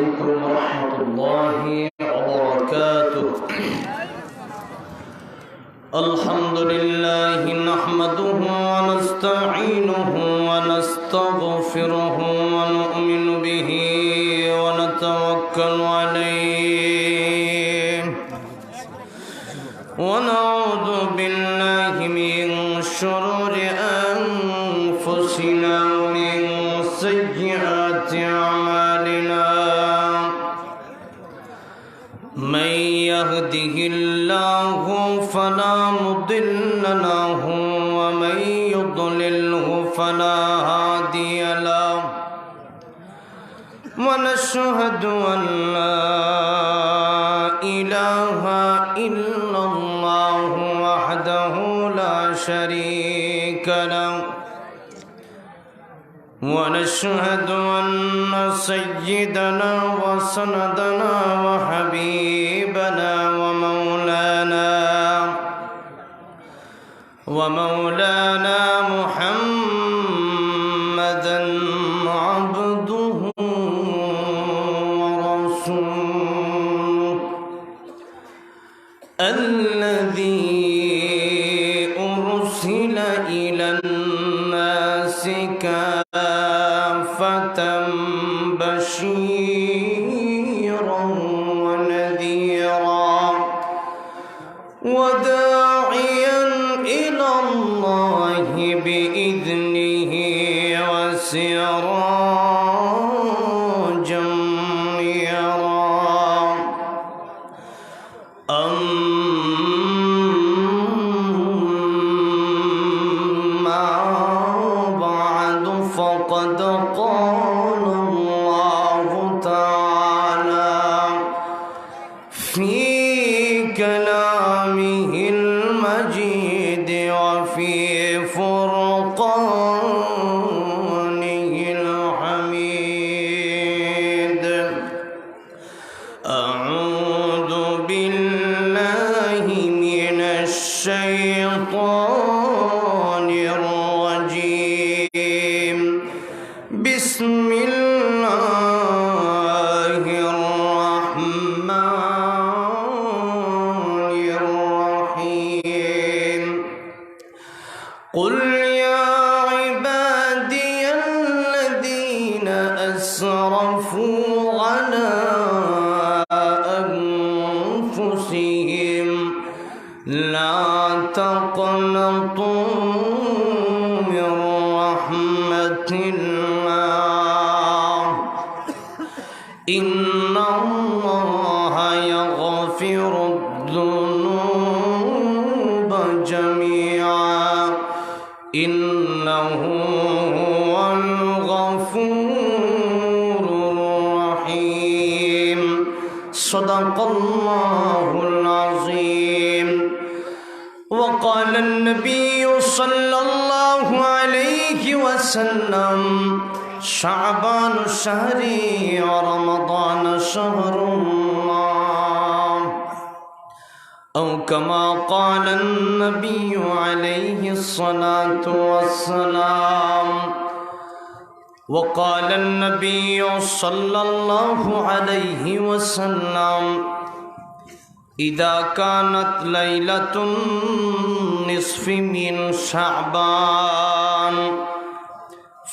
عليكم ورحمة الله وبركاته. الحمد لله نحمده ونستعينه ونستغفره ونؤمن به ونتوكل عليه ونعوذ بالله من شرور أنفسنا ومن سيئات أعمالنا. من يهده الله فلا مضل له ومن يضلله فلا هادي له ونشهد أن لا إله إلا الله وحده لا شريك له ونشهد أن سيدنا وسندنا وحبيبنا ومولانا محمدا عبده ورسوله الذي أرسل إلى الناس كافة بشيرا ونذيرا وداعيا إلى الله بإذنه وسراجا منيرا. أما بعد فقد قال الله تعالى في كلامه المجيد وفي فرقانه الحميد. أعوذ بالله من الشيطان الرجيم. بسم الله الرحمن الرحيم. قل يا عبادي الذين أسرفوا على أنفسهم لا تقنطوا من رحمة الله إن الله يغفر الذنوب جميعا إنه هو الغفور الرحيم. صدق الله العظيم. وقال النبي صلى الله عليه وسلم شعبان شهري ورمضان شهر الله أو كما قال النبي عليه الصلاة والسلام. وقال النبي صلى الله عليه وسلم إذا كانت ليلة النصف من شعبان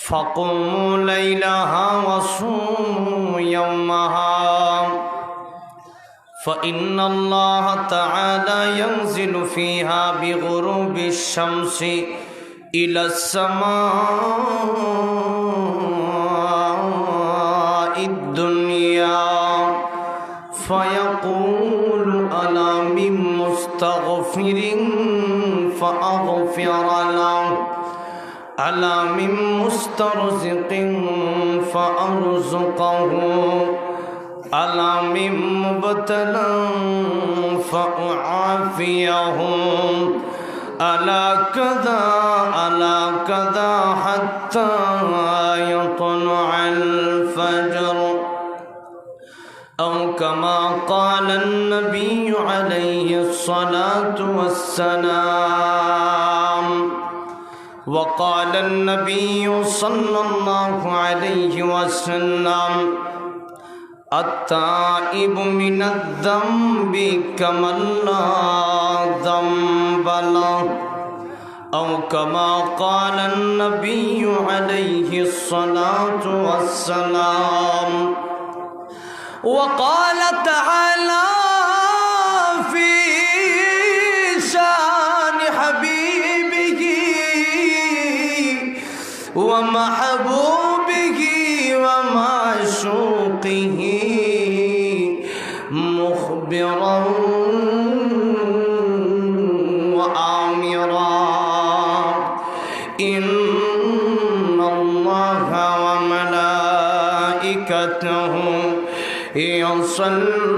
فقوموا ليلها وصوموا يومها فإن الله تعالى ينزل فيها بغروب الشمس إلى السماء الدنيا فيقول ألا من مستغفر فأغفر له ألا من مسترزق فأرزقه ألا من مبتلى فأعافيه ألا كذا حتى يطلع الفجر أو كما قال النبي عليه الصلاة والسلام. وقال النبي صلى الله عليه وسلم التائب من الذنب كمن لا ذنب له أو كما قال النبي عليه الصلاة والسلام. وقال تعالى في شان حبيبه ومحبوبه ومعشوقه مخبرا وآمرا إن الله وملائكته يصلون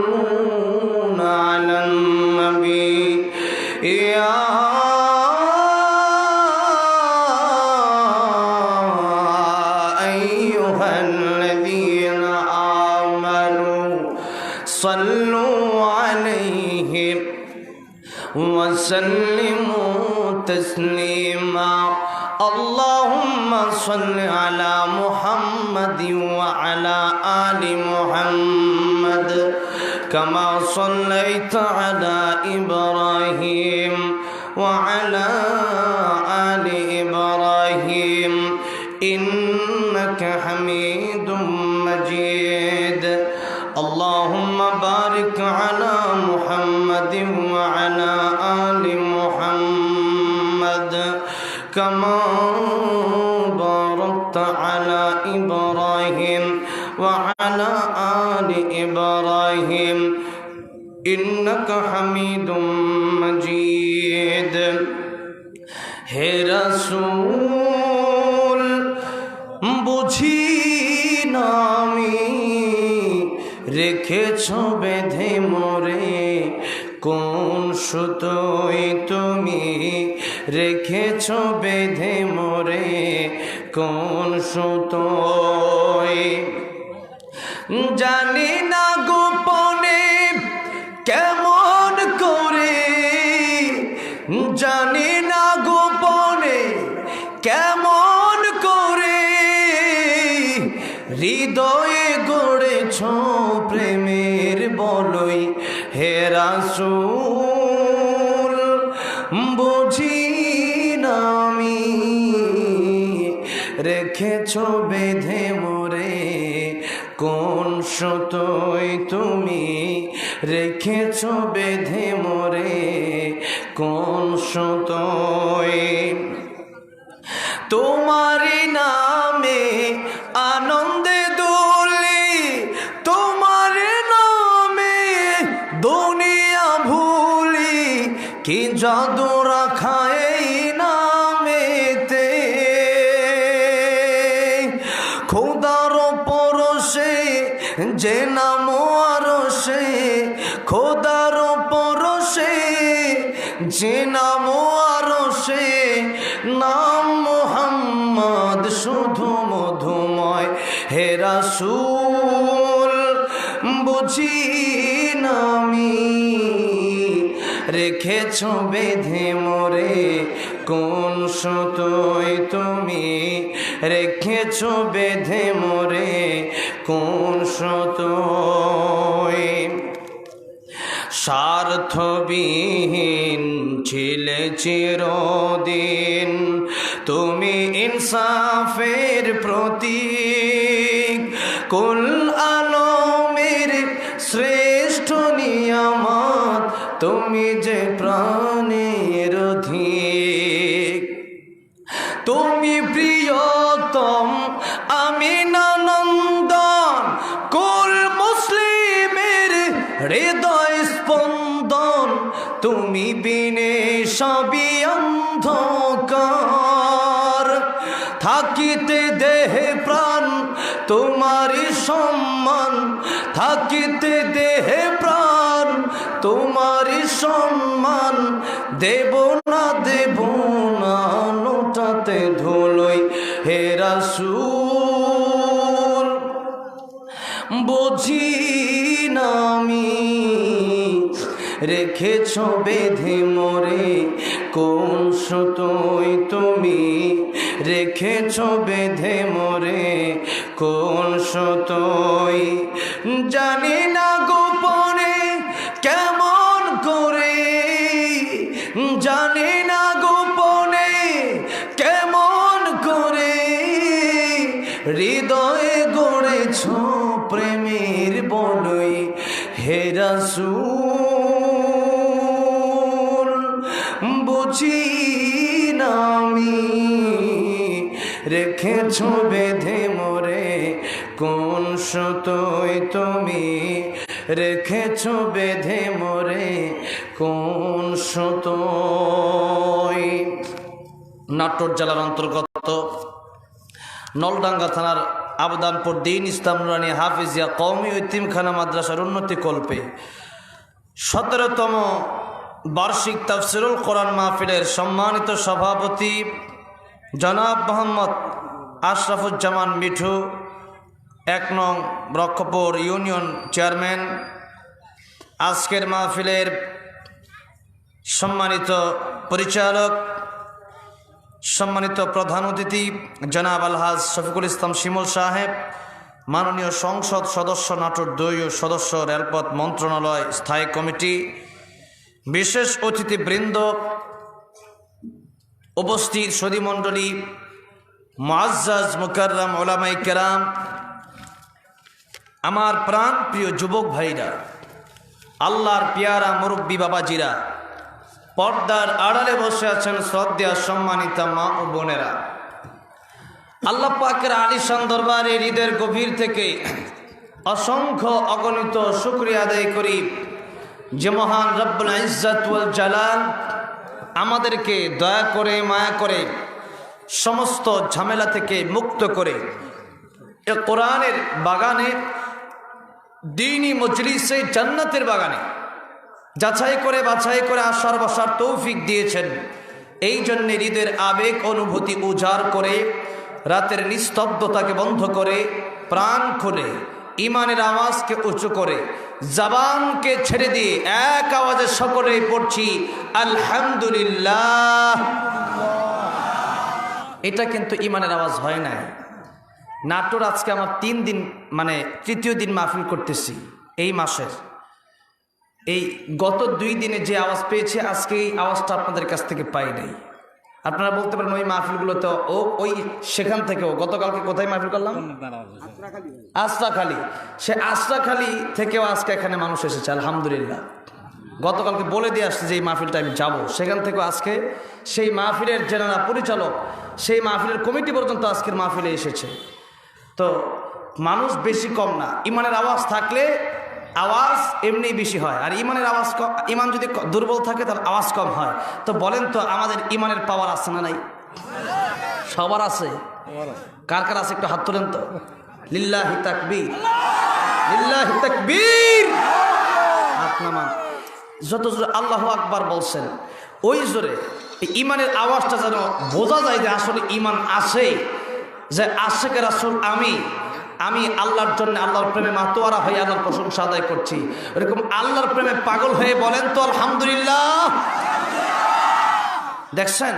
على النبي يا أيها الذين آمنوا صلوا عليه وسلموا تسليما. اللهم صل على محمد وعلى آل محمد كما صليت على إبراهيم وعلى آل إبراهيم إنك حميد مجيد. اللهم بارك على محمد وعلى آل محمد كما باركت على إبراهيم وعلى آل إبراهيم إنك حميد مجيد. হে রাসূল বুঝি না আমি রেখেছ বেঁধে মোরে কোন সুতোয় তুমি রেখেছ বেঁধে মোরে কোন সুতোয় জানি না গোপনে কেমন করে জানি না গোপনে কেমন করে হৃদয়ে গড়েছ প্রেমের বলই হে রাসূল বুঝি না আমি রেখেছ বেঁধে মোরে কোন সুতোয় তুমি রেখেছ বেঁধে মোরে কোন সুতোয় তোমারি নামে আনন্দে দোলে তোমার নামে দুনিয়া ভুলি কি জাদু রাখা এই নামেতে খোদার পরশে যে নাম আরশে খোদার পরশে যে নাম আরশে নাম মুহাম্মদ শুধু মধুময় হে রাসূল বুঝি না আমি রেখেছ বেঁধে মোরে কোন সুতোয় তুমি রেখেছ বেঁধে মোরে কোন সুতোয় স্বার্থবিহীন ছিলে চিরদিন তুমি ইনসাফের প্রতীক কুল আলমের শ্রেষ্ঠ নিয়ামত তুমি যে প্রাণের অধিক তুমি প্রিয়তম আমিনানন্দন কুল মুসলিমের হৃদয় স্পন্দন তুমি বিনে সবই অন্ধকার থাকিতে দেহে প্রাণ তোমারি সম্মান থাকিতে দেহে প্রাণ তোমারি সম্মান দেব না নোটাতে ধুলোই হে রাসূল বুঝি না আমি রেখেছ বেঁধে মোরে কোন সুতোয় তুমি রেখেছ বেঁধে মোরে কোন সুতোয় জানি না গোপনে কেমন করে, জানি না গোপনে কেমন করে হৃদয়ে গড়েছ প্রেমের বলই হে রাসূল। বুঝি না আমি রেখেছ বেঁধে মোরে কোন সুতোয়, তুমি রেখেছ বেঁধে মোরে কোন সুতোয়। নাটোর জেলার অন্তর্গত নলডাঙ্গা থানার আবদানপুর দ্বীন ইসলাম নুরানী হাফিজিয়া কওমি ইতিমখানা মাদ্রাসার উন্নতি কল্পে 17তম বার্ষিক তাফসিরুল কোরআন মাহফিলের সম্মানিত সভাপতি জনাব মোহাম্মদ আশরাফুজ্জামান মিঠু, 1 নং ব্রহ্মপুর ইউনিয়ন চেয়ারম্যান, আজকের মাহফিলের সম্মানিত পরিচালক, সম্মানিত প্রধান অতিথি জনাব আলহাজ শফিকুল ইসলাম শিমুল সাহেব, মাননীয় সংসদ সদস্য নাটোর 2 ও সদস্য রেলপথ মন্ত্রণালয় স্থায়ী কমিটি, বিশেষ অতিথিবৃন্দ, উপস্থিত সদীমণ্ডলী, মুআজ্জাজ মুকাররম উলামায়ে কেরাম, আমার প্রাণ প্রিয় যুবক ভাইরা, আল্লাহর পিয়ারা মুরব্বী বাবাজিরা, পর্দার আড়ালে বসে আছেন শ্রদ্ধেয় সম্মানিতা মা ও বোনেরা, আল্লাহ পাকের আলিশান দরবারে হৃদয়ের গভীর থেকে অসংখ্য অগণিত শুকরিয়া আদায় করি যে মহান রব্বুল ইজ্জত ওয়াল জালাল আমাদেরকে দয়া করে মায়া করে সমস্ত ঝামেলা থেকে মুক্ত করে এ কোরআনের বাগানে, দ্বীনি মজলিসে, জান্নাতের বাগানে যাচাই করে বাছাই করে আসার বসার তৌফিক দিয়েছেন। এই জন্যে হৃদয়ের আবেগ অনুভূতি উজাড় করে, রাতের নিস্তব্ধতাকে বন্ধ করে, প্রাণ খুলে ইমানের আওয়াজকে উঁচু করে, জবানকে ছেড়ে দিয়ে এক আওয়াজে সকলেই পড়ছি আলহামদুলিল্লাহ। এটা কিন্তু ইমানের আওয়াজ হয় না। নাটোর আজকে আমার 3 দিন মানে 3য় দিন মাহফিল করতেছি এই মাসের। এই গত 2 দিনে যে আওয়াজ পেয়েছে, আজকে এই আওয়াজটা আপনাদের কাছ থেকে পাই নাই। আপনারা বলতে পারেন ওই মাহফিলগুলো তো ওই সেখান থেকেও, গতকালকে কোথায় মাহফিল করলাম? আশরাখালী। সে আশরাখালী থেকেও আজকে এখানে মানুষ এসেছে আলহামদুলিল্লাহ। গতকালকে বলে দিয়ে আসছে যে এই মাহফিলটা আমি যাবো, সেখান থেকেও আজকে সেই মাহফিলের যারা পরিচালক, সেই মাহফিলের কমিটি পর্যন্ত আজকের মাহফিলে এসেছে। তো মানুষ বেশি কম না, ইমানের আওয়াজ থাকলে আওয়াজ এমনি বেশি হয়, আর ইমানের আওয়াজ ইমান যদি দুর্বল থাকে তাহলে আওয়াজ কম হয়। তো বলেন তো আমাদের ইমানের পাওয়ার আছে না নাই? সবার আছে। কার কার আছে একটু হাত তোলেন তো। লিল্লাহি তাকবীর, লিল্লাহি তাকবীর। হাত নামান। যত জোরে আল্লাহু আকবার বলছেন ওই জোরে ইমানের আওয়াজটা যেন বোঝা যায় যে আসলে ইমান আছে, যে আশিকে রাসূল আমি আল্লাহর জন্য, আল্লাহর প্রেমে মাতোয়ারা হয়ে আল্লাহর প্রশংসা আদায় করছি। এরকম আল্লাহর প্রেমে পাগল হয়ে বলেন তো আলহামদুলিল্লাহ। দেখছেন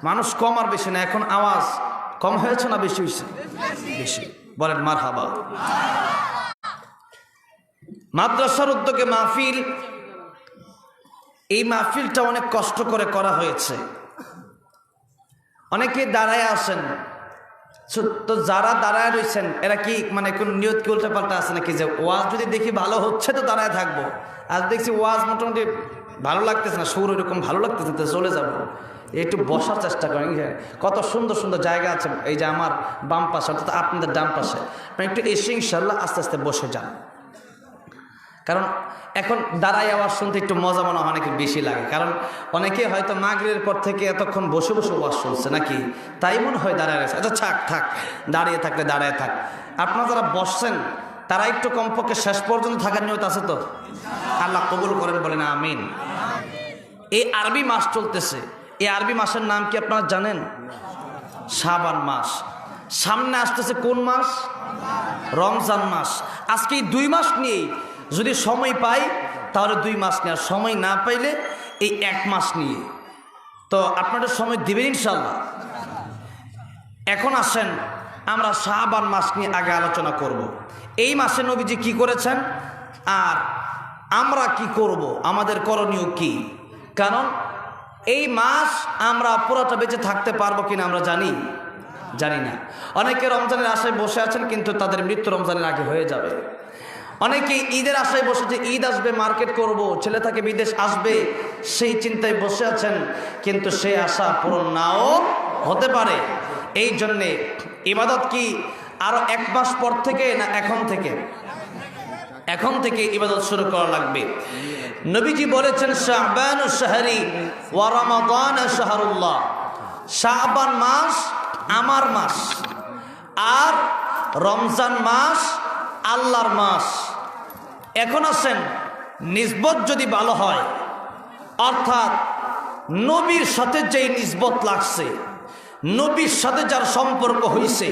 মানুষ কম আর বেশি না, এখন আওয়াজ কম হয়েছে না বেশি হয়েছে? বেশি। বলেন মারহাবা। মাদ্রাসার উদ্যোগে মাহফিল, এই মাহফিলটা অনেক কষ্ট করে করা হয়েছে। অনেকে দাঁড়ায় আসেন, তো যারা দাঁড়ায় রয়েছেন এরা কি মানে কোন নিয়ত কি উল্টা পাল্টা আছে নাকি যে ওয়াজ যদি দেখি ভালো হচ্ছে তো দাঁড়ায় থাকবো, আর দেখছি ওয়াজ মোটামুটি ভালো লাগতেছে না, সুর এরকম ভালো লাগতেছে তো চলে যাবো, একটু বসার চেষ্টা করেন। কত সুন্দর সুন্দর জায়গা আছে, এই যে আমার বাম পাশে অর্থাৎ আপনাদের ডান পাশে, মানে একটু এসে ইনশাল্লাহ আস্তে আস্তে বসে যান। কারণ এখন দাঁড়াই আওয়াজ শুনতে একটু মজা মনে হয় অনেকের বেশি লাগে, কারণ অনেকে হয়তো মাগরিবের পর থেকে এতক্ষণ বসে বসে ওয়াজ শুনছে নাকি, তাই মনে হয় দাঁড়ায় রয়েছে। আচ্ছা থাক, দাঁড়িয়ে থাকলে দাঁড়ায় থাক। আপনারা যারা বসছেন তারা একটু কমপক্ষে শেষ পর্যন্ত থাকার নিয়ত আছে তো? আল্লাহ কবুল করেন, বলেন আমিন। এই আরবি মাস চলতেছে, এই আরবি মাসের নাম কি আপনারা জানেন? শাবান মাস। সামনে আসতেছে কোন মাস? রমজান মাস। আজকে এই 2 মাস নিয়ে যদি সময় পাই তাহলে 2 মাস নিয়ে, আর সময় না পাইলে এই 1 মাস নিয়ে। তো আপনাদের সময় দিবেন ইনশাল্লাহ। এখন আসেন আমরা শাবান মাস নিয়ে আগে আলোচনা করব। এই মাসে নবীজি কি করেছেন আর আমরা কি করব, আমাদের করণীয় কি? কারণ এই মাস আমরা পুরোটা বেঁচে থাকতে পারবো কিনা আমরা জানি না। অনেকে রমজানের আশায় বসে আছেন, কিন্তু তাদের মৃত্যু রমজানের আগে হয়ে যাবে। অনেকে ঈদের আশায় বসেছে, ঈদ আসবে মার্কেট করব, ছেলে থাকে বিদেশ আসবে, সেই চিন্তায় বসে আছেন, কিন্তু সেই আশা পূরণ নাও হতে পারে। এই জন্যে ইবাদত কি আরো 1 মাস পর থেকে না এখন থেকে ইবাদত শুরু করা লাগবে। নবীজি বলেছেন শাবান শাহরি ওয়া রমাদান শাহরুল্লাহ, শাবান মাস আমার মাস আর রমজান মাস আল্লাহর মাস। এখন আসেন, নিসবত যদি ভালো হয়, অর্থাৎ নবীর সাথে যেই নিসবত লাগছে, নবীর সাথে যার সম্পর্ক হয়েছে,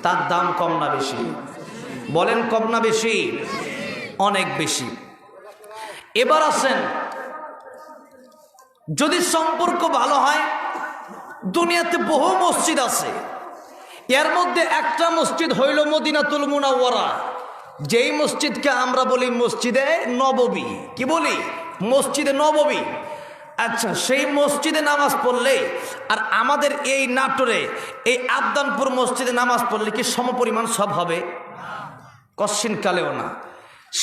তার দাম কম না বেশি? বলেন কম না বেশি? অনেক বেশি। এবার আসেন, যদি সম্পর্ক ভালো হয়, দুনিয়াতে বহু মসজিদ আছে, এর মধ্যে একটা মসজিদ হইল মদিনাতুল মুনাওয়ারা, যেই মসজিদকে আমরা বলি মসজিদে নববী। কি বলি? মসজিদে নববী। আচ্ছা, সেই মসজিদে নামাজ পড়লে আর আমাদের এই নাটোরে এই আবদানপুর মসজিদে নামাজ পড়লে কি সমপরিমাণ সব হবে? কশ্চিন কালেও না।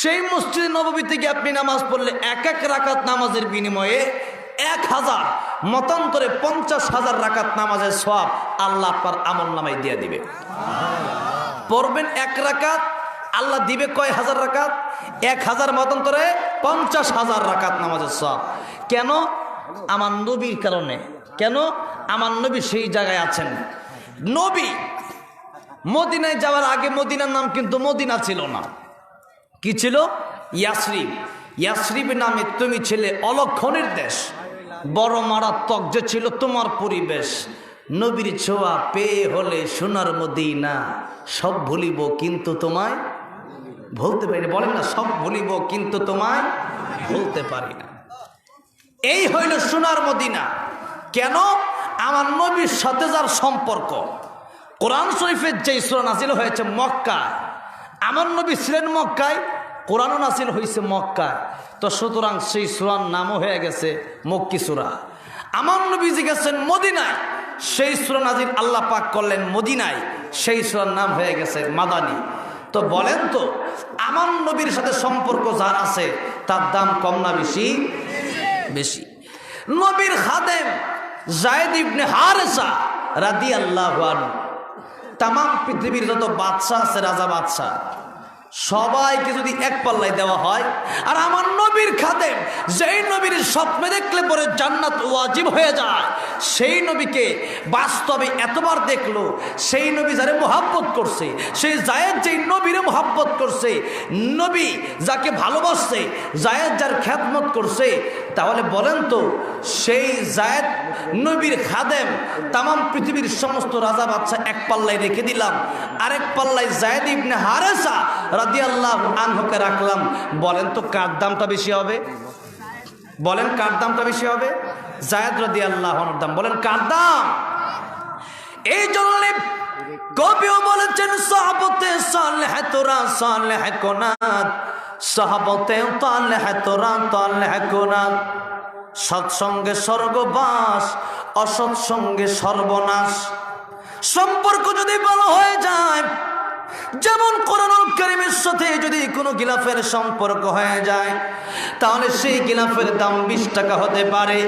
সেই মসজিদে নববী থেকে আপনি নামাজ পড়লে এক রাকাত নামাজের বিনিময়ে 1000, মতান্তরে 50,000 রাকাত নামাজের সওয়াব আল্লাহ আপনার আমল নামায় দিয়ে দিবে। পড়বেন 1 রাকাত, আল্লাহ দিবে কয় হাজার রাকাত? 1000, মতান্তরে 50,000 রাকাত নামাজের সওয়াব। কেন? আমার নবীর কারণে। কেন? আমার নবী সেই জায়গায় আছেন। নবী মদিনায় যাওয়ার আগে মদিনার নাম কিন্তু মদিনা ছিল না। কি ছিল? ইয়াসরিব। ইয়াসরিব নামে তুমি ছিলে অলক্ষণের দেশ, বড় মারাত্মক যে ছিল তোমার পরিবেশ। নবীর ছোঁয়া পেয়ে হলে সোনার মদিনা, সব ভুলিব কিন্তু তোমায় ভুলতে পারি না। বলেন না, সব ভুলিব কিন্তু তোমায় ভুলতে পারি না। এই হইল সোনার মদিনা। কেন? আমার নবীর সাথে যার সম্পর্ক। কোরআন শরীফের যে সূরা নাজিল হয়েছে মক্কায়, আমার নবী ছিলেন মক্কায়, কোরআনও নাজিল হয়েছে মক্কায়, তো সুতরাং সেই সূরার নামও হয়ে গেছে মক্কি সূরা। আমার নবীজি গেছেন মদিনায়, সেই সূরা নাজিল আল্লাহ পাক করলেন মদিনায়, সেই সূরার নাম হয়ে গেছে মাদানী। তো বলেন তো, আমার নবীর সাথে সম্পর্ক যার আছে তার দাম কম না বেশি? বেশি। নবীর খাদেম যায়েদ ইবনে হারেসা রাদিয়াল্লাহু আনহু, তাম পৃথিবীর যত বাদশা আছে, রাজা বাদশা, সবাইকে যদি এক পাল্লায় দেওয়া হয়, আর আমার নবীর খাদেম যেই নবীর স্বপ্নে দেখলে পরে জান্নাত ওয়াজিব হয়ে যায়, সেই নবীকে বাস্তবে এতবার দেখলো, সেই নবী যারে মোহাব্বত করছে, সেই জায়েদ যেই নবীরে মোহাব্বত করছে, নবী যাকে ভালোবাসছে, জায়েদ যার খ্যাতমত করছে, তাহলে বলেন তো, সেই জায়েদ নবীর খাদেম তাম পৃথিবীর সমস্ত রাজা বাদশা এক পাল্লায় রেখে দিলাম, আরেক পাল্লায় জায়েদ ইবনে হারেসা রাদিয়াল্লাহু আনহুকে রাখলাম। বলেন তো কার দামটা বেশি হবে? বলেন কার দামটা বেশি হবে? জায়েদ রাদিয়াল্লাহু আনহুর দাম। বলেন কার দাম? এই জন্য কবিও বলেছেন, সাহাবতে সালেহ তোরা সালেহ কোনাত, সাহাবতে তালেহ তোরা তালেহ কোনাত। সৎসঙ্গে স্বর্গবাস, অসৎসঙ্গে সর্বনাশ। সম্পর্ক যদি ভালো হয়ে যায়, যেমন কোরআনুল কারীমের সাথে যদি কোনো গিলাফের সম্পর্ক হয়ে যায়, তাহলে সেই গিলাফের দাম 20 টাকা হতে পারে,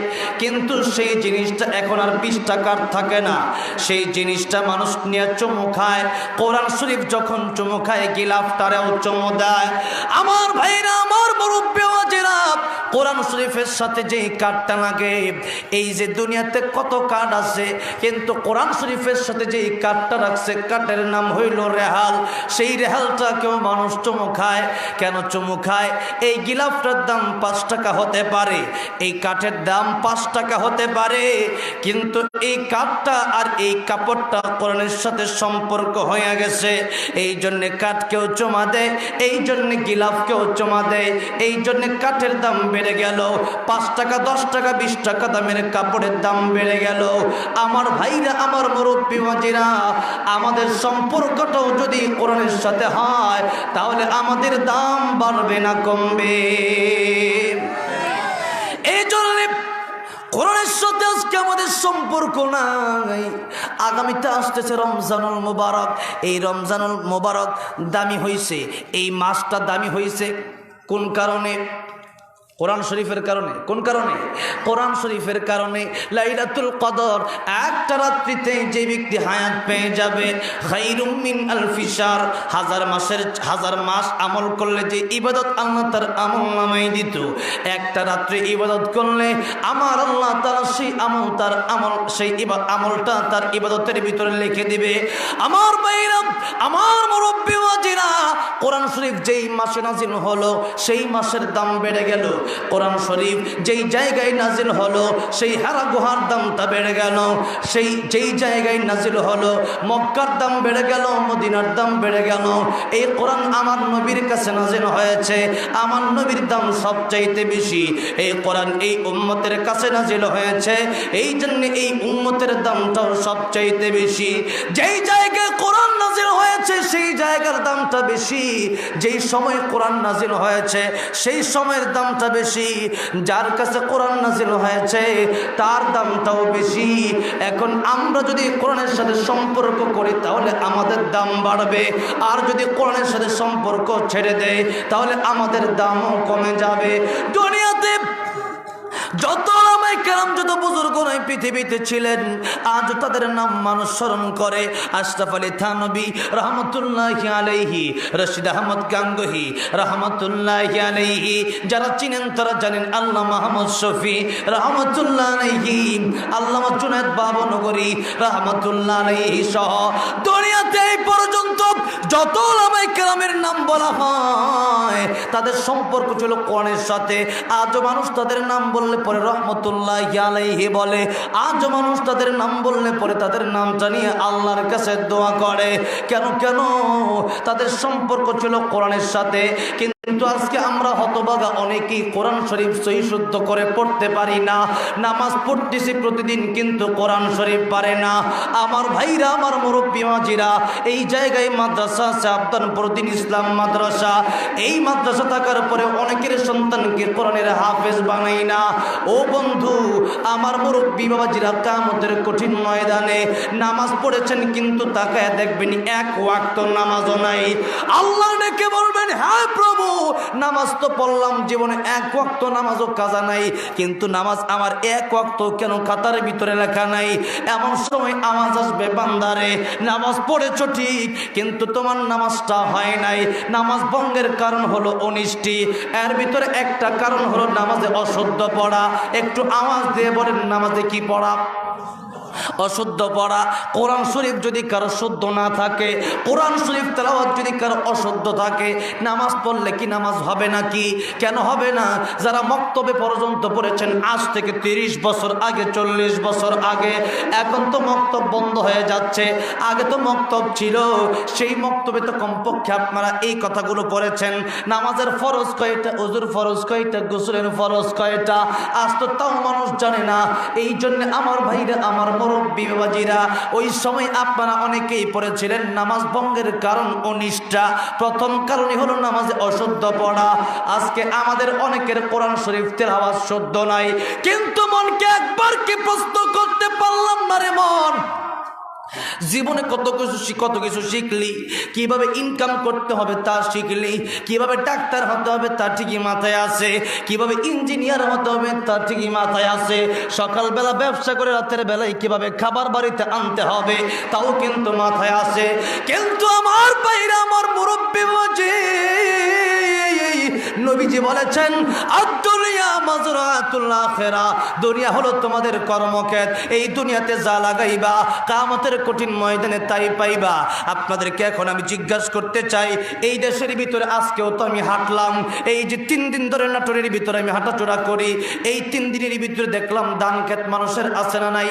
কিন্তু সেই জিনিসটা এখন আর 20 টাকার থাকে না। সেই জিনিসটা মানুষ নিয়ে চুমু খায়। কোরআন শরীফ যখন চুমু খায়, গিলাফটারেও চুমু দেয়। আমার ভাইরা, আমার মুরব্বি ওয়াজেরা, কোরআন শরীফের সাথে যেই কাঠটা লাগে, এই যে দুনিয়াতে কত কাঠ আছে, কিন্তু কোরআন শরীফের সাথে যেই কাঠটা রাখছে, কাঠের নাম হইল রেহাল। সেই রেহালটা কেউ মানুষ চুমু খায়। কেন চুমু খায়? এই গিলাফটার দাম 5 টাকা হতে পারে, এই কাঠের দাম 5 টাকা হতে পারে, কিন্তু এই কাঠটা আর এই কাপড়টা কোরআনের সাথে সম্পর্ক হয়ে গেছে। এই জন্যে কাঠকেও চুমা দেয়, এই জন্যে গিলাফকেও চুমা দেয়, এই জন্যে কাঠের দাম বেড়ে গেল। গেল, 5 টাকা 10 টাকা 20 টাকা দামের কাপড়ের দাম বেড়ে গেল। আমার ভাইরা, আমার মুরব্বী মাজিরা, আমাদের সম্পর্কটাও যদি কোরআনের সাথে হয় তাহলে আমাদের দাম বাড়বে না কমবে? এই জন্য কোরআনের সাথে আজকে আমাদের সম্পর্ক নাই। আগামীতে আসতেছে রমজানুল মুবারক। এই রমজানুল মুবারক দামি হয়েছে, এই মাসটা দামি হয়েছে কোন কারণে? কোরআন শরীফের কারণে। কোন কারণে? কোরআন শরীফের কারণে। লাইলাতুল কদর, একটা রাত্রিতে যে ব্যক্তি হায়াত পেয়ে যাবে, খায়রুম মিন আলফি শাহর, 1000 মাস আমল করলে যে ইবাদত আল্লাহ তার আমল নামাই দিত, একটা রাত্রে ইবাদত করলে আমার আল্লাহ তাআলা সেই আমল, তার আমল, সেই আমলটা তার ইবাদতের ভিতরে লিখে দিবে। আমার ভাইরা, আমার মুরব্বী ওয়াজিরা, কোরআন শরীফ যেই মাসে নাজিল হলো সেই মাসের দাম বেড়ে গেল। কোরআন শরীফ যেই জায়গায় নাজিল হলো সেই হারা গুহার দামটা বেড়ে গেল। সেই যেই জায়গায় নাজিল হলো মক্কার দাম বেড়ে গেল, মদিনার দাম বেড়ে গেল। এই কোরআন আমার নবীর কাছে নাজিল হয়েছে, আমার নবীর দাম সবচাইতে বেশি। এই কোরআন এই উম্মতের কাছে নাজিল হয়েছে, এই জন্য এই উম্মতের দামটাও সবচাইতে বেশি। যেই জায়গায় কোরআন নাজিল হয়েছে সেই জায়গার দামটা বেশি, যেই সময় কোরআন নাজিল হয়েছে সেই সময়ের দামটা বেশি, যার কাছে কোরআন নাজিল হয়েছে তার দামটাও বেশি। এখন আমরা যদি কোরআনের সাথে সম্পর্ক করি তাহলে আমাদের দাম বাড়বে, আর যদি কোরআনের সাথে সম্পর্ক ছেড়ে দেয় তাহলে আমাদের দামও কমে যাবে। দুনিয়াতে যত ওলামায়ে কেরাম, যত বুজুর্গ নাই পৃথিবীতে ছিলেন, আজ তাদের নাম মানুষ স্মরণ করে। আশরাফ আলী থানভী রহমতুল্লাহি আলাইহি, রশিদ আহমদ গাঙ্গুহি রহমতুল্লাহি আলাইহি, যারা চিনেন তারা জানেন। আল্লামা মাহমুদ শফি রহমতুল্লাহ আলাইহি, আল্লামা জুনায়েদ বাবনগরী রহমতুল্লাহ আলাইহি সহ দুনিয়াতে এই পর্যন্ত যত ওলামায়ে কেরামের নাম বলা হয় তাদের সম্পর্ক ছিল কোরআনের সাথে। আজও মানুষ তাদের নাম বললে পরে রহমতুল্লাহি আলাইহি বলে, আজ মানুষ তাদের নাম বললে পরে তাদের নামটা নিয়ে আল্লাহর কাছে দোয়া করে। কেন? তাদের সম্পর্ক ছিল কোরআনের সাথে। কিন্তু আজকে আমরা হতভাগা অনেকেই কোরআন শরীফ সহি শুদ্ধ করে পড়তে পারি না। নামাজ পড়তেছি প্রতিদিন কিন্তু কোরআন শরীফ পারে না। আমার ভাইরা, আমার মুরব্বী মাজিরা, এই জায়গায় মাদ্রাসা আছে, আবদানপুর দিন ইসলাম মাদ্রাসা। এই মাদ্রাসা থাকার পরে অনেকের সন্তানকে কোরআনের হাফেজ বানাই না। ও বন্ধু, আমার মুরব্বী বাবাজিরা, কিয়ামতের কঠিন ময়দানে নামাজ পড়েছেন কিন্তু তাকায় দেখবেন এক ওয়াক্ত নামাজও নাই। আল্লাহ ডেকে বলবেন, হ্যাঁ প্রভু, নামাজ তো পড়লাম, জীবনে এক ওয়াক্ত নামাজও কাজা নাই, কিন্তু নামাজ আমার এক ওয়াক্ত কেন খাতার ভিতরে লেখা নাই? এমন সময় আওয়াজ আসবে, বান্দারে নামাজ পড়েছ ঠিক, কিন্তু তোমার নামাজটা হয় নাই। নামাজ ভঙ্গের কারণ হলো 19টি, এর ভিতরে একটা কারণ হলো নামাজে অশুদ্ধ পড়া। একটু আওয়াজ দিয়ে বলেন, নামাজে কি পড়া? অশুদ্ধ পড়া। কোরআন শরীফ যদি কারো শুদ্ধ না থাকে, কোরআন শরীফ তেলাওয়াত যদি কারো অশুদ্ধ থাকে, নামাজ পড়লে কি নামাজ হবে নাকি? কেন হবে না? যারা মক্তবে পর্যন্ত পড়েছেন আজ থেকে 30 বছর আগে, 40 বছর আগে, এখন তো মক্তব বন্ধ হয়ে যাচ্ছে, আগে তো মক্তব ছিল, সেই মক্তবে তো কমপক্ষে আপনারা এই কথাগুলো পড়েছেন। নামাজের ফরজ কয়টা, ওযুর ফরজ কয়টা, গোসলের ফরজ কয়টা, আজ তো তাও মানুষ জানে না। এই জন্য আমার ভাইরা, আমার মুরব্বী বাবাজিরা, ওই সময় আপনারা অনেকেই পড়েছিলেন নামাজ ভঙ্গের কারণ 19টা। প্রথম কারণই হলো নামাজে অশুদ্ধ পড়া। আজকে আমাদের অনেকের কোরআন শরীফ তেলাওয়াত শুদ্ধ নাই, কিন্তু মনকে একবার কি প্রশ্ন করতে পারলাম না রে মন? জীবনে কত কিছু শিখলি, কিভাবে ইনকাম করতে হবে তা শিখলি, কিভাবে ডাক্তার হতে হবে তা ঠিকই মাথায় আছে, কিভাবে ইঞ্জিনিয়ার হতে হবে তা ঠিকই মাথায় আছে, সকালবেলা ব্যবসা করে রাতের বেলায় কিভাবে খাবার বাড়িতে আনতে হবে তাও কিন্তু মাথায় আছে। কিন্তু আমার বাইরে, আমার মুরব্বী বাজে, নবীজি বলেছেন, আদ-দুনিয়া মাজরাতুল আখিরা, দুনিয়া হলো তোমাদের কর্মক্ষেত্র, এই দুনিয়াতে যা লাগাইবা কিয়ামতের কঠিন ময়দানে তাই পাইবা। আপনাদেরকে এখন আমি জিজ্ঞাসা করতে চাই, এই দেশের ভিতরে আজকেও তো আমি হাঁটলাম, এই যে 3 দিন ধরে নাটোরের ভিতরে আমি হাঁটাচলা করি, এই 3 দিনের ভিতরে দেখলাম ধান ক্ষেত মানুষের আছে না নাই?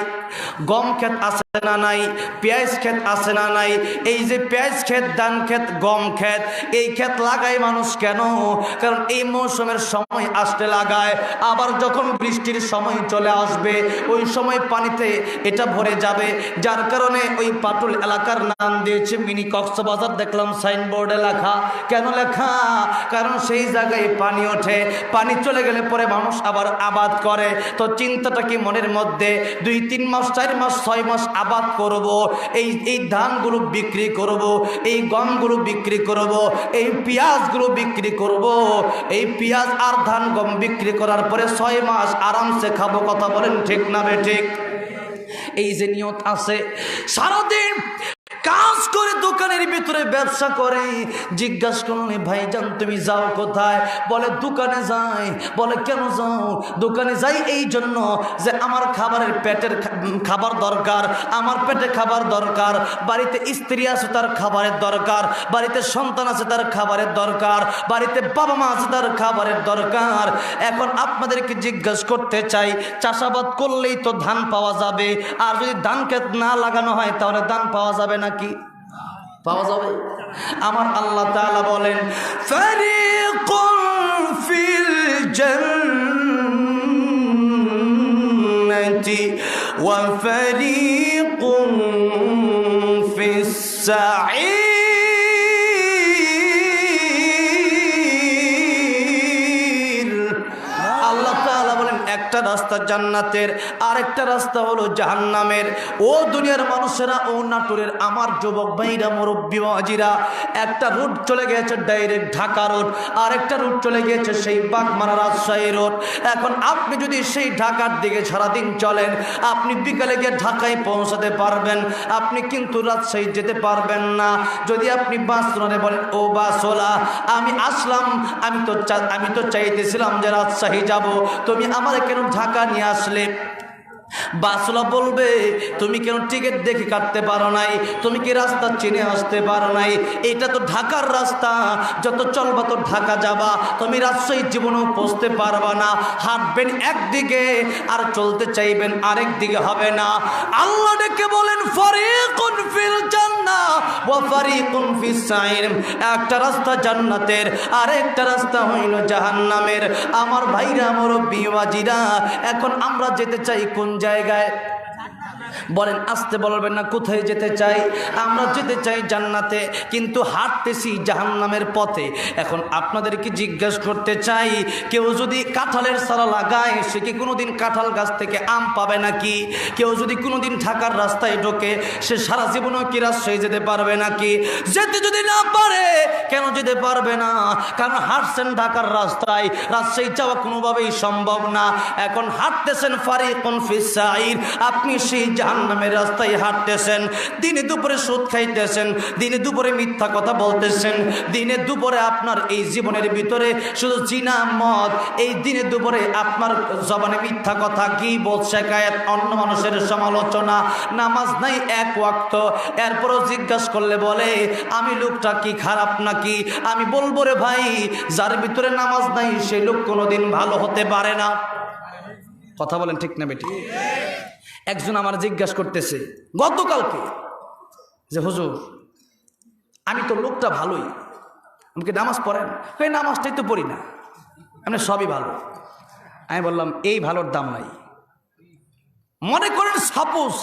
গম ক্ষেত আছে না নাই, পেঁয়াজ ক্ষেত আছে না নাই। এই যে পেঁয়াজ ক্ষেত, ধান ক্ষেত, গম ক্ষেত, এই ক্ষেত লাগায় মানুষ কেন? কারণ এই মৌসুমের সময় আসতে লাগায়, আবার যখন বৃষ্টির সময় চলে আসবে ওই সময় পানিতে এটা ভরে যাবে। যার কারণে ওই পাটুল এলাকার নাম দিয়েছে মিনি কক্সবাজার। দেখলাম সাইনবোর্ডে লেখা। কেন লেখা? কারণ সেই জায়গায় পানি ওঠে, পানি চলে গেলে পরে মানুষ আবার আবাদ করে। তো চিন্তাটা কি মনের মধ্যে? 2-3 মাস, 4 মাস, 6 মাস আবাদ করব, এই ধানগুলো বিক্রি করব, এই গমগুলো বিক্রি করব, এই পেঁয়াজগুলো বিক্রি করব। এই পেঁয়াজ আর ধান গম বিক্রি করার পরে 6 মাস আরামসে খাবো। কথা বলেন ঠিক না বেঠিক? এই যে নিয়ত আছে, সারাদিন কাজ করে দোকানের ভিতরে ব্যবসা করে, জিজ্ঞাসা করলে ভাইজান তুমি যাও কোথায়? বলে দোকানে যাই। বলে কেন যাও? দোকানে যাই এই জন্য যে আমার পেটের খাবার দরকার, আমার পেটে খাবার দরকার, বাড়িতে স্ত্রী আছে তার খাবারের দরকার, বাড়িতে সন্তান আছে তার খাবারের দরকার, বাড়িতে বাবা মা আছে তার খাবারের দরকার। এখন আপনাদেরকে জিজ্ঞাসা করতে চাই, চাষাবাদ করলেই তো ধান পাওয়া যাবে, আর যদি ধান ক্ষেত না লাগানো হয় তাহলে ধান পাওয়া যাবে নাকি? পাওয়া যাবে। আমার আল্লাহ তাআলা বলেন, ফারিকুন ফিল জান্নাতি ওয়া ফারিকুন ফিস সাঈর। আল্লাহ তাআলা বলেন একটা রাস্তা জান্নাতের, আরেকটা রাস্তা হলো জাহান্নামের। ও দুনিয়ার মানুষেরা, ও নাটোরের আমার যুবক ভাইরা, মুরব্বী বাজিরা, একটা রুট চলে গেছে ডাইরেক্ট ঢাকা রোড, আরেকটা রুট চলে গিয়েছে সেই বাগমারা রাজশাহী রোড। এখন আপনি যদি সেই ঢাকার দিকে সারাদিন চলেন, আপনি বিকালে গিয়ে ঢাকায় পৌঁছাতে পারবেন, আপনি কিন্তু রাজশাহী যেতে পারবেন না। যদি আপনি বাসরে বলেন, ও বাসওয়ালা আমি আসলাম, আমি তো চাইতেছিলাম যে রাজশাহী যাব, তুমি আমার কেন ঢাকা নিয়ে আসলে? বাসওয়ালা বলবে, তুমি কেন টিকিট দেখে কাটতে পারো নাই? তুমি কি রাস্তা চিনে আসতে পারো নাই? এটা তো ঢাকার রাস্তা, যত চলবা তো ঢাকা যাবা, তুমি রাজশাহী জীবনেও পৌঁছতে পারবা না। হাঁটবেন একদিকে আর চলতে চাইবেন আরেক দিকে, হবে না। আল্লাহ ডেকে বলেন, ফারিকুন ফিল জান্নাহ ওয়া ফারিকুন ফিস সাঈর। একটা রাস্তা জান্নাতের, আরেকটা রাস্তা হইল জাহান্নামের। আমার ভাইরা, মুরব্বী বাজিরা, এখন আমরা যেতে চাই কোন জায়গায়? বলেন, আসতে বলবেন না। কোথায় যেতে চাই? আমরা যেতে চাই জান্নাতে, কিন্তু হাঁটতেছি জাহান্নামের পথে। এখন আপনাদেরকে জিজ্ঞাসা করতে চাই, কেউ যদি কাঁঠালের চারা লাগায়, সে কি কোনোদিন কাঁঠাল গাছ থেকে আম পাবে নাকি? কেউ যদি কোনোদিন ঢাকার রাস্তায় ঢোকে, সে সারা জীবনও কি রাজশাহী যেতে পারবে নাকি? যেতে যদি না পারে, কেন যেতে পারবে না? কারণ হাঁটছেন ঢাকার রাস্তায়, রাজশাহী যাওয়া কোনোভাবেই সম্ভব না। এখন হাঁটতেছেন ফারিকুন ফিস সাঈর, আপনি সেই জাহান্নামের রাস্তায় হাঁটতেছেন, দিনে দুপুরে সুদ খাইতেছেন, দিনে দুপুরে মিথ্যা কথা বলতেছেন, দিনে দুপুরে আপনার এই জীবনের ভিতরে শুধু জিনা, মদ, এই দিনে দুপুরে আপনার জবানে মিথ্যা কথা, গীবত, শিকায়াত, অন্য মানুষের সমালোচনা, নামাজ নাই এক ওয়াক্ত। এরপরও জিজ্ঞাসা করলে বলে, আমি লোকটা কি খারাপ নাকি? আমি বলবো, রে ভাই, যার ভিতরে নামাজ নাই সেই লোক কোনোদিন ভালো হতে পারে না। কথা বলেন ঠিক না বেটি? একজন আমার জিজ্ঞাসা করতেছে গতকালকে যে, হুজুর আমি তো লোকটা ভালোই, আমাকে নামাজ পড়েন? এই নামাজটাই তো পড়ি না, আমি সবই ভালো। আমি বললাম, এই ভালোর দাম নাই। মনে করেন সাপোজ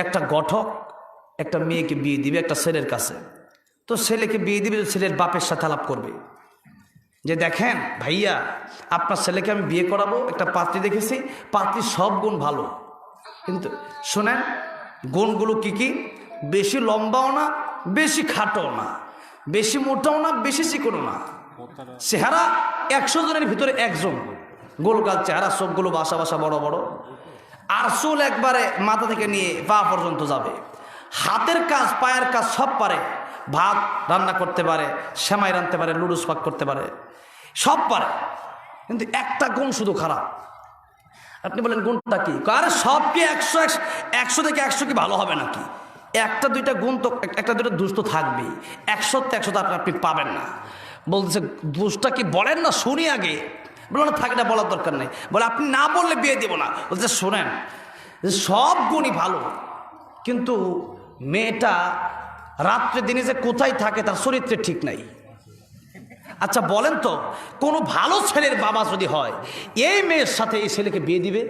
একটা গঠক একটা মেয়েকে বিয়ে দিবে একটা ছেলের কাছে, তো ছেলেকে বিয়ে দিবে, ছেলের বাপের সাথে আলাপ করবে যে, দেখেন ভাইয়া, আপনার ছেলেকে আমি বিয়ে করাবো, একটা পাত্রী দেখেছি, পাত্রীর সব গুণ ভালো, কিন্তু শোনেন গুণগুলো কি কি? বেশি লম্বাও না, বেশি খাটো না, বেশি মোটাও না, বেশি চিকনও না, চেহারা 100 জনের ভিতরে একজন, গোলগাল চেহারা, চোখগুলো বাসা বাসা বড় বড়, আর চুল একবারে মাথা থেকে নিয়ে পা পর্যন্ত যাবে, হাতের কাজ পায়ের কাজ সব পারে, ভাত রান্না করতে পারে, সেমাই রাঁধতে পারে, লুডুস পাক করতে পারে, সব পারে, কিন্তু একটা গুণ শুধু খারাপ। আপনি বলেন গুণটা কি? আরে সব কি 100 থেকে 100 কি ভালো হবে নাকি? একটা দুইটা গুণ তো, একটা দুইটা দোষ তো থাকবেই, 100 আপনি পাবেন না। বলতেছে দোষটা কি বলেন না, শুনি আগে। বলো না, থাকে না, বলার দরকার নেই। বলে আপনি না বললে বিয়ে দিব না। বলছে শোনেন, সব গুণই ভালো, কিন্তু মেয়েটা রাত্রে দিনে যে কোথায় থাকে তার চরিত্রে ঠিক নাই। আচ্ছা বলেন তো, কোনো ভালো ছেলের বাবা যদি হয় এই মেয়ের সাথে এই ছেলেকে বিয়ে দিবে?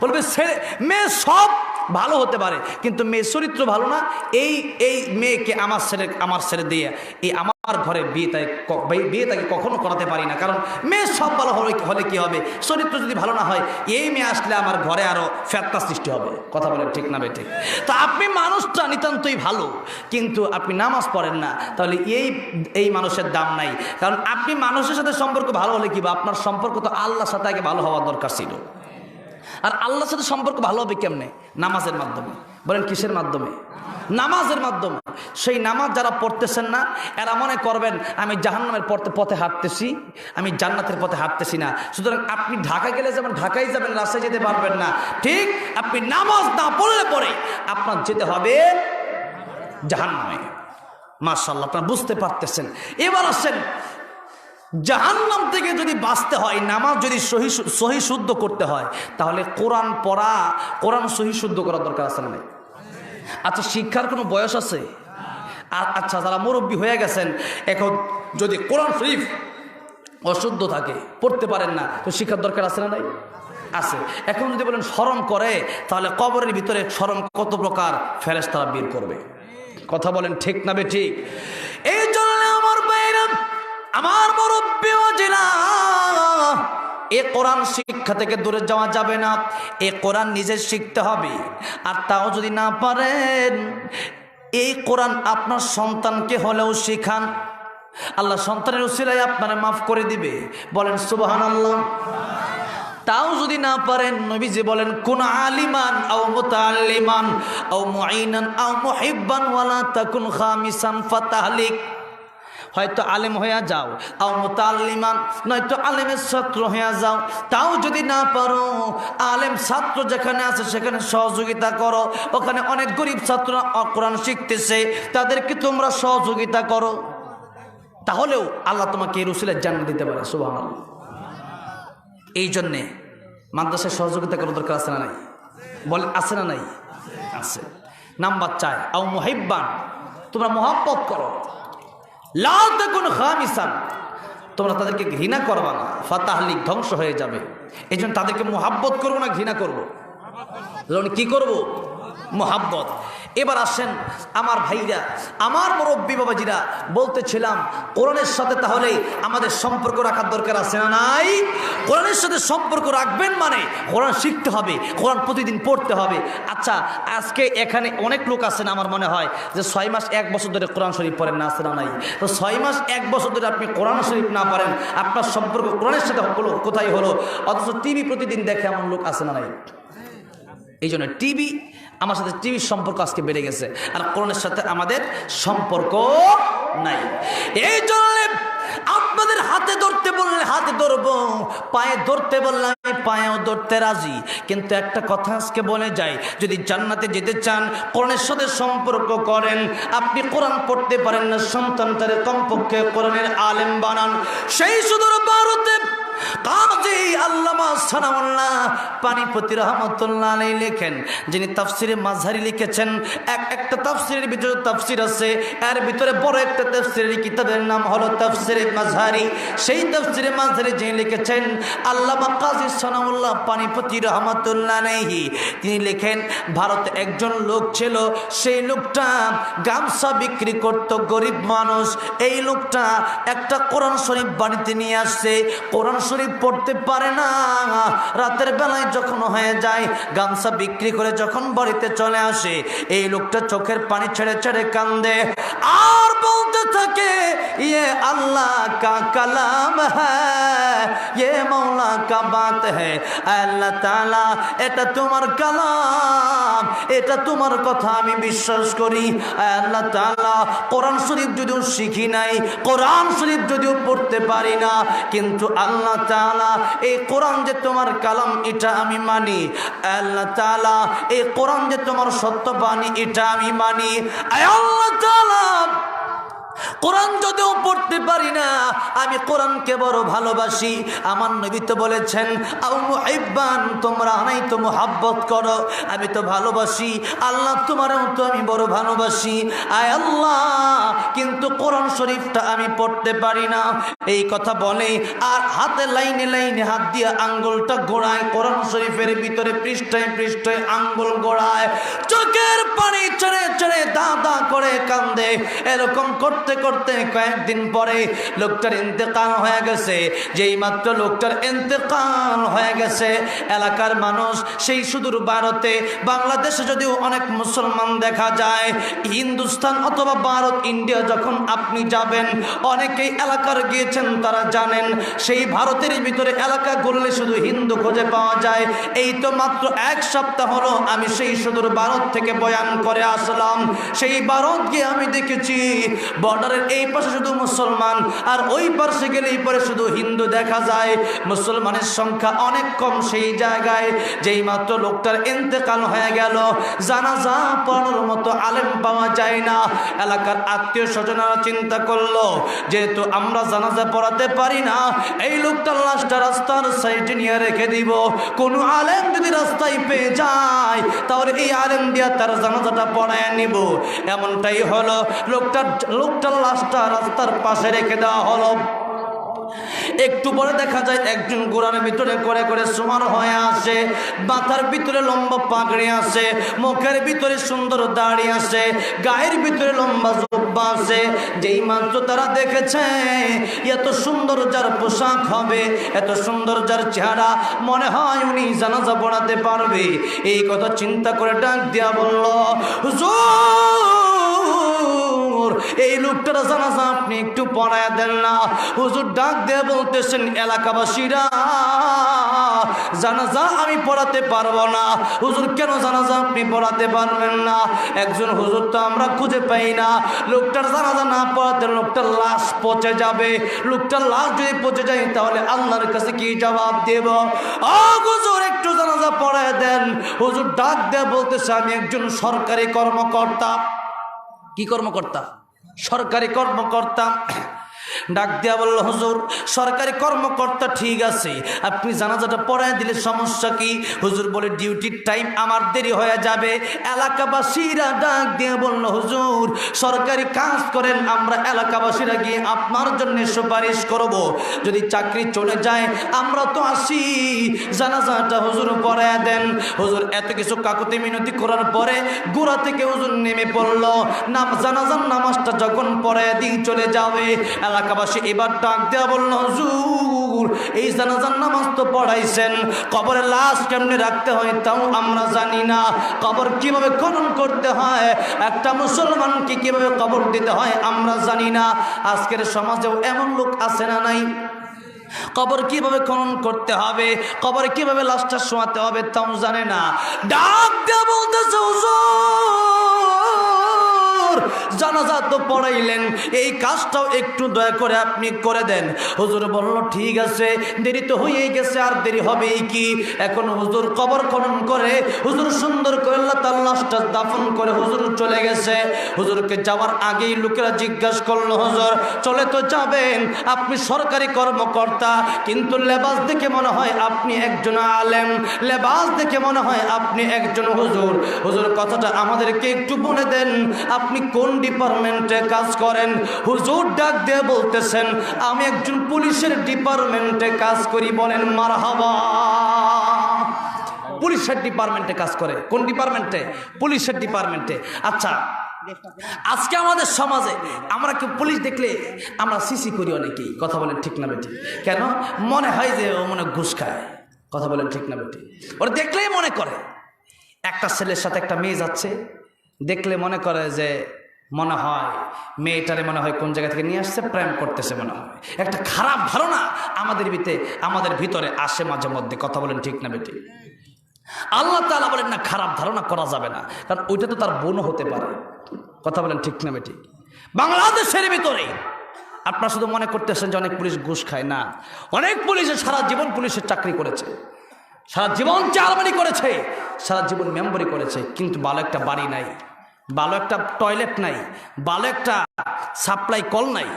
বলবে ছেলে মেয়ে সব ভালো হতে পারে কিন্তু মেয়ের চরিত্র ভালো না, এই মেয়েকে আমার ছেলে দিয়ে এই আমার ঘরে বিয়ে তাকে কখনো করাতে পারি না, কারণ মেয়ে সব ভালো হলে কি হবে, চরিত্র যদি ভালো না হয় এই মেয়ে আসলে আমার ঘরে আরো ফেতনা সৃষ্টি হবে। কথা বলেন ঠিক না বেঠিক? তো আপনি মানুষটা নিতান্তই ভালো কিন্তু আপনি নামাজ পড়েন না, তাহলে এই মানুষের দাম নাই। কারণ আপনি মানুষের সাথে সম্পর্ক ভালো হলে কি, আপনার সম্পর্ক তো আল্লাহর সাথে আগে ভালো হওয়ার দরকার ছিল। আর আল্লাহর সাথে সম্পর্ক ভালো হবে কেমনে? নামাজের মাধ্যমে। বলেন কিসের মাধ্যমে? নামাজের মাধ্যমে। সেই নামাজ যারা পড়তেছেন না এরা মনে করবেন আমি জাহান্নামের পথে হাঁটতেছি, আমি জান্নাতের পথে হাঁটতেছি না। সুতরাং আপনি ঢাকায় গেলে যেমন ঢাকায় যাবেন, রাস্তায় যেতে পারবেন না, ঠিক আপনি নামাজ না পড়লে পরে আপনার যেতে হবে জাহান্নামে। মাশাআল্লাহ, আপনারা বুঝতে পারতেছেন। এবার আসেন, জাহান্নাম থেকে যদি বাঁচতে হয়, নামাজ যদি সহি শুদ্ধ করতে হয়, তাহলে কোরআন পড়া, কোরআন সহি শুদ্ধ করার দরকার আছে না নাই? আচ্ছা শিক্ষার কোনো বয়স আছে? আচ্ছা যারা মুরব্বী হয়ে গেছেন, এখন যদি কোরআন শরীফ অশুদ্ধ থাকে, পড়তে পারেন না, তো শিক্ষার দরকার আছে না নাই? আছে। এখন যদি বলেন শরম করে, তাহলে কবরের ভিতরে শরম কত প্রকার ফেরেশতারা বের করবে। কথা বলেন ঠিক না বেঠিক? এই জন্য আমার বাইরে আমার মুরব্বী ওয়াজিরা, এ কোরআন শিক্ষা থেকে দূরে যাওয়া যাবে না, এ কোরআন নিজে শিখতে হবে। আর তাও যদি না পারেন, এই কোরআন আপনার সন্তানকে হলেও শিখান, আল্লাহ সন্তানের উসিলায় আপনারা মাফ করে দিবে। বলেন সুবহানাল্লাহ। তাও যদি না পারেন, নবীজি বলেন কুন আলিমান আও মুতাআল্লিমান আও মুঈনান আও মুহিব্বান ওয়ালা তাকুন খামিসান ফাতাহলিক। হয়তো আলেম হয়ে যাও, আও মুতাআল্লিমান, নয়তো আলেমের ছাত্র হয়ে যাও। তাও যদি না পারো, আলেম ছাত্র যেখানে আছে সেখানে সহযোগিতা করো। ওখানে অনেক গরিব ছাত্র কোরআন শিখতেছে, তাদেরকে তোমরা সহযোগিতা করো, তাহলেও আল্লাহ তোমাকে এই রসুলের জান্নাত দিতে পারে। সুবহানাল্লাহ। এই জন্যে মাদ্রাসায় সহযোগিতা করার দরকার আছে না নাই? বলে আছে না নাই? আছে। নাম্বার 4, আও মুহিব্বান, তোমরা মহব্বত করো। লা তাকুন খামিসান, তোমরা তাদেরকে ঘৃণা করবা না, ফাতাহলিক, ধ্বংস হয়ে যাবে। এই জন্য তাদেরকে মহব্বত করবো না ঘৃণা করবো? কি করব? মহব্বত। এবার আসেন আমার ভাইরা, আমার মুরব্বী বাবাজিরা, বলতেছিলাম কোরআনের সাথে তাহলে আমাদের সম্পর্ক রাখার দরকার আছে না নাই? কোরআনের সাথে সম্পর্ক রাখবেন মানে কোরআন শিখতে হবে, কোরআন প্রতিদিন পড়তে হবে। আচ্ছা আজকে এখানে অনেক লোক আছেন, আমার মনে হয় যে 6 মাস 1 বছর ধরে কোরআন শরীফ পড়েন না, আছে না নাই? তো 6 মাস 1 বছর ধরে আপনি কোরআন শরীফ না পারেন, আপনার সম্পর্ক কোরআনের সাথে হলো কোথায় হলো? অথচ টিভি প্রতিদিন দেখে এমন লোক আছে না নাই? এই জন্য টিভি, আমার সাথে টিভির সম্পর্ক আজকে বেড়ে গেছে, আর কোরআনের সাথে আমাদের সম্পর্ক নাই। এই জন্য আপনাদের হাতে ধরতে বললে হাতে ধরবো, পায়ে ধরতে বললে আমি পায়েও ধরতে রাজি। কিন্তু একটা কথা আজকে বলে যাই, যদি জান্নাতে যেতে চান কোরআনের সাথে সম্পর্ক করেন। আপনি কোরআন পড়তে পারেন না, সন্তানটারে কমপক্ষে কোরআনের আলেম বানান। সেই সুদূর ভারতে কাজী আল্লামা সানাউল্লাহ পানিপতি রহমতুল্লাহ আলাইহি লেখেন, যিনি তাফসিরে মাযহারি লিখেছেন। একটা তাফসিরের ভিতরে তাফসির আছে, এর ভিতরে বড় একটা তাফসিরের কিতাবের নাম হলো তাফসিরে মাযহারি। সেই তাফসিরে মাযহারি যিনি লিখেছেন আল্লামা কাজী সানাউল্লাহ পানিপতি রহমতুল্লাহ আলাইহি, তিনি লেখেন ভারতে একজন লোক ছিল, সেই লোকটা গামছা বিক্রি করত, গরিব মানুষ। এই লোকটা একটা কোরআন শরীফ বাড়িতে নিয়ে আসছে, কোরআন শরীফ পড়তে পারে না। রাতের বেলায় যখন হয়ে যায়, গামছা বিক্রি করে যখন বাড়িতে চলে আসে, এই লোকটা চোখের পানি ছেড়ে ছেড়ে কান্দে আর বলতে থাকে, ইয়ে আল্লাহ কা কালাম হ্যায়, ইয়ে মৌলা কা বাত হ্যায়। আল্লাহ তাআলা, এটা তোমার কালাম, এটা তোমার কথা আমি বিশ্বাস করি। আল্লাহ তাআলা, কোরআন শরীফ যদিও শিখি নাই, কোরআন শরীফ যদিও পড়তে পারি না, কিন্তু আল্লাহ তাআলা এই কোরআন যে তোমার কালাম এটা আমি মানি। আল্লাহ তাআলা, এই কোরআন যে তোমার সত্য বাণী এটা আমি মানি। আল্লাহ তাআলা, কোরআন যদিও পড়তে পারি না, আমি কোরআনকে বড় ভালোবাসি। আমার নবী তো বলেছেন আও মুহিব্বান, তোমরা নাই তো মুহাব্বত করো, আমি তো ভালোবাসি আল্লাহ, তোমারও তো আমি বড় ভালোবাসি। আয় আল্লাহ, কিন্তু কোরআন শরীফটা আমি পড়তে পারি না। এই কথা বলে আর হাতে লাইনে লাইনে হাত দিয়ে আঙ্গুলটা গোড়ায়, কোরআন শরীফের ভিতরে পৃষ্ঠায় পৃষ্ঠায় আঙ্গুল গোড়ায়, চোখের পানি ছেড়ে ছেড়ে দা দা করে কান্দে। এরকম করতে করতে কয়েকদিন পরে লোকটার ইন্তেকাল হয়ে গেছে। যেই মাত্র লোকটার ইন্তেকাল হয়ে গেছে, এলাকার মানুষ সেই সুদূর ভারতে, বাংলাদেশে যদিও অনেক মুসলমান দেখা যায়, হিন্দুস্তান অথবা ভারত, ইন্ডিয়া যখন আপনি যাবেন, অনেকেই এলাকার গিয়েছেন, তারা জানেন সেই ভারতের ভিতরে এলাকা ঘুরলে শুধু হিন্দু খুঁজে পাওয়া যায়। এই তো মাত্র এক সপ্তাহ হলো আমি সেই সুদূর ভারত থেকে বয়ান করে আসলাম। সেই ভারত গিয়ে আমি দেখেছি বর্ডারের এই পাশে শুধু মুসলমান, আর ওই পাশে গেলেই পরে শুধু হিন্দু দেখা যায়। মুসলমানের সংখ্যা অনেক কম সেই জায়গায়। যেই মাত্র লোকটার ইন্তেকাল হয়ে গেল, জানাজা পড়ানোর মতো আলেম পাওয়া যায় না। এলাকার আত্মীয় স্বজনরা চিন্তা করলো, যেহেতু আমরা জানাজা পড়াতে পারি না, এই লোকটার লাশটা রাস্তার সাইডে নিয়ে রেখে দিব। কোনো আলেম যদি রাস্তায় পেয়ে যায়, তাহলে এই আলেম দিয়া তার জানাজাটা পড়ায় নিব। এমনটাই হলো, লোকটার লাশটা রাস্তার পাশে রেখে দেওয়া হলো। একটু পরে দেখা যায় একজন গোড়ার ভিতরে করে করে সমান হয়ে আসে, মাথার ভিতরে লম্বা পাগড়ি আছে, মুখের ভিতরে সুন্দর দাড়ি আছে, গায়ের ভিতরে লম্বা জুব্বা আছে। যেই মাত্র তারা দেখেছে এত সুন্দর যার পোশাক হবে, এত সুন্দর যার চেহারা, মনে হয় উনি জানাজা পড়াতে পারবে। এই কথা চিন্তা করে ডাক দিয়া বলল, হুজুর এই লোকটার জানাজা আপনি একটু পড়ায় দেন না। হুজুর ডাক দিয়ে বলতেছেন, এলাকাবাসীরা, জানাজা আমি পড়াতে পারবো না। হুজুর কেন জানাজা আপনি পড়াতে পারবেন না? একজন হুজুর তো আমরা খুঁজে পাই না। লোকটার জানাজা না পড়াতে লোকটার লাশ পচে যাবে। লোকটার লাশ যদি পচে যায় তাহলে আল্লাহর কাছে কি জবাব দেব? ও হুজুর একটু জানাজা পড়ায় দেন। হুজুর ডাক দিয়ে বলতেছে, আমি একজন সরকারি কর্মকর্তা। কি কর্মকর্তা? সরকারি কর্মকর্তা। ডাক দিয়া বলল, হুজুর সরকারি কর্মকর্তা ঠিক আছে, আপনি জানাজাটা পড়ায় দিলে সমস্যা কি? হুজুর বলে, ডিউটির টাইম আমার দেরি হয়ে যাবে। এলাকাবাসীরা ডাক দিয়ে বলল, হুজুর সরকারি কাজ করেন, আমরা এলাকাবাসীরা গিয়ে আপনার জন্য সুপারিশ করব। যদি চাকরি চলে যায় আমরা তো আসি, জানাজাটা হুজুর পড়ায় দেন। হুজুর এত কিছু কাকুতি মিনতি করার পরে গোড়া থেকে হুজুর নেমে পড়ল। জানাজার নামাজটা যখন পড়ায় দিয়ে চলে যাবে, এলাকাবাসী এবার ডাক দেওয়া বলল, হুজুর এই জানাজার নামাজ তো পড়াইছেন, কবরের লাশ কেমনে রাখতে হয় তাও আমরা জানি না, কবর কিভাবে খনন করতে হয়, একটা মুসলমানকে কিভাবে কবর দিতে হয় আমরা জানি না। আজকের সমাজেও এমন লোক আছে না নাই? কবর কিভাবে খনন করতে হবে, কবর কিভাবে লাশটা শোয়াতে হবে তাও জানে না। ডাক দেওয়া বলতেছে, হুজুর জানাজা তো পড়াইলেন, এই কাজটাও একটু দয়া করে আপনি করে দেন। হুজুর বলল, ঠিক আছে, দেরি তো হয়েই গেছে, আর দেরি হবেই কি। এখন হুজুর কবর খনন করে, হুজুর সুন্দর করে তার লাশটা দাফন করে হুজুর চলে গেছে। হুজুরকে যাওয়ার আগেই লোকেরা জিজ্ঞাসা করলো, হুজুর চলে তো যাবেন, আপনি সরকারি কর্মকর্তা, কিন্তু লেবাস দেখে মনে হয় আপনি একজন আলেম, লেবাস দেখে মনে হয় আপনি একজন হুজুর। হুজুর কথাটা আমাদেরকে একটু বলে দেন, আপনি কোন ডিপার্টমেন্টে কাজ করেন? হুজুর ডাক দিয়ে বলতেছেন, আমি একজন পুলিশের ডিপার্টমেন্টে কাজ করি। বলেন মারহাবা। পুলিশের ডিপার্টমেন্টে কাজ করে। কোন ডিপার্টমেন্টে? পুলিশের ডিপার্টমেন্টে। আচ্ছা, আজকে আমাদের সমাজে আমরা কি পুলিশ দেখলে আমরা সিসি করি অনেকেই, কথা বলেন ঠিক না বেটি? কেন? মনে হয় যে ও মনে ঘুষ খায়, কথা বলেন ঠিক না বেটি? ওরা দেখলেই মনে করে, একটা ছেলের সাথে একটা মেয়ে যাচ্ছে, দেখলে মনে করে যে মনে হয় মেয়েটারে মনে হয় কোন জায়গা থেকে নিয়ে আসছে, প্রেম করতেছে মনে হয়। একটা খারাপ ধারণা আমাদের ভিতরে আসে মাঝে মধ্যে, কথা বলেন ঠিক না বেটি? আল্লাহ তাআলা বলেন না খারাপ ধারণা করা যাবে না, কারণ ওইটা তো তার বোনও হতে পারে, কথা বলেন ঠিক না বেটি? বাংলাদেশের ভিতরে আপনারা শুধু মনে করতেছেন যে অনেক পুলিশ ঘুষ খায়, না, অনেক পুলিশে সারা জীবন পুলিশের চাকরি করেছে, সারা জীবন চেয়ারম্যানই করেছে, সারা জীবন মেম্বারই করেছে, কিন্তু ভালো একটা বাড়ি নাই, ভালো একটা টয়লেট নাই, ভালো একটা সাপ্লাই কল নাই,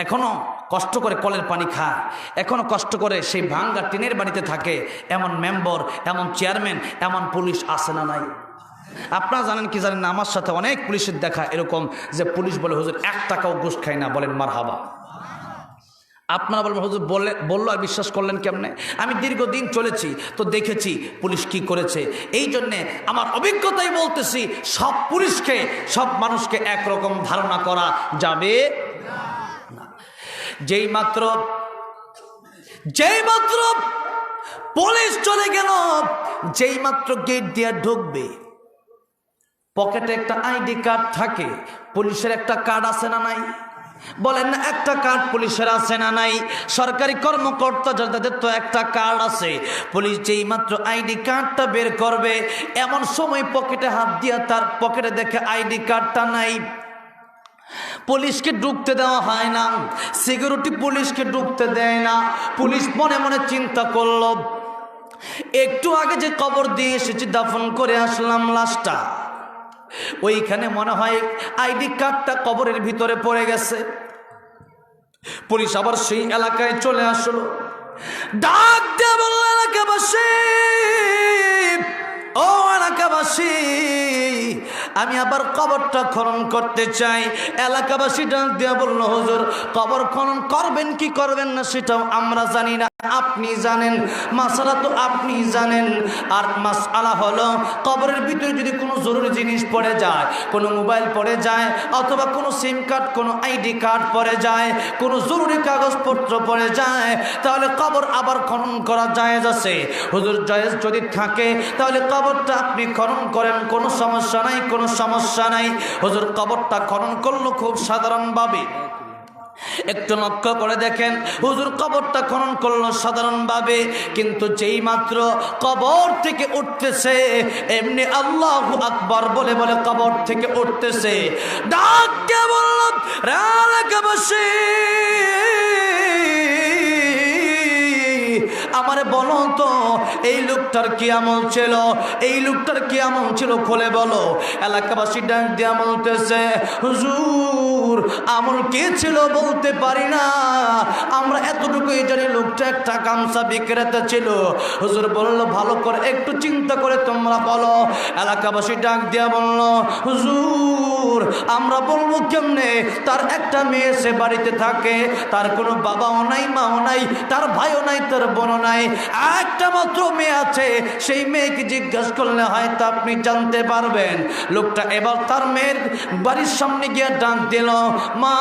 এখনো কষ্ট করে কলের পানি খায়, এখনো কষ্ট করে সেই ভাঙ্গা টিনের বাড়িতে থাকে, এমন মেম্বার, এমন চেয়ারম্যান, এমন পুলিশ আছে না নাই? আপনারা জানেন কি জানেন না, আমার সাথে অনেক পুলিশের দেখা এরকম যে পুলিশ বলে হুজুর 1 টাকাও ঘুষ খায় না, বলেন মারহাবা। আপনারা বলবেন হুজুর বললো আর বিশ্বাস করলেন কেমনে? আমি দীর্ঘদিন চলেছি তো দেখেছি পুলিশ কি করেছে। এই জন্যে আমার অভিজ্ঞতাই বলতেছি, সব পুলিশকে, সব মানুষকে একরকম ধারণা করা যাবে না। যেই মাত্র পুলিশ চলে গেল, যেই মাত্র গেট দিয়ে ঢুকবে, পকেটে একটা আইডি কার্ড থাকে। পুলিশের একটা কার্ড আছে না নাই? বলেন না, একটা কার্ড পুলিশের আছে না নাই? সরকারি কর্মকর্তা যাদের তো একটা কার্ড আছে। পুলিশ যেই মাত্র আইডি কার্ডটা বের করবে, এমন সময় পকেটে হাত দিয়ে তার পকেটে দেখে আইডি কার্ডটা নাই। পুলিশকে ঢুকতে দেওয়া হয় না, সিকিউরিটি পুলিশকে ঢুকতে দেয় না। পুলিশ মনে মনে চিন্তা করলো, একটু আগে যে কবর দিয়ে এসেছি, দাফন করে আসলাম লাশটা, ওইখানে মনে হয় আইডি কার্ডটা কবরের ভিতরে পড়ে গেছে। পুলিশ আবার সেই এলাকায় চলে আসলো, ডাক দিয়ে বলল, এলাকাবাসী, ও এলাকাবাসী, আমি আবার কবরটা খনন করতে চাই। এলাকাবাসী ডাক দিয়ে বলল, হুজুর কবর খনন করবেন কি করবেন না সেটাও আমরা জানি না, আপনি জানেন, মাসালা তো আপনি জানেন। আর মাসআলা হলো, কবরের ভিতরে যদি কোনো জরুরি জিনিস পড়ে যায়, কোনো মোবাইল পড়ে যায়, অথবা কোনো সিম কার্ড, কোনো আইডি কার্ড পড়ে যায়, কোনো জরুরি কাগজপত্র পড়ে যায়, তাহলে কবর আবার খনন করা জায়েজ আছে। হুজুর জায়েজ যদি থাকে তাহলে কবরটা আপনি খনন করেন, কোনো সমস্যা নাই, কোনো সমস্যা নাই। হুজুর কবরটা খনন করলো খুব সাধারণভাবে। একটু লক্ষ্য করে দেখেন, হুজুর কবরটা খনন করলো সাধারণভাবে, কিন্তু যেই মাত্র কবর থেকে উঠতেছে, এমনি আল্লাহু আকবার বলে বলে কবর থেকে উঠতেছে, ডাক কে বলল, এলাকাবাসী, আমারে বলো তো এই লোকটার কি আমল ছিল, এই লোকটার কি আমল ছিল, খুলে বলো। এলাকাবাসী ডাক দিয়ে বলতেছে, হুজুর আমল কে ছিল বলতে পারি না, আমরা এতটুকুই জানি লোকটা একটা গামছা বিক্রেতা ছিল। হুজুর বলল, ভালো করে একটু চিন্তা করে তোমরা বলো। এলাকাবাসী ডাক দিয়ে বলল, হুজুর আমরা বলবো কেমনে, তার একটা মেয়ে সে বাড়িতে থাকে, তার কোনো বাবাও নাই, মাও নাই, তার ভাইও নাই, তার বোনও নাই, একটা মাত্র মেয়ে আছে। সেই মেয়েকে জিজ্ঞাসা করলে হয়তো আপনি জানতে পারবেন। লোকটা এবার তার মেয়ের বাড়ির সামনে গিয়ে ডাক দিল, মা,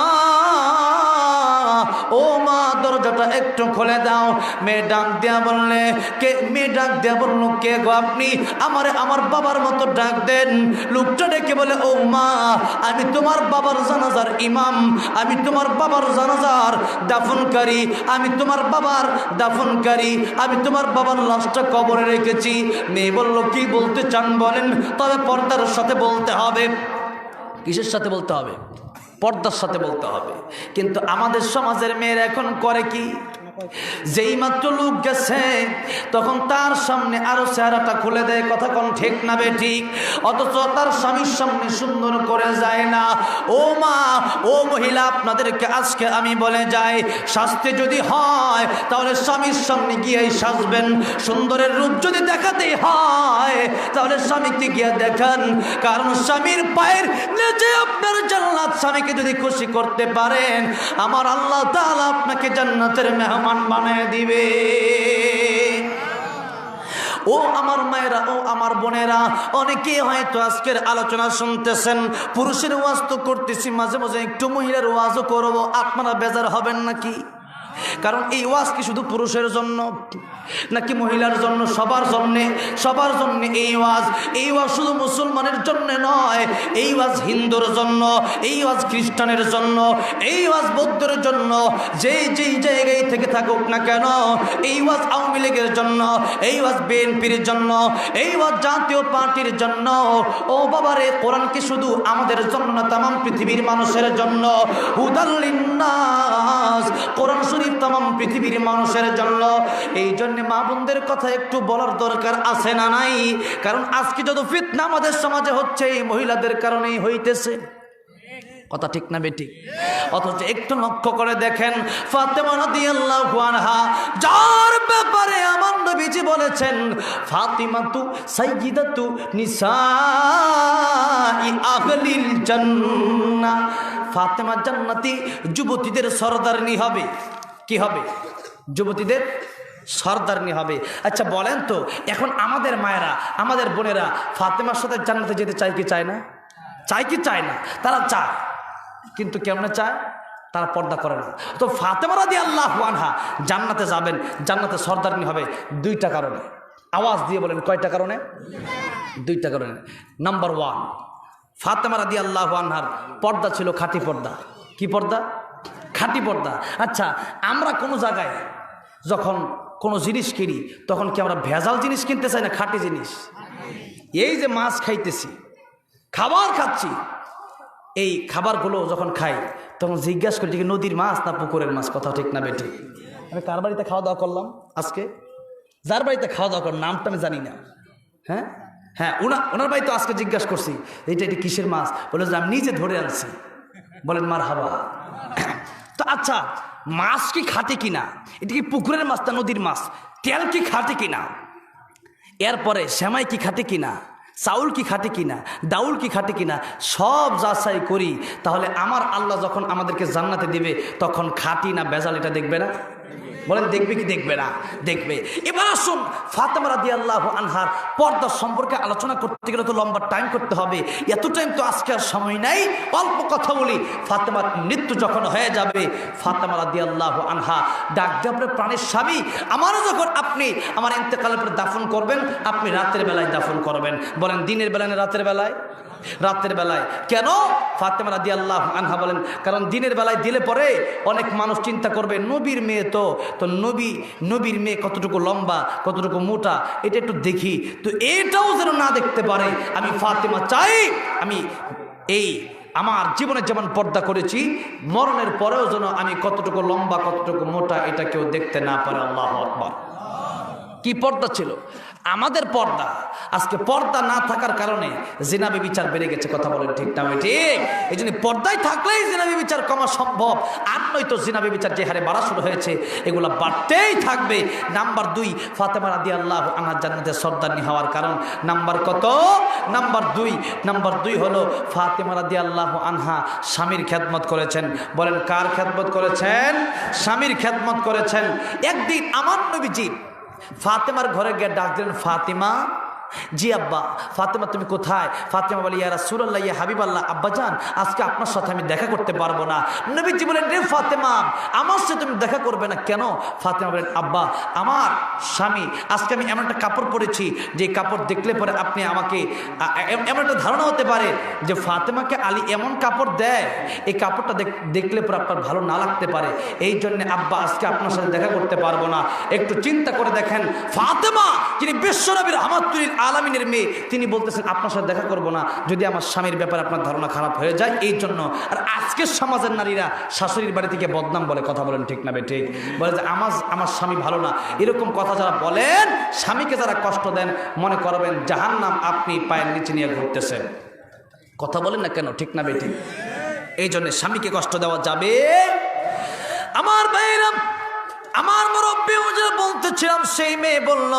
ও মা, দরজাটা একটু খুলে দাও। মেয়ে ডাক দেয়া বললে, কে? মেয়ে ডাক দেয়া বলল, কে গো আপনি? আমারে আমার বাবার মতো ডাক দেন। লোকটা ডেকে বলে, ও মা, আমি তোমার বাবার জানাজার ইমাম, আমি তোমার বাবার জানাজার দাফনকারী, আমি তোমার বাবার দাফনকারী, আমি তোমার বাবার লাশটা কবরে রেখেছি। মেয়ে বলল, কি বলতে চান বলেন, তবে পর্দার সাথে বলতে হবে। কিসের সাথে বলতে হবে? পর্দার সাথে বলতে হবে। কিন্তু আমাদের সমাজের মেয়েরা এখন করে কি, যেই মাত্র লোক গেছে তখন তার সামনে আরো চেহারাটা খুলে দেয়। কথা কোন ঠিক না বে ঠিক? অথচ তার স্বামীর সামনে সুন্দর করে যায় না। ও মা, ও মহিলা, আপনাদেরকে আজকে আমি বলে যাই, শাস্তি যদি হয় তাহলে স্বামীর সামনে গিয়েই সাজবেন। সুন্দরের রূপ যদি দেখাতেই হয় তাহলে স্বামীকে গিয়ে দেখান, কারণ স্বামীর পায়ের নিচে আপনার জান্নাত। স্বামীকে যদি খুশি করতে পারেন, আমার আল্লাহ তাআলা আপনাকে জান্নাতের মেহমান বানিয়ে দিবে। ও আমার মায়েরা, ও আমার বোনেরা, অনেকে হয়তো আজকের আলোচনা শুনতেছেন, পুরুষের ওয়াজ তো করতেছি, মাঝে মাঝে একটু মহিলার ওয়াজও করবো, আপনারা বেজার হবেন নাকি? কারণ এই ওয়াজ কি শুধু পুরুষের জন্য নাকি মহিলার জন্য? সবার জন্যে, সবার জন্যে এই ওয়াজ। এই ওয়াজ শুধু মুসলমানের জন্য নয়, এই ওয়াজ হিন্দুর জন্য, এই ওয়াজ খ্রিস্টানের জন্য, এই ওয়াজ বৌদ্ধের জন্য, যেই যেই জায়গায় থেকে থাকুক না কেন। এই ওয়াজ আওয়ামী লীগের জন্য, এই ওয়াজ বিএনপির জন্য, এই ওয়াজ জাতীয় পার্টির জন্য। ও বাবারে, কোরআন কি শুধু আমাদের জন্য না, তামাম পৃথিবীর মানুষের জন্য। হুদাল লিন্নাস, কোরআন করি तमाम পৃথিবীর মানুষের জন্য। এই জন্য মা বোনদের কথা একটু বলার দরকার আছে না নাই? কারণ আজকে যত ফিতনা আমাদের সমাজে হচ্ছে এই মহিলাদের কারণেই হইতেছে। কথা ঠিক না বেঠিক? অথচ একটু লক্ষ্য করে দেখেন ফাতেমা রাদিয়াল্লাহু আনহা, যার ব্যাপারে আমার নবীজি বলেছেন ফাতিমাতু সাইয়্যিদাতু নিসাই আহলিল জান্নাহ, ফাতেমা জান্নাতি যুবতীদের সরদারনি হবে। কি হবে? যুবতীদের সরদারনি হবে। আচ্ছা বলেন তো, এখন আমাদের মায়েরা, আমাদের বোনেরা ফাতেমার সাথে জান্নাতে যেতে চায় কি চায় না? চায় কি চায় না? তারা চায়, কিন্তু কেমনে চায়? তারা পর্দা করে না। তো ফাতেমা রাদিয়াল্লাহু আনহা জান্নাতে যাবেন, জান্নাতে সরদারনি হবে দুইটা কারণে। আওয়াজ দিয়ে বলেন কয়টা কারণে? দুইটা কারণে। নাম্বার ওয়ান, ফাতেমা রাদিয়াল্লাহু আনহার পর্দা ছিল খাঁটি পর্দা। কি পর্দা? খাঁটি পর্দা। আচ্ছা, আমরা কোনো জায়গায় যখন কোনো জিনিস কিনি তখন কি আমরা ভেজাল জিনিস কিনতে চাই না খাঁটি জিনিস? এই যে মাছ খাইতেছি, খাবার খাচ্ছি, এই খাবারগুলো যখন খাই তখন জিজ্ঞাসা করি যে নদীর মাছ না পুকুরের মাছ। কথা ঠিক না বেঠিক? আমি কার বাড়িতে খাওয়া দাওয়া করলাম আজকে? যার বাড়িতে খাওয়া দাওয়া করলাম নামটা আমি জানি না। হ্যাঁ হ্যাঁ, ওনার বাড়িতে আজকে জিজ্ঞাসা করছি এটা কিসের মাছ, বলে যে আমি নিজে ধরে আনছি। বলেন মারহাবা। তো আচ্ছা, মাছ কি খাঁটি কিনা, এটা কি পুকুরের মাছ না নদীর মাছ, তেল কি খাঁটি কিনা, এরপরে সেমাই কি খাঁটি কিনা, চাউল কি খাঁটি কিনা, ডাউল কি খাঁটি কিনা, সব যাচাই করি। তাহলে আমার আল্লাহ যখন আমাদেরকে জান্নাতে দিবে তখন খাঁটি না ভেজাল এটা দেখবে না? বলেন দেখবে কি দেখবে না? দেখবে। এবার আসুন ফাতেমা রাদিয়াল্লাহু আনহার পর্দা সম্পর্কে আলোচনা করতে গেলে তো লম্বা টাইম করতে হবে। এত টাইম তো আজকে আর সময় নাই, অল্প কথা বলি। ফাতেমার মৃত্যু যখন হয়ে যাবে, ফাতেমা রাদিয়াল্লাহু আনহা ডাক দিয়ে প্রাণের স্বামী, আমারও যখন আপনি আমার ইন্তেকালের পরে দাফন করবেন, আপনি রাতের বেলায় দাফন করবেন। বলেন দিনের বেলায় না রাতের বেলায়? রাতের বেলায়। কেন? ফাতেমা রাদিয়াল্লাহু আনহা বলেন কারণ দিনের বেলায় দিলে পরে অনেক মানুষ চিন্তা করবে নবীর মেয়ে তো নবীর মেয়ে কতটুকু লম্বা, কতটুকু মোটা, এটা একটু দেখি। তো এটাও যেন না দেখতে পারে, আমি ফাতেমা চাই আমি এই আমার জীবনে যেমন পর্দা করেছি মরণের পরেও যেন আমি কতটুকু লম্বা, কতটুকু মোটা এটা কেউ দেখতে না পারে। আল্লাহু আকবার। কি পর্দা ছিল আমাদের? পর্দা। আজকে পর্দা না থাকার কারণে জিনাবি বিচার বেড়ে গেছে। কথা বলেন ঠিক না? ঠিক। এই জন্য পর্দায় থাকলেই জিনাবি বিচার কমা সম্ভব, আর নয়তো জিনাবি বিচার যে হারে বাড়া শুরু হয়েছে এগুলো বাড়তেই থাকবে। নাম্বার দুই, ফাতেমা রাদিয়াল্লাহু আনহা জান্নাতের সর্দারনি হওয়ার কারণ। নাম্বার কত? নাম্বার দুই হলো ফাতেমা রাদিয়াল্লাহু আনহা স্বামীর খেদমত করেছেন। বলেন কার খেদমত করেছেন? স্বামীর খেদমত করেছেন। একদিন আমার নবীজি ফাতেমার ঘরে গিয়ে ডাক দিলেন, ফাতেমা। জি আব্বা। ফাতেমা তুমি কোথায়? ফাতেমা বলে ইয়া রাসূলুল্লাহ, ইয়া হাবিবাল্লাহ, আব্বাজান আজকে আপনার সাথে আমি দেখা করতে পারবো না। নবীজি বলেন রে ফাতেমা, আমার সাথে তুমি দেখা করবে না কেন? ফাতেমা বলেন আব্বা আমার স্বামী আজকে আমি এমন একটা কাপড় পরেছি যে কাপড় দেখলে পরে আপনি আমাকে এমন একটা ধারণা হতে পারে যে ফাতেমাকে আলী এমন কাপড় দেয়, এই কাপড়টা দেখলে পরে আপনার ভালো না লাগতে পারে। এই জন্য আব্বা আজকে আপনার সাথে দেখা করতে পারবো না। একটু চিন্তা করে দেখেন, ফাতেমা যিনি বিশ্বনবীর রাহমাতুল আলামিনের মেয়ে, তিনি বলতেছেন আপনার সাথে দেখা করবো না যদি আমার স্বামীর ব্যাপারে আপনার ধারণা খারাপ হয়ে যায়। এই জন্য আর আজকের সমাজের নারীরা শাশুড়ির বাড়ি থেকে বদনাম বলে। কথা বলেন ঠিক না ঠিক? বলে যে আমার স্বামী ভালো না, এরকম কথা যারা বলেন, স্বামীকে যারা কষ্ট দেন, মনে করবেন জাহান্নাম আপনি পায়ের নিচে নিয়ে ঘুরতেছেন। কথা বলেন না কেন? ঠিক না ঠিক? এই জন্য স্বামীকে কষ্ট দেওয়া যাবে? আমার ভাইরা, আমার মুরব্বী হুজুর বলতেছিলাম, সেই মেয়ে বলল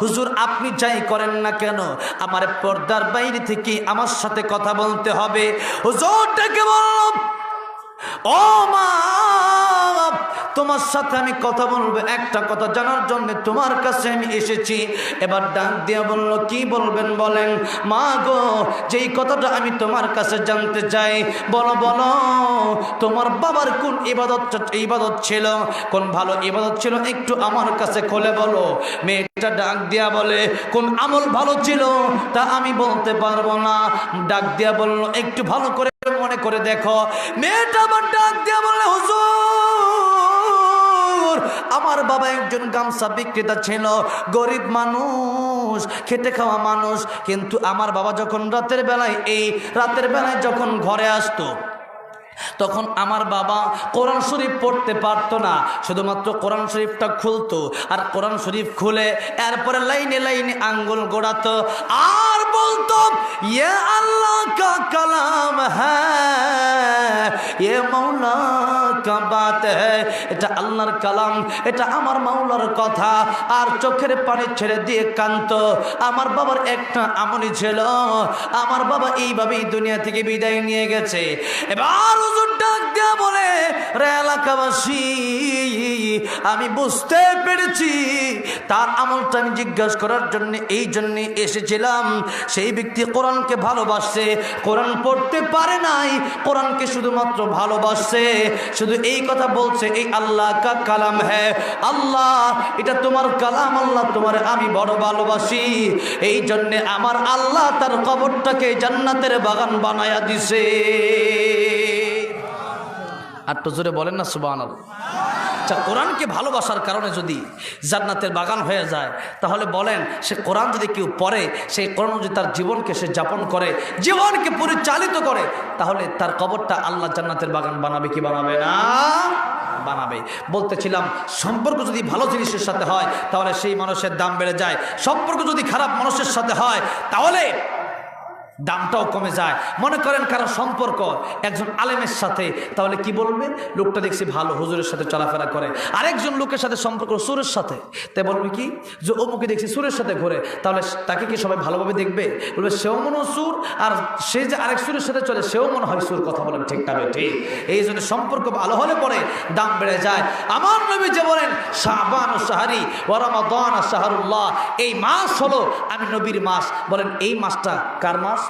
হুজুর আপনি যাই করেন না কেন আমার পর্দার বাইরে থেকে আমার সাথে কথা বলতে হবে। হুজুরটাকে বলল ও মা, তোমার সাথে আমি কথা বলবো, একটা কথা জানার জন্য তোমার কাছে আমি এসেছি। এবার ডাক দিয়া বলল কি বলবেন বলেন? মা গো, যেই কথাটা আমি তোমার কাছে জানতে চাই, বলো বলো তোমার বাবার কোন ইবাদত ছিল, কোন ভালো ইবাদত ছিল, একটু আমার কাছে খুলে বলো। মেয়েটা ডাক দিয়া বলে কোন আমল ভালো ছিল তা আমি বলতে পারবো না। ডাক দিয়া বলল একটু ভালো করে মনে করে দেখো। মেয়েটা আবার ডাক দিয়া বলে হুজুর আমার বাবা একজন গামছা বিক্রেতা ছিল, গরিব মানুষ, খেটে খাওয়া মানুষ, কিন্তু আমার বাবা যখন রাতের বেলায় যখন ঘরে আসতো, তখন আমার বাবা কোরআন শরীফ পড়তে পারতো না, শুধুমাত্র কোরআন শরীফটা খুলতো, আর কোরআন শরীফ খুলে এরপরে লাইনে লাইনে আঙ্গুল গোড়াতো আর বলতো, ইয়া আল্লাহ কা কালাম হ্যাঁ, ইয়ে মাওলা কা বাত হ্যাঁ, এটা আল্লাহর কালাম, এটা আমার মাওলার কথা। আর চোখের পানি ছেড়ে দিয়ে কাঁদতো। আমার বাবার একটা আমলি ছিল, আমার বাবা এইভাবেই দুনিয়া থেকে বিদায় নিয়ে গেছে। এবার হুজুর ডাক দেয়া বলে, রে এলাকাবাসী, আমি বুঝতে পেরেছি তার আমলটা আমি জিজ্ঞাসা করার জন্য এই জন্যে এসেছিলাম। সেই ব্যক্তি কোরআনকে ভালোবাসছে, কোরআন পড়তে পারে নাই, কোরআনকে শুধুমাত্র ভালোবাসছে, শুধু এই কথা বলছে, এই আল্লাহ কা কালাম হ্যাঁ, আল্লাহ এটা তোমার কালাম, আল্লাহ তোমার আমি বড় ভালোবাসি, এই জন্যে আমার আল্লাহ তার কবরটাকে জান্নাতের বাগান বানায়া দিছে। আর তো জোরে বলেন না সুবহানাল্লাহ। আচ্ছা, কোরআনকে ভালোবাসার কারণে যদি জান্নাতের বাগান হয়ে যায়, তাহলে বলেন সে কোরআন যদি কেউ পড়ে, সেই কোরআন যদি তার জীবনকে সে যাপন করে, জীবনকে পরিচালিত করে, তাহলে তার কবরটা আল্লাহ জান্নাতের বাগান বানাবে কি বানাবে না? বানাবে। বলতেছিলাম, সম্পর্ক যদি ভালো জিনিসের সাথে হয় তাহলে সেই মানুষের দাম বেড়ে যায়, সম্পর্ক যদি খারাপ মানুষের সাথে হয় তাহলে দামটাও কমে যায়। মনে করেন কারো সম্পর্ক একজন আলেমের সাথে, তাহলে কি বলবে, লোকটা দেখছি ভালো, হুজুরের সাথে চলাফেরা করে। আরেকজন লোকের সাথে সম্পর্ক সুরের সাথে, তাই বলবে কি যে অমুকে দেখছি সুরের সাথে ঘোরে, তাহলে তাকে কি সবাই ভালোভাবে দেখবে? বলবে সেও মনে হয় সুর, আর সে যে আরেক সুরের সাথে চলে সেও মনে হয় সুর। কথা বলেন ঠিক না ঠিক? এই জন্য সম্পর্ক ভালো হলে পরে দাম বেড়ে যায়। আমার নবী যে বলেন, শাবান ও শাহরি ওয়া রমাদান শাহরুল্লাহ, এই মাস হলো আমি নবীর মাস। বলেন এই মাসটা কার মাস?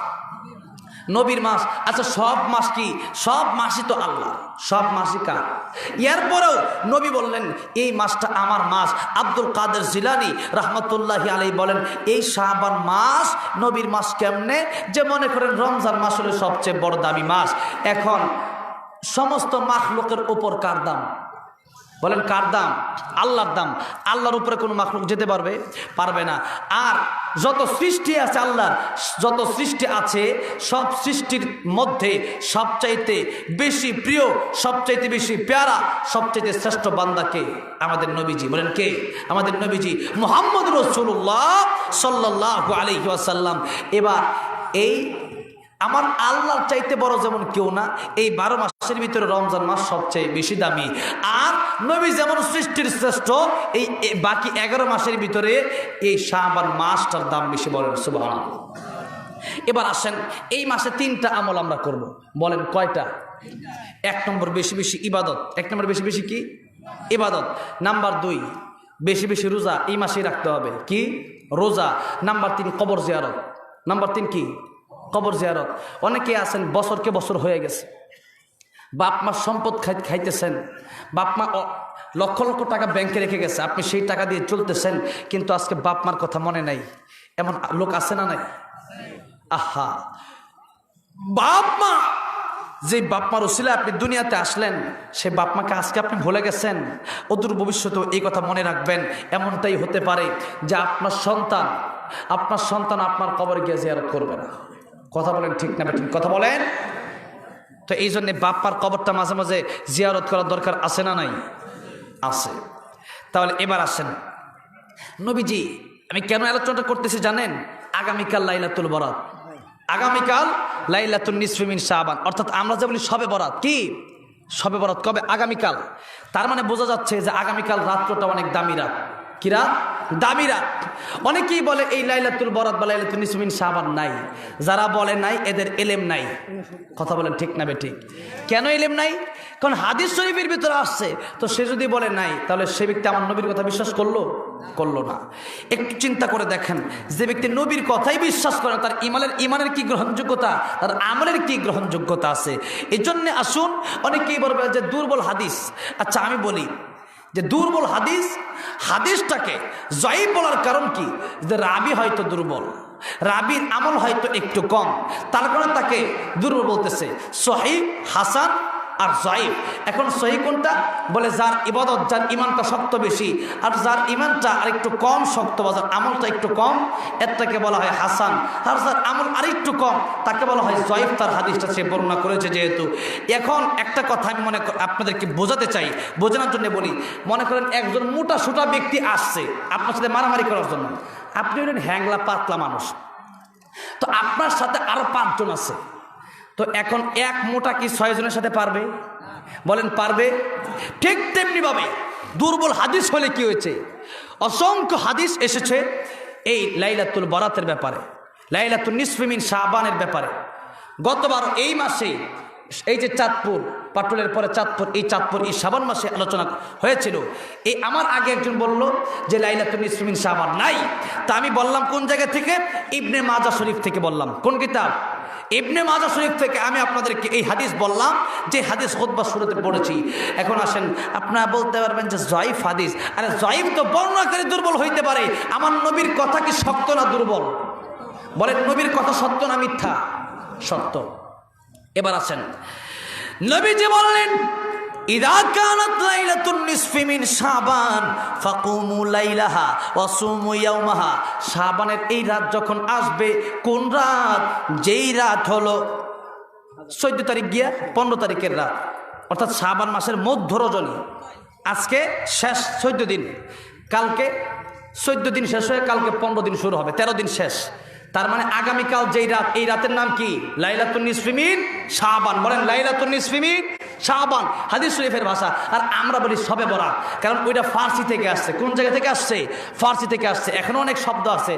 নবীর মাস। আচ্ছা, সব মাস কি? সব মাসই তো আল্লাহ, সব মাসই কার? এরপরেও নবী বললেন এই মাসটা আমার মাস। আব্দুল কাদের জিলানী রহমতুল্লাহি আলাইহি বলেন, এই শাবান মাস নবীর মাস কেমনে? যে মনে করেন রমজান মাস হলো সবচেয়ে বড় দামি মাস। এখন সমস্ত মাখলুকের উপর কার দাম? বলেন কার দাম? আল্লাহর দাম। আল্লাহর উপরে কোনো মাখলুক যেতে পারবে? পারবে না। আর যত সৃষ্টি আছে আল্লাহর, যত সৃষ্টি আছে সব সৃষ্টির মধ্যে সবচাইতে বেশি প্রিয়, সবচাইতে বেশি প্যারা, সবচাইতে শ্রেষ্ঠ বান্দাকে? আমাদের নবীজি। বলেন কে? আমাদের নবীজি মুহাম্মদ রাসূলুল্লাহ সাল্লাল্লাহু আলাইহি ওয়াসাল্লাম। এবার এই আমার আল্লাহর চাইতে বড় যেমন কেউ না, এই 12 মাসের ভিতরে রমজান মাস সবচেয়ে বেশি দামি। আর নবী যেমন সৃষ্টির শ্রেষ্ঠ, এই বাকি 11 মাসের ভিতরে এই শাবান মাসটার দাম বেশি। বলেন সুবহানাল্লাহ। এবার আসেন, এই মাসে 3টা আমল আমরা করব। বলেন কয়টা? 1 নম্বর বেশি বেশি ইবাদত। 1 নম্বর বেশি বেশি কি? ইবাদত। নাম্বার 2 বেশি বেশি রোজা, এই মাসেই রাখতে হবে। কি? রোজা। নাম্বার 3 কবর জিয়ারত। নাম্বার 3 কি? কবর জিয়ারত। অনেকে আছেন বছরকে বছর হয়ে গেছে, বাপ মার সম্পদ খাইতেছেন, বাপ মা লক্ষ লক্ষ টাকা ব্যাংকে রেখে গেছে, আপনি সেই টাকা দিয়ে চলতেছেন, কিন্তু আজকে বাপ মার কথা মনে নাই। এমন লোক আছে না নাই? আহা, বাপ মা, যে বাপ মার ওসিলায় আপনি দুনিয়াতে আসলেন, সে বাপ মাকে আজকে আপনি ভুলে গেছেন। অদূর ভবিষ্যতেও এই কথা মনে রাখবেন, এমনটাই হতে পারে যে আপনার সন্তান আপনার কবরে গিয়ে জিয়ারত করবে না। কথা বলেন ঠিক না ঠিক? কথা বলেন। তো এই জন্যে বাপ্পার কবরটা মাঝে মাঝে জিয়ারত করার দরকার আছে না নাই? আছে। তাহলে এবার আসেন, নবীজি আমি কেন আলোচনাটা করতেছি জানেন? আগামীকাল লাইলাতুল বরাত, আগামীকাল লাইলাতুন নিসফি মিন শাবান, অর্থাৎ আমরা যে বলি শবে বরাত। কি শবে বরাত? কবে? আগামীকাল। তার মানে বোঝা যাচ্ছে যে আগামীকাল রাত্রটা অনেক দামি রাত। কি রাত? দামি রাত। অনেকেই বলে এই লাইলাতুল বরাত বা লাইলাতুন নিসফি মিন শাবান নাই। যারা বলে নাই এদের এলেম নাই। কথা বলেন ঠিক না বেঠিক? কেন এলেম নাই? কারণ হাদিস শরীফের ভিতরে আসছে। তো সে যদি বলে নাই, তাহলে সে ব্যক্তি আমার নবীর কথা বিশ্বাস করলো না। একটু চিন্তা করে দেখেন, যে ব্যক্তি নবীর কথাই বিশ্বাস করে, তার ইমানের কি গ্রহণযোগ্যতা, তার আমলের কি গ্রহণযোগ্যতা আছে? এই জন্যে আসুন, অনেকেই বলবে যে দুর্বল হাদিস। আচ্ছা আমি বলি যে দুর্বল হাদিসটাকে জয়ীফ বলার কারণ কি? যে রাবি হয়তো দুর্বল, রাবির আমল হয়তো একটু কম, তার কারণে তাকে দুর্বল বলতেছে। সহিহ, হাসান আর জয়ীফ। এখন সহি কোনটা? বলে যার ইবাদত, যার ইমানটা শক্ত বেশি, আর যার ইমানটা আর একটু কম শক্ত বা যার আমলটা একটু কম, এটাকে বলা হয় হাসান। আর যার আমল আর একটু কম তাকে বলা হয় জয়ীফ। তার হাদিসটা সে বর্ণনা করেছে যেহেতু। এখন একটা কথা আমি আপনাদেরকে বোঝাতে চাই, বোঝানোর জন্য বলি। মনে করেন একজন মোটা সোটা ব্যক্তি আসছে আপনার সাথে মারামারি করার জন্য। আপনি হলেন হ্যাংলা পাতলা মানুষ, তো আপনার সাথে আরো 5 জন আছে। তো এখন এক মোটা কি 6 জনের সাথে পারবে? বলেন পারবে? ঠিক তেমনি ভাবে দুর্বল হাদিস হলে কি হয়েছে, অসংখ্য হাদিস এসেছে এই লাইলাতুল বরাতের ব্যাপারে, লাইলাতুল নিসফি মিন শাবানের ব্যাপারে। গতবার এই মাসে এই যে চাঁদপুর, পাটুলের পরে চাঁদপুর, এই চাঁদপুর এই শাবান মাসে আলোচনা হয়েছিল। এই আমার আগে একজন বলল যে লাইলাতুল নিসফি মিন শাবান নাই। তা আমি বললাম কোন জায়গা থেকে? ইবনে মাজা শরীফ থেকে বললাম। কোন কিতাব? ইবনে মাজা শরীফ থেকে আমি আপনাদেরকে এই হাদিস বললাম, যে হাদিস খুতবা শুরুতে পড়েছি। এখন আসেন, আপনারা বলতে পারবেন যে জয়ীফ হাদিস। আরে জয়ীফ তো বর্ণনাকারী দুর্বল হইতে পারে, আমার নবীর কথা কি সত্য না দুর্বল? বলেন নবীর কথা সত্য না মিথ্যা? সত্য। এবার আসেন, নবীজি বললেন ইযা কানাত লাইলাতুন নিসফি মিন শাবান ফাকুমু লাইলাহা ওয়া সুমু ইয়াওমাহা। শাবানের এই রাত যখন আসবে, কোন রাত? যেই রাত হলো 14 তারিখ গিয়া 15 তারিখের রাত, অর্থাৎ শাবান মাসের মধ্য রজনী। আজকে শেষ 14 দিন, কালকে 14 দিন শেষ হয়ে কালকে 15 দিন শুরু হবে, 13 দিন শেষ। তার মানে আগামীকাল যেই রাত, এই রাতের নাম কি? লাইলাতুন নিসফি মিন শাবান। বলেন লাইলাতুন নিসফি মিন শাবান, হাদিস শরীফের ভাষা। আর আমরা বলি শবে বরাত, কারণ ওইটা ফার্সি থেকে আসছে। কোন জায়গা থেকে আসছে? ফার্সি থেকে আসছে। এখনো অনেক শব্দ আছে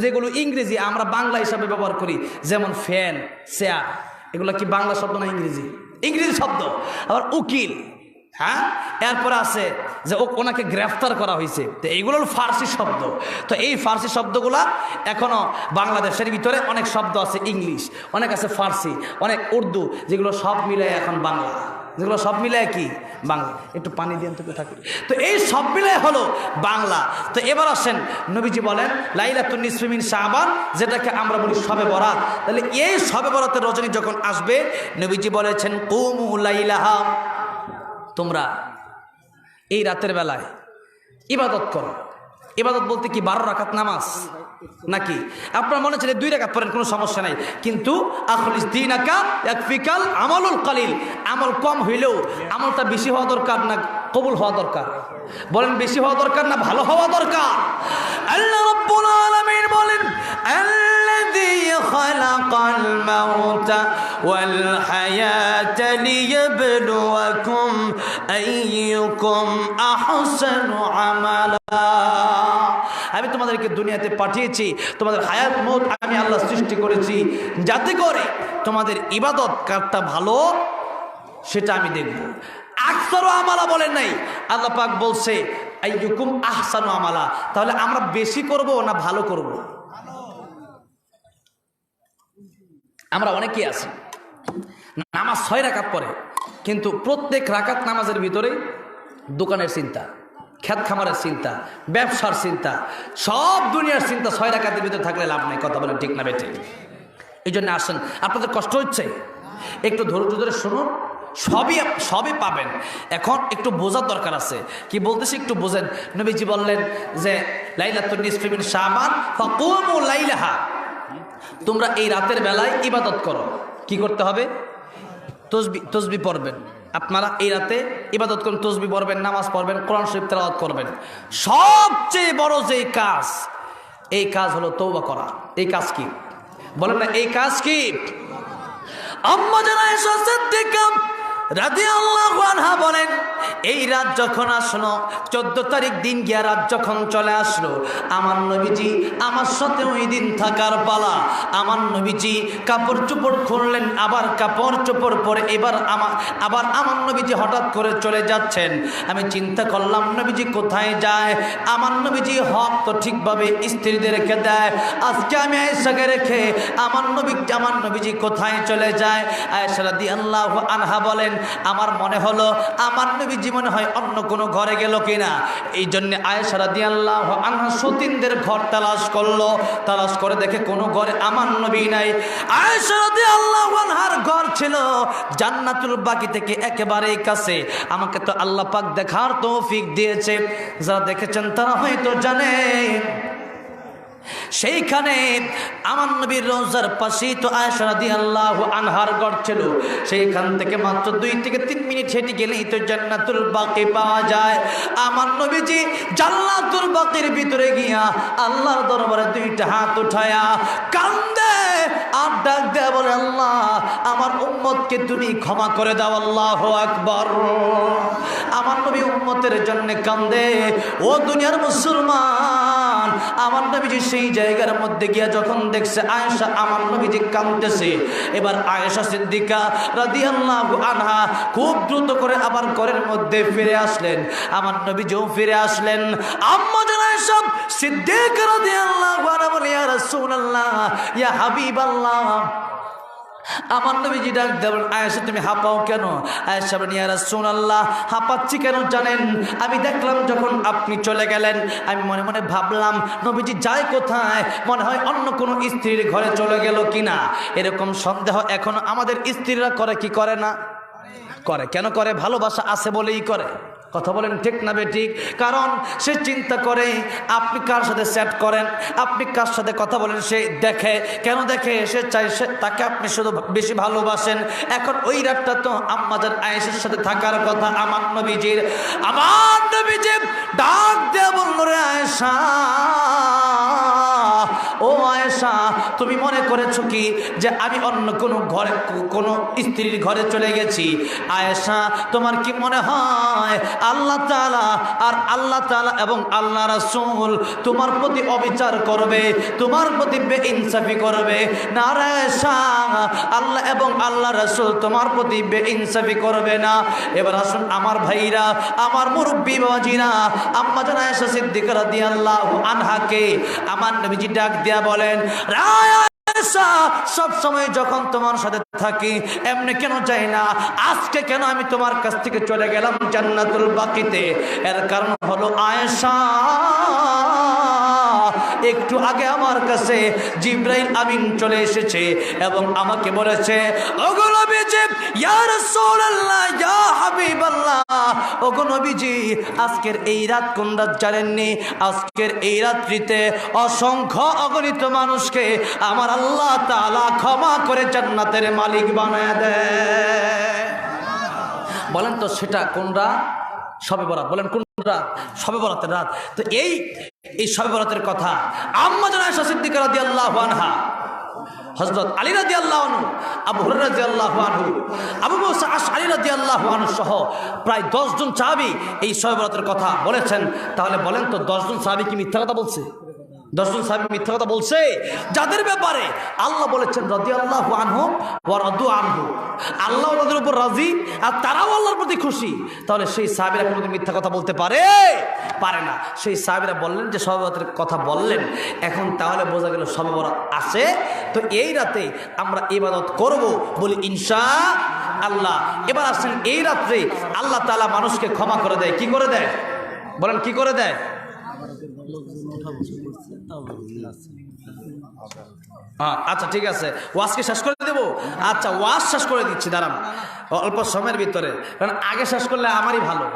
যেগুলো ইংরেজি আমরা বাংলা হিসাবে ব্যবহার করি, যেমন ফ্যান, চেয়ার, এগুলো কি বাংলা শব্দ না ইংরেজি? ইংরেজি শব্দ। আবার উকিল, হ্যাঁ, এরপরে আছে যে ওনাকে গ্রেফতার করা হয়েছে, তো এইগুলো ফার্সি শব্দ। তো এই ফার্সি শব্দগুলা এখনো বাংলাদেশের ভিতরে অনেক শব্দ আছে ইংলিশ, অনেক আছে ফার্সি, অনেক উর্দু, যেগুলো সব মিলে এখন বাংলা, যেগুলো সব মিলে কি বাংলা। একটু পানি দিয়ে তো থাকি। তো এই সব মিলে হলো বাংলা। তো এবার আসেন, নবীজি বলেন লাইলাতুন নিসফি মিন শাবান, যেটাকে আমরা বলি শবে বরাত। তাহলে এই শবে বরাতের রজনী যখন আসবে, নবীজি বলেছেন কুমু লাইলাহা, তোমরা এই রাতের বেলায় ইবাদত করো। ইবাদত বলতে কি 12 রাকাত নামাজ নাকি? আপনার মনে ছিল 2 রাকাত পড়েন, কোনো সমস্যা নাই, কিন্তু আখলিস দীনাকা ইয়াকফিকাল আমালুল কালিল। আমল কম হইলেও আমলটা বেশি হওয়া দরকার না কবুল হওয়া দরকার? বলেন বেশি হওয়া দরকার না ভালো হওয়া দরকার? আল্লাহ রাব্বুল আলামিন বলেন আল্লাযী খালাকাল মাউতা ওয়াল হায়াতা লিয়াবলুয়াকুম আইয়ুকুম আহসানু আমালা। আমি তোমাদেরকে দুনিয়াতে পাঠিয়েছি, তোমাদের হায়াত মউত আমি আল্লাহ সৃষ্টি করেছি, যাতে করে তোমাদের ইবাদত কারটা ভালো সেটা আমি দেখব। আকসারু আমালা বলেন নাই, আল্লাহ পাক বলছে আইয়ুকুম আহসানু আমালা। তাহলে আমরা বেশি করব না ভালো করব? আমরা অনেকেই আছি নামাজ 6 রাকাত পড়ে, কিন্তু প্রত্যেক রাকাত নামাজের ভিতরে দোকানের চিন্তা, খেত খামারের চিন্তা, ব্যবসার চিন্তা, সব দুনিয়ার চিন্তা 6 রাকাতের ভিতরে থাকলে লাভ নেই। কথা বলেন ঠিক না বেঠিক? এই জন্য আসেন, আপনাদের কষ্ট হচ্ছে, একটু ধৈর্য ধরে শুনুন, সবই পাবেন। এখন একটু বোঝার দরকার আছে। কি বলতেছি একটু বোঝেন। নবীজি বললেন যে লাইলাতুন নিসফি মিন শাবান ফাকুমু লাইলাহা, তোমরা এই রাতের বেলায় ইবাদত করো। কি করতে হবে? তসবিহ পড়বেন। আপনারা এই রাতে ইবাদত করুন, তসবিহ পড়বেন, নামাজ পড়বেন, কোরআন শরীফ তেলাওয়াত করবেন। সবচেয়ে বড় যে কাজ, এই কাজ হলো তওবা করা। এই কাজ কি বলেন না? এই কাজ কি? আম্মা জানা আয়েশা সিদ্দিকা রাদিয়াল্লাহু আনহা বলেন, এই রাত যখন আসলো, 14 তারিখ দিন গিয়া রাত যখন চলে আসলো, আমার নবীজি আমার সাথে ওই দিন থাকার পালা। আমার নবীজি কাপড় চোপড় খুললেন, আবার কাপড় চোপড় পরে আবার আমার নবীজি হঠাৎ করে চলে যাচ্ছেন। আমি চিন্তা করলাম নবীজি কোথায় যায়? আমার নবীজি হক তো ঠিকভাবে স্ত্রীদের রেখে দেয়, আজকে আমি আয়েশাকে রেখে আমার নবীজি কোথায় চলে যায়? আয়েশা রাদিয়াল্লাহু আনহা বলেন, আমার মনে হলো আমার নবী নবীজি মনে হয় অন্য কোনো ঘরে গেল কিনা। এই জন্য আয়েশা রাদিয়াল্লাহু আনহা সতীনদের ঘর তালাশ করলো, তালাশ করে দেখে কোনো ঘরে আমার নবী নাই। আয়েশা রাদিয়াল্লাহু আনহার ঘর ছিল জান্নাতুল বাকি থেকে একেবারে কাছে। আমাকে তো আল্লাহ পাক দেখার তৌফিক দিয়েছে, যারা দেখেছেন তারা হয়তো জানেন সেইখানে আমার নবীর রওজার পাশেই তো আয়েশা রাদিয়াল্লাহু আনহার ঘর ছিল। সেইখান থেকে মাত্র 2 থেকে 3 মিনিট হেঁটে গেলেই তো জান্নাতুল বাকি পাওয়া যায়। আমার নবীজি জান্নাতুল বাকির ভিতরে গিয়া আল্লাহর দরবারে 2টা হাত উঠায়া কান্দে আর ডাক দেয়া বলে, আল্লাহ আমার উম্মতকে তুমি ক্ষমা করে দাও, আল্লাহু আকবার। আমার নবী উম্মতের জন্য কান্দে। ও দুনিয়ার মুসলমান, আমার নবীজি সেই জায়গার মধ্যে গিয়া যখন দেখছে আয়েশা আমার নবীজি কাঁদতেছে, এবার আয়েশা সিদ্দিকা রাদিয়াল্লাহু আনহা খুব দ্রুত করে আবার ঘরের মধ্যে ফিরে আসলেন। আমার নবীজিও ফিরে আসলেন। আম্মা জান আয়েশা সিদ্দিকা রাদিয়াল্লাহু আনহা বলে, ইয়া রাসূলুল্লাহ, ইয়া হাবিবাল্লাহ। আমার নবীজি ডাক দেবেন, আয়েশা তুমি হাঁপাও কেন? আয়েশা বলেন, ইয়া রাসূলুল্লাহ, হাঁপাচ্ছি কেন জানেন? আমি দেখলাম যখন আপনি চলে গেলেন, আমি মনে মনে ভাবলাম নবীজি যায় কোথায়, মনে হয় অন্য কোনো স্ত্রীর ঘরে চলে গেল কিনা। এরকম সন্দেহ এখন আমাদের স্ত্রীরা করে কি করে না? করে। কেন করে? ভালোবাসা আছে বলেই করে। কথা বলেন ঠিক না বেঠিক? কারণ সে চিন্তা করে আপনি কার সাথে চ্যাট করেন, আপনি কার সাথে কথা বলেন, সে দেখে। কেন দেখে? সে চাই সে তাকে আপনি শুধু বেশি ভালোবাসেন। এখন ওই রাতটা তো আম্মাজান আয়েশার সাথে থাকার কথা আমার নবীজির। আমার নবীজি ডাক দিয়ে বলল, রে আয়েশা, ও আয়েশা, তুমি মনে করেছো কি যে আমি অন্য কোনো ঘরে কোনো স্ত্রীর ঘরে চলে গেছি? আয়েশা, তোমার কি মনে হয় আল্লাহ তাআলা আর আল্লাহ তাআলা এবং আল্লাহ রাসূল তোমার প্রতি অবিচার করবে, তোমার প্রতি বেইনসাফি করবে? না রে আয়েশা, আল্লাহ এবং আল্লাহ রাসূল তোমার প্রতি বেইনসাফি করবে না। এবার আসুন আমার ভাইরা, আমার মুরব্বি বাবাজিরা, আম্মা জান আয়েশা সিদ্দিকা রাদিয়াল্লাহু আনহাকে আমার নবীজি ডাক দিয়া বলেন, সব সময় যখন তোমার সাথে থাকি এমনি কেন যাই না, আজকে কেন আমি তোমার কাছ থেকে চলে গেলাম জান্নাতুল বাকিতে? এর কারণ হলো আয়েশা, একটু আগে আমার কাছে জিবরাইল আমিন চলে এসেছে এবং আমাকে বলেছে, ওগো নবীজি, ইয়া রাসূলুল্লাহ, ইয়া হাবিবাল্লাহ, ওগো নবীজি, আজকের এই রাত কোন রাত জানেননি? আজকের এই রাত্রিতে অসংখ্য অগণিত মানুষকে আমার আল্লাহ তাআলা ক্ষমা করে জান্নাতের মালিক বানায় দেয়। বলেন তো সেটা কোন রাত? শবে বরাত। বলেন কোন রাত? শবে বরাতের রাত। তো এই শবে বরাতের কথা আম্মা জান আয়েশা সিদ্দিকা রাদিয়াল্লাহু আনহা, হযরত আলী রাদিয়াল্লাহু আনহু, আবু হুরায়রা রাদিয়াল্লাহু আনহু, আবু মুসা আশআরী রাদিয়াল্লাহু আনহু সহ প্রায় 10 জন সাহাবী এই শবে বরাতের কথা বলেছেন। তাহলে বলেন তো 10 জন সাহাবী কি মিথ্যা কথা বলছে? 10 জন সাহাবী মিথ্যা কথা বলছে? যাদের ব্যাপারে আল্লাহ বলেছেন রাদিয়াল্লাহু আনহুম ওয়া রাদু আনহু, আল্লাহ তাদের উপর রাজি আর তারাও আল্লাহর প্রতি খুশি। তাহলে সেই সাহাবীরা কোনোদিন মিথ্যা কথা বলতে পারে? পারে না। সেই সাহাবীরা বললেন যে শবে বরাতের কথা বললেন, এখন তাহলে বোঝা গেল শবে বরাত আছে। তো এই রাতে আমরা ইবাদত করব বলি ইনশাআল্লাহ। এবার আসেন, এই রাত্রে আল্লাহ তাআলা মানুষকে ক্ষমা করে দেয়। কি করে দেয়? বলেন কি করে দেয়? আচ্ছা ঠিক আছে, ওয়াজকে শেষ করে দেবো। আচ্ছা ওয়াজ শেষ করে দিচ্ছি, দাঁড়ান অল্প সময়ের ভিতরে, কারণ আগে শেষ করলে আমারই ভালো।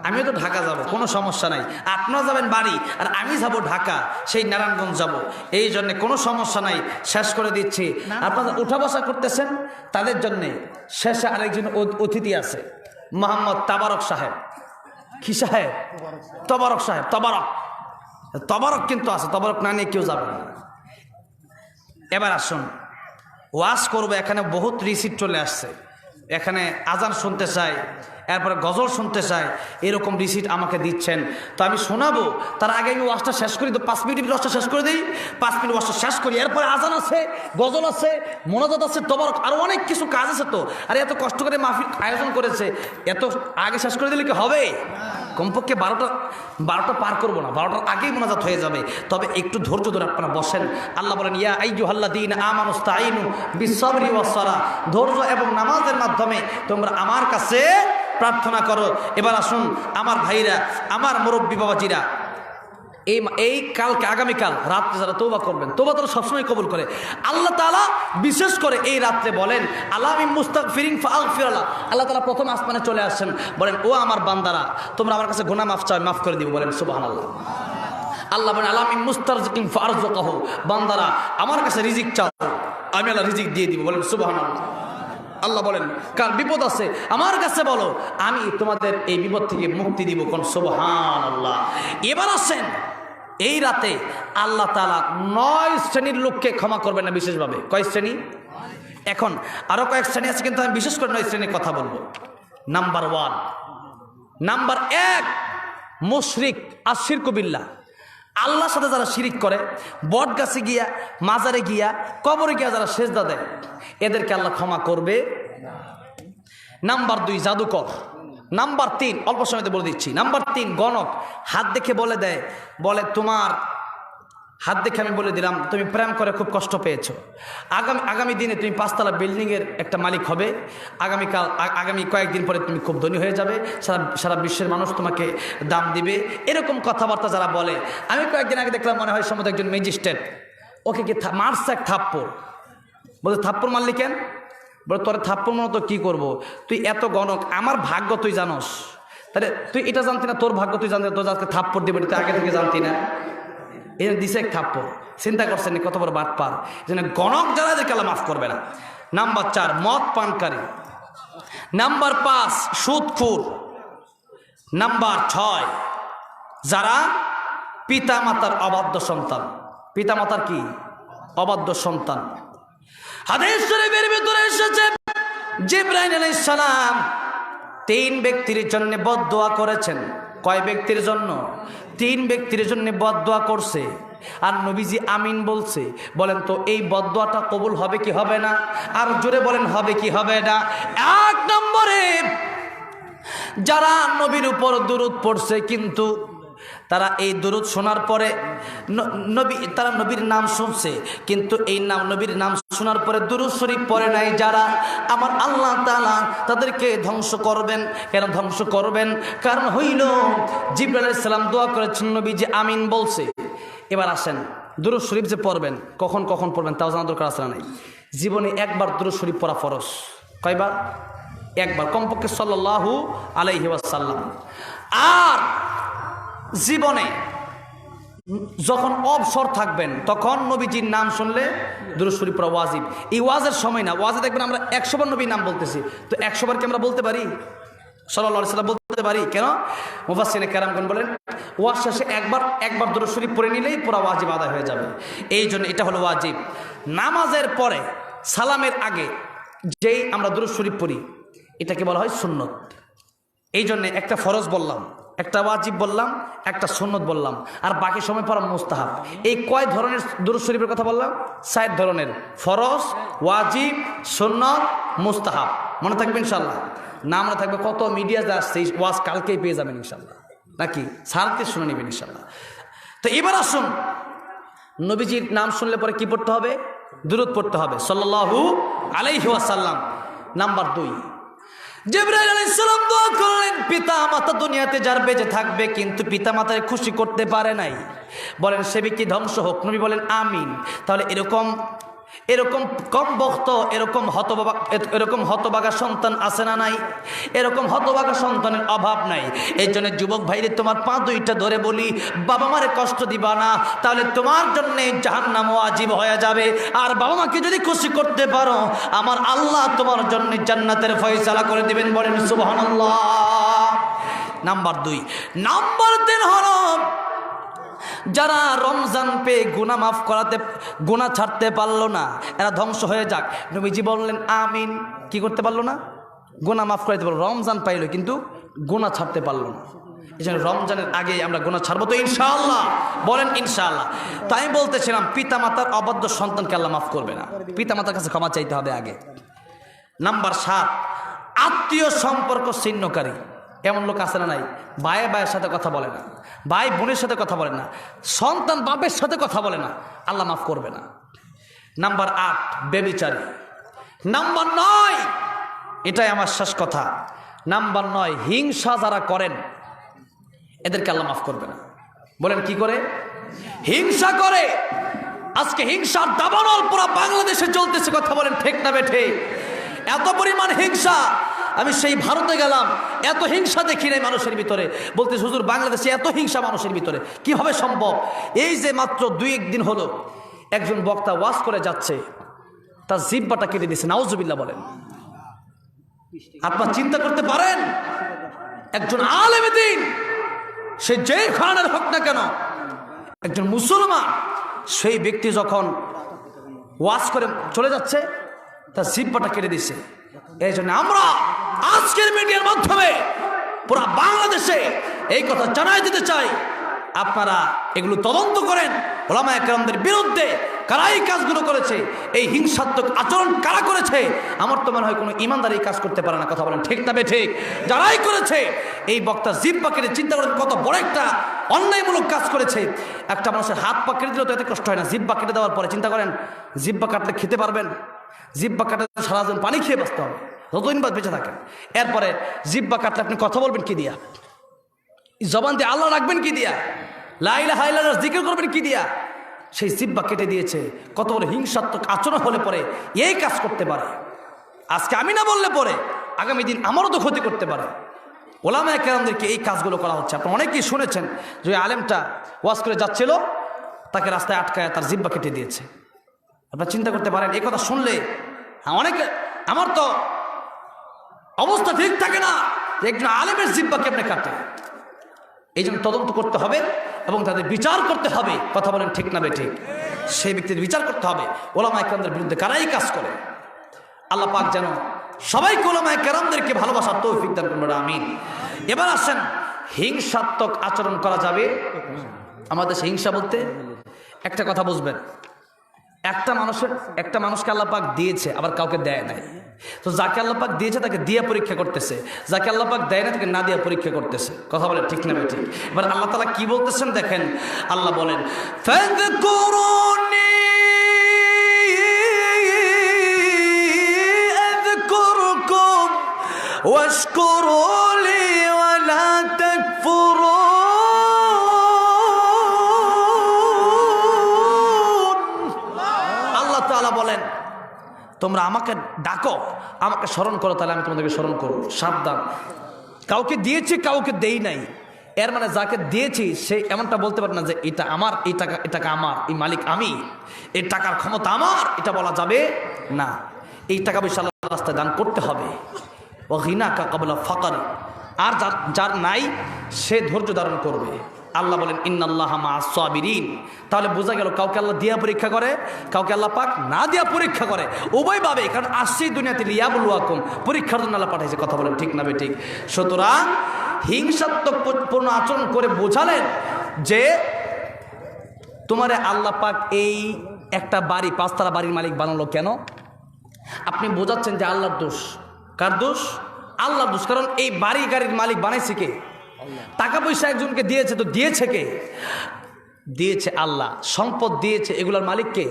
আমিও তো ঢাকা যাব, কোনো সমস্যা নাই। আপনারা যাবেন বাড়ি আর আমি যাব ঢাকা, সেই নারায়ণগঞ্জ যাব, এই জন্যে কোনো সমস্যা নাই, শেষ করে দিচ্ছি। আপনারা উঠা বসা করতেছেন তাদের জন্যে শেষে আরেকজন অতিথি আছে, মোহাম্মদ তাবারক সাহেব। কি সাহেব? তবারক সাহেব। তবারক কিন্তু আছে, তবারক না নিয়ে কেউ যাবে না। এবার আসুন ওয়াজ করবো। এখানে বহুত রিসিট চলে আসছে, এখানে আজান শুনতে চাই, এরপরে গজল শুনতে চাই, এরকম রিসিট আমাকে দিচ্ছেন। তো আমি শোনাবো, তার আগে আমি ওয়াজটা শেষ করি। তো 5 মিনিট ওয়াজটা শেষ করে দিই, 5 মিনিট ওয়াজটা শেষ করি, এরপরে আজান আছে, গজল আছে, মোনাজাত আছে, তবারক, আরও অনেক কিছু কাজ আছে। তো আরে এত কষ্ট করে মাহফিল আয়োজন করেছে, এত আগে শেষ করে দিলে কি হবে? কমপক্ষে 12টা পার করবো না, 12টার আগেই মোনাজাত হয়ে যাবে। তবে একটু ধৈর্য ধরে আপনারা বসেন। আল্লাহ বলেন, ইয়া আইয়ুহাল্লাযীনা আমানুস্তাঈনু বিস-সাবরি ওয়াস-সালাহ, ধৈর্য এবং নামাজের মাধ্যমে তোমরা আমার কাছে প্রার্থনা করো। এবার আসুন আমার ভাইরা, আমার মুরব্বী বাবাজিরা, এই কালকে আগামীকাল রাত্রে যারা তওবা করবেন, তওবা তারা সবসময় কবুল করে আল্লাহ তাআলা। বিশেষ করে এই রাত্রে বলেন আল্লাহ মুস্তাগফিরিন ফাগফিরাল্লাহ, আল্লাহ তাআলা প্রথম আসমানে চলে আসেন, বলেন ও আমার বান্দারা তোমরা আমার কাছে গুনাহ মাফ চাও, মাফ করে দিব, বলেন সুবহানাল্লাহ। আল্লাহ বলেন আল্লাহ মুস্তারজিকিন ফারযুকহু, বান্দারা আমার কাছে রিজিক চাও, আমি আল্লাহ রিজিক দিয়ে দিব, বলেন সুবহানাল্লাহ। আল্লাহ বলেন কার বিপদ আছে আমার কাছে বলো, আমি তোমাদের এই বিপদ থেকে মুক্তি দিব, কোন সুবহানাল্লাহ। এবার আসেন এই রাতে আল্লাহ তাআলা 9 শ্রেণীর লোককে ক্ষমা করবেন না বিশেষভাবে। কয় শ্রেণী? এখন আরো কয়েক শ্রেণী আছে, কিন্তু আমি বিশেষ করে 9 শ্রেণীর কথা বলবো। নাম্বার 1, নাম্বার 1, মুশরিক আশিরকু বিল্লাহ, আল্লাহর সাথে যারা শিরিক করে, বট গাছে গিয়া, মাজারে গিয়া, কবরে গিয়া যারা সেজদা দেয়, এদেরকে আল্লাহ ক্ষমা করবে। নাম্বার 2, জাদুকর। নাম্বার 3, অল্প সময়তে বলে দিচ্ছি, নাম্বার 3, গণক। হাত দেখে বলে দেয়, বলে তোমার হাত দেখে আমি বলে দিলাম তুমি প্রেম করে খুব কষ্ট পেয়েছো, আগামী দিনে তুমি 5 তলা বিল্ডিংয়ের একটা মালিক হবে, আগামী কয়েকদিন পরে তুমি খুব ধনী হয়ে যাবে, সারা বিশ্বের মানুষ তোমাকে দাম দিবে। এরকম কথাবার্তা যারা বলে, আমি কয়েকদিন আগে দেখলাম মনে হয় সম্ভবত একজন ম্যাজিস্ট্রেট, ওকে কি মারছে এক থাপ্পড়। বলে থাপ্পড় মারলি কেন? বলে তোর থাপ্পড় মনে তো কী করবো, তুই এত গণক, আমার ভাগ্য তুই জানোস, তাহলে তুই এটা জানতি না তোর ভাগ্য তুই জানতি, তোর আজকে থাপ্পড় দিবে তুই আগে থেকে জানতি না, এর দিছে এক থাপ্পড়। চিন্তা করছেন কত বড় বাটপার, যেন গণক যারা এদেরকে আল্লাহ মাফ করবে না। নাম্বার 4, মদ পানকারী। নাম্বার 5, সুদখোর। নাম্বার 6, যারা পিতা মাতার অবাধ্য সন্তান। পিতা মাতার কি? অবাধ্য সন্তান। হাদিস শরীফের ভিতরে এসেছে জিবরাইল আলাইহিস সালাম 3 ব্যক্তির জন্য বদদোয়া করেছেন। কয় ব্যক্তির জন্য? 3 ব্যক্তির জন্য বদদোয়া করছে, আর নবীজি আমিন বলছে। বলেন তো এই বদদোয়াটা কবুল হবে কি হবে না? আর জোরে বলেন হবে কি হবে না? 1 নম্বরে যারা নবীর উপর দুরূদ পড়ছে, কিন্তু তারা এই দুরূদ শোনার পরে তারা নবীর নাম শুনছে, কিন্তু এই নবীর নাম শোনার পরে দুরূদ শরীফ পড়ে নাই যারা, আমার আল্লাহ তাআলা তাদেরকে ধ্বংস করবেন। কেন ধ্বংস করবেন? কারণ হইল জিবরাইল আলাইহিস সালাম দোয়া করেছেন, নবীজি আমিন বলছে। এবার আসেন দুরূদ শরীফ যে পড়বেন, কখন কখন পড়বেন তাও জানা দরকার আছে না নাই? জীবনে একবার দুরূদ শরীফ পড়া ফরজ। কয়বার? একবার, কমপক্ষে সাল্লাল্লাহু আলাইহি ওয়াসাল্লাম। আর জীবনে যখন অবসর থাকবেন তখন নবীজির নাম শুনলে দুরূদ শরীফ পড়া ওয়াজিব। এই ওয়াজের সময় না, ওয়াজে দেখবেন আমরা 100 বার নবীর নাম বলতেছি, তো 100 বার কি আমরা বলতে পারি? সাল্লাল্লাহু আলাইহি ওয়াসাল্লাম বলতে পারি? কেন? মুফাসসিরিনে কেরামগণ বলেন ওয়াজ শেষে একবার দুরূদ শরীফ পড়ে নিলেই পুরো ওয়াজিব আদায় হয়ে যাবে। এই জন্য এটা হলো ওয়াজিব। নামাজের পরে সালামের আগে যেই আমরা দুরূদ শরীফ পড়ি, এটাকে বলা হয় সুন্নত। এই জন্যে একটা ফরজ বললাম, একটা ওয়াজিব বললাম, একটা সুন্নত বললাম, আর বাকি সময় পড়া মুস্তাহাব। এই কয় ধরনের দুরূদ শরীফের কথা বললাম? 4 ধরনের, ফরজ, ওয়াজিব, সুন্নত, মুস্তাহাব। মনে থাকবে ইনশাল্লাহ? না মনে থাকবে কত মিডিয়া যা আসছে, ওয়াজ কালকেই পেয়ে যাবেন ইনশাল্লাহ, নাকি সারতে শুনে নেবেন ইনশাল্লাহ। তো এবার আসুন, নবীজির নাম শুনলে পরে কি পড়তে হবে? দুরূদ পড়তে হবে সাল্লাল্লাহু আলাইহি ওয়াসাল্লাম। নাম্বার 2, জিবরাইল আলাইহিস সালাম দোয়া করলেন, পিতা মাতা দুনিয়াতে যার বেঁচে থাকবে কিন্তু পিতা মাতাকে খুশি করতে পারে নাই, বলেন সে ব্যক্তি ধ্বংস হোক। নবী বলেন আমিন। তাহলে এরকম কম বক্ত, এরকম হতবাগা সন্তান আছে না নাই? এরকম হতবাগা সন্তানের অভাব নাই। এই জন্য যুবক ভাইরে তোমার পা দুইটা ধরে বলি, বাবা মারে কষ্ট দিবা না, তাহলে তোমার জন্য জাহান্নাম ওয়াজিব হয়ে যাবে। আর বাবা মাকে যদি খুশি করতে পারো, আমার আল্লাহ তোমার জন্য জান্নাতের ফয়সালা করে দিবেন, বলেন সুবহানাল্লাহ। নাম্বার 2। নাম্বার 3 হলো যারা রমজান পেয়ে গুনাহ ছাড়তে পারলো না, এরা ধ্বংস হয়ে যাক। নবীজি বললেন আমিন। কি করতে পারলো না? গুনাহ মাফ করাতে পারলো। রমজান পাইলো কিন্তু গুনাহ ছাড়তে পারলো না। এই জন্য রমজানের আগে আমরা গুনাহ ছাড়বো তো ইনশাআল্লাহ, বলেন ইনশাআল্লাহ। তাই আমি বলতেছিলাম পিতা মাতার অবাধ্য সন্তানকে আল্লাহ মাফ করবে না, পিতা মাতার কাছে ক্ষমা চাইতে হবে আগে। নাম্বার 7, আত্মীয় সম্পর্ক ছিন্নকারী। এমন লোক আছে না নাই? ভাইয়ের সাথে কথা বলে না, ভাই বোনের সাথে কথা বলে না, সন্তান বাপের সাথে কথা বলে না, আল্লাহ মাফ করবে না। নাম্বার 8, ব্যভিচারী। নাম্বার 9, এটাই আমার শেষ কথা, নাম্বার 9, হিংসা যারা করেন এদেরকে আল্লাহ মাফ করবে না। বলেন কি করে? হিংসা করে। আজকে হিংসার দাবানল পুরো বাংলাদেশে চলতেছে, কথা বলেন ঠিক না বেঠে? এত পরিমাণ হিংসা, আমি সেই ভারতে গেলাম, এত হিংসা দেখি নাই মানুষের ভিতরে। বলতে হুজুর বাংলাদেশে এত হিংসা মানুষের ভিতরে কিভাবে সম্ভব? এই যে মাত্র 2-1 দিন হলো একজন বক্তা ওয়াজ করে যাচ্ছে, তার জিহ্বাটা কেটে দিয়েছে, নাউজুবিল্লাহ বলেন। আপনারা চিন্তা করতে পারেন, একজন আলেম দ্বীন, সে যে খানের হোক না কেন, একজন মুসলমান, সেই ব্যক্তি যখন ওয়াজ করে চলে যাচ্ছে তার জিহ্বাটা কেটে দিছে। এই জন্য আমরা আজকের মিডিয়ার মাধ্যমে পুরা বাংলাদেশে এই কথা জানাই দিতে চাই, আপনারা এগুলো তদন্ত করেন। ওলামায়ে কেরামদের বিরুদ্ধে কারা এই কাজগুলো করেছে, এই হিংসাত্মক আচরণ কারা করেছে? আমার তো মনে হয় কোনো ইমানদার এই কাজ করতে পারে না, কথা বলেন ঠিক না বেঠিক? যারাই করেছে, এই বক্তা জিহ্বা কেটে, চিন্তা করেন কত বড় একটা অন্যায়মূলক কাজ করেছে। একটা মানুষের হাত পা কেটে দিলেও তো এত কষ্ট হয় না, জিহ্বা কেটে দেওয়ার পরে চিন্তা করেন, জিহ্বা কাটলে খেতে পারবেন? জিহ্বা কাটলে সারা দিন পানি খেয়ে বাঁচতে হবে, যতদিন বাদ বেঁচে থাকেন। এরপরে জিহ্বা কাটলে আপনি কথা বলবেন কি দিয়া? জবান দিয়ে আল্লাহ রাখবেন কি দিয়া? লা ইলাহা ইল্লাল্লাহ জিকির করবেন কি দিয়া? সেই জিহ্বা কেটে দিয়েছে। কত বড় হিংসাত্মক আচরণ হলে পরে এই কাজ করতে পারে। আজকে আমি না বললে পরে আগামী দিন আমারও তো ক্ষতি করতে পারে। ওলামায়ে কেরামদেরকে এই কাজগুলো করা হচ্ছে। আপনারা অনেকেই শুনেছেন যে আলেমটা ওয়াজ করে যাচ্ছিল, তাকে রাস্তায় আটকায় তার জিহ্বা কেটে দিয়েছে। আপনারা চিন্তা করতে পারেন, এই কথা শুনলে অনেকে, আমার তো অবস্থা ঠিক থাকে না যে একজন আলেমের জিহ্বাকে আপনি কাটে। এই জন্য তদন্ত করতে হবে এবং তাদের বিচার করতে হবে, কথা বলেন ঠিক না বেঠিক? সেই ব্যক্তির বিচার করতে হবে। ওলামায়ে কেরামদের বিরুদ্ধে কারাই কাজ করে, আল্লাহ পাক যেন সবাইকে ওলামায়ে কেরামদেরকে ভালোবাসার তৌফিক দান করুন, আমিন। এবার আসেন, হিংসাত্মক আচরণ করা যাবে। আমাদের দেশে হিংসা বলতে একটা কথা বুঝবেন, একটা মানুষকে আল্লাহ পাক দিয়েছে, আবার কাউকে দেয় নাই। তো যাকে আল্লাহ পাক দিয়েছে তাকে দিয়ে পরীক্ষা করতেছে, যাকে আল্লাহ পাক দেয় না তাকে না দিয়ে পরীক্ষা করতেছে, কথা বলে ঠিক না ঠিক? এবার আল্লাহ তাআলা কি বলতেছেন দেখেন, আল্লাহ বলেন ফাযকুরুনি আযকুরকুম ওয়াশকুরু লি ওয়া লা তাকফুরুন। বলেন তোমরা আমাকে ডাকো, আমাকে স্মরণ করো, তাহলে আমি তোমাদেরকে স্মরণ করব। সাবধান, কাউকে দিয়েছি কাউকে দেই নাই, এর মানে যাকে দিয়েছি সে এমনটা বলতে পারে না যে এটা আমার, এই টাকা আমার, এই মালিক আমি, এই টাকার ক্ষমতা আমার, এটা বলা যাবে না। এই টাকা পয়সা আল্লাহর রাস্তায় দান করতে হবে। ও গিনাকা ক্বাবলা ফাকর, আর যার নাই সে ধৈর্য ধারণ করবে। আল্লাহ বলেন ইন্নাল্লাহা মা'আস সাবিরিন। তাহলে বোঝা গেল কাউকে আল্লাহ দিয়া পরীক্ষা করে, কাউকে আল্লাহ পাক না দিয়া পরীক্ষা করে, উভয়ভাবে। কারণ আসছে দুনিয়াতে লিয়াবলুয়াকুম, পরীক্ষার জন্য আল্লাহ পাঠাইছে, কথা বলেন ঠিক না বেঠিক? সুতরাং হিংসাত্মকপূর্ণ আচরণ করে বোঝালেন যে তোমারে আল্লাহ পাক এই একটা বাড়ি, 5 তলা বাড়ির মালিক বানালো কেন? আপনি বোঝাচ্ছেন যে আল্লাহর দোষ। কার দোষ? আল্লাহর দোষ। কারণ এই বাড়ি গাড়ির মালিক বানাইছে কে? টাকা পয়সা একজনকে দিয়েছে, তো দিয়েছে কে? দিয়েছে আল্লাহ। সম্পদ দিয়েছে, এগুলোর মালিক কে?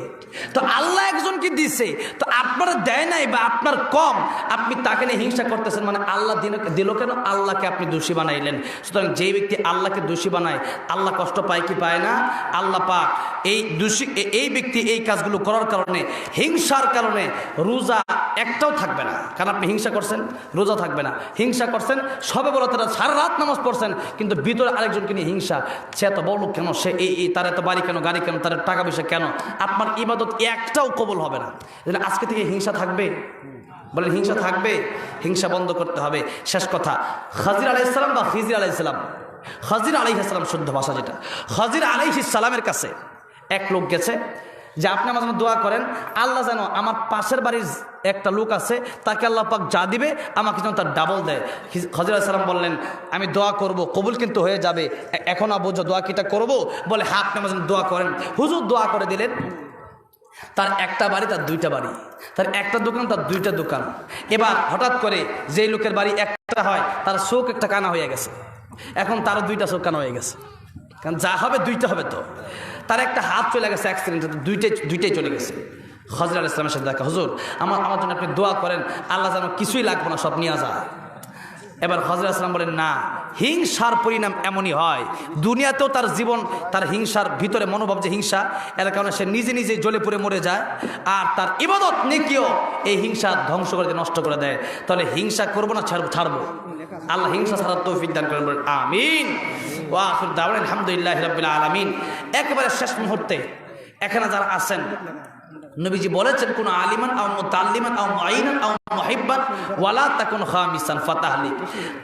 তো আল্লাহ একজনকে দিয়েছে, তো আপনারা দেয় নাই বা আপনার কম, আপনি তাকে নিয়ে হিংসা করতেছেন, মানে আল্লাহ দিল কেন? আল্লাহকে আপনি দোষী বানাইলেন। সুতরাং যে ব্যক্তি আল্লাহকে দোষী বানায়, আল্লাহ কষ্ট পায় কি পায় না? আল্লাহ পাক এই ব্যক্তি এই কাজগুলো করার কারণে, হিংসার কারণে রোজা একটাও থাকবে না। কারণ আপনি হিংসা করছেন, রোজা থাকবে না। হিংসা করছেন, সবে বলতে সারা রাত নামাজ পড়ছেন, কিন্তু ভিতরে আরেকজনকে নিয়ে হিংসা, সে এত বড় কেন, সে তার এত বাড়ি কেন, গাড়ি কেন, তার টাকা পয়সা কেন, আপনার ইবাদত একটাও কবুল হবে না। আজকে থেকে হিংসা থাকবে? বলেন হিংসা থাকবে? হিংসা বন্ধ করতে হবে। শেষ কথা, খাজির আলাইহিস সালাম বা খিজির আলাইহিস সালাম, খাজির আলাইহিস সালাম শুদ্ধ ভাষা যেটা, খাজির আলাইহিস সালামের কাছে এক লোক গেছে যে আপনি আমার জন্য দোয়া করেন, আল্লাহ যেন আমার পাশের বাড়ির একটা লোক আছে, তাকে আল্লাহ পাক যা দিবে আমাকে যেন তার ডাবল দেয়। খাজির আলাইহিস সালাম বললেন আমি দোয়া করব, কবুল কিন্তু হয়ে যাবে, এখন বোঝো দোয়া কিটা করবো? বলে হ্যাঁ, আপনি আমার জন্য দোয়া করেন। হুজুর দোয়া করে দিলেন। তার একটা বাড়ি, তার 2টা বাড়ি, তার একটা দোকান, তার 2টা দোকান। এবার হঠাৎ করে যেই লোকের বাড়ি একটা হয়, তার চোখ একটা কানা হয়ে গেছে, এখন তারও 2টা চোখ কানা হয়ে গেছে। কারণ যা হবে 2টা হবে। তো তার একটা হাত চলে গেছে অ্যাক্সিডেন্টে, দুইটাই চলে গেছে। খাজির আলাইহিস সালামের সাথে দেখা, হুজুর আমার জন্য আপনি দোয়া করেন, আল্লাহ যেন কিছুই লাগবে না, সব নিয়ে যায়। এবার হযরত আসলাম বলেন, না, হিংসার পরিণাম এমনই হয়, দুনিয়াতেও তার জীবন তার হিংসার ভিতরে মনোভাব যে হিংসা, এর কারণে সে নিজে নিজে জ্বলে পুড়ে মরে যায়, আর তার ইবাদত নেকিও এই হিংসা ধ্বংস করে দিয়ে নষ্ট করে দেয়। তাহলে হিংসা করবো না ছাড়বো? আল্লাহ হিংসা ছাড়ার তৌফিক দান করেন, আমিন। ওয়া আখির দাওয়ানা আলহামদুলিল্লাহি রাব্বিল আলামিন। একেবারে শেষ মুহূর্তে এখানে যারা আছেন, নবীজি বলেছেন, কোন আলিমান আও মুতাল্লিমান আও মুআইনান আও মুহিব্বান ওয়ালা তাকুন খামিসান ফাতাহলিক।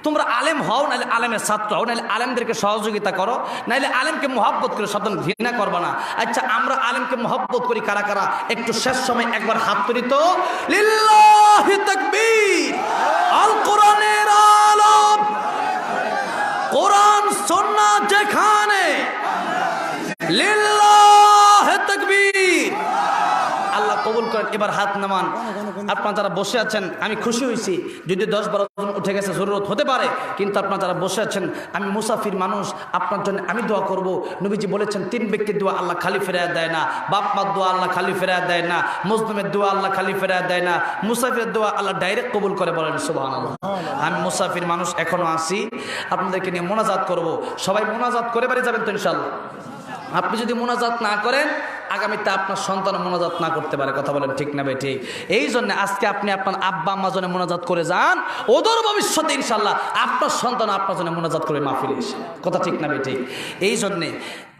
তোমরা আলেম হও, নাহলে আলেমের ছাত্র হও, নাহলে আলেমদেরকে সহযোগিতা করো, নাহলে আলেমকে মহব্বত করে, সাবধান ঘৃণা করবা না। আচ্ছা, আমরা আলেমকে মহব্বত করি কারা কারা? একটু শেষ সময় একবার হাত তুলি তো। লিল্লাহি তাকবীর। আল কোরআনের আলম, কোরআন সুন্নাহ যেখানে, লিল্লাহি তাকবীর। আল্লাহ কবুল করেন। এবার হাত নামান। আপনারা যারা বসে আছেন, আমি খুশি হয়েছি, যদি 10-12 জন উঠে গেছে জরুরত হতে পারে, কিন্তু আপনারা যারা বসে আছেন, আমি মুসাফির মানুষ, আপনার জন্য আমি দোয়া করব। নবীজি বলেছেন, 3 ব্যক্তির দোয়া আল্লাহ খালি ফেরায় দেয় না। বাপ মার দোয়া আল্লাহ খালি ফেরায় দেয় না, মজলুমের দোয়া আল্লাহ খালি ফেরায় দেয় না, মুসাফিরের দোয়া আল্লাহ ডাইরেক্ট কবুল করে। বলেন সুবহানাল্লাহ। আমি মুসাফির মানুষ, এখনো আসি, আপনাদেরকে নিয়ে মোনাজাত করব। সবাই মোনাজাত করে বাড়ি যাবেন তো ইনশাআল্লাহ? আপনি যদি মোনাজাত না করেন, আগামীতে আপনার সন্তান মোনাজাত না করতে পারে। কথা বলেন ঠিক না বেঠিক? এই জন্য আজকে আপনি আপনার আব্বা আম্মা জন্য মোনাজাত করে যান, ওদের ভবিষ্যতে ইনশাল্লাহ আপনার সন্তান আপনার জন্য মোনাজাত করে মাহফিলে এসে। কথা ঠিক না বেঠিক? এই জন্যে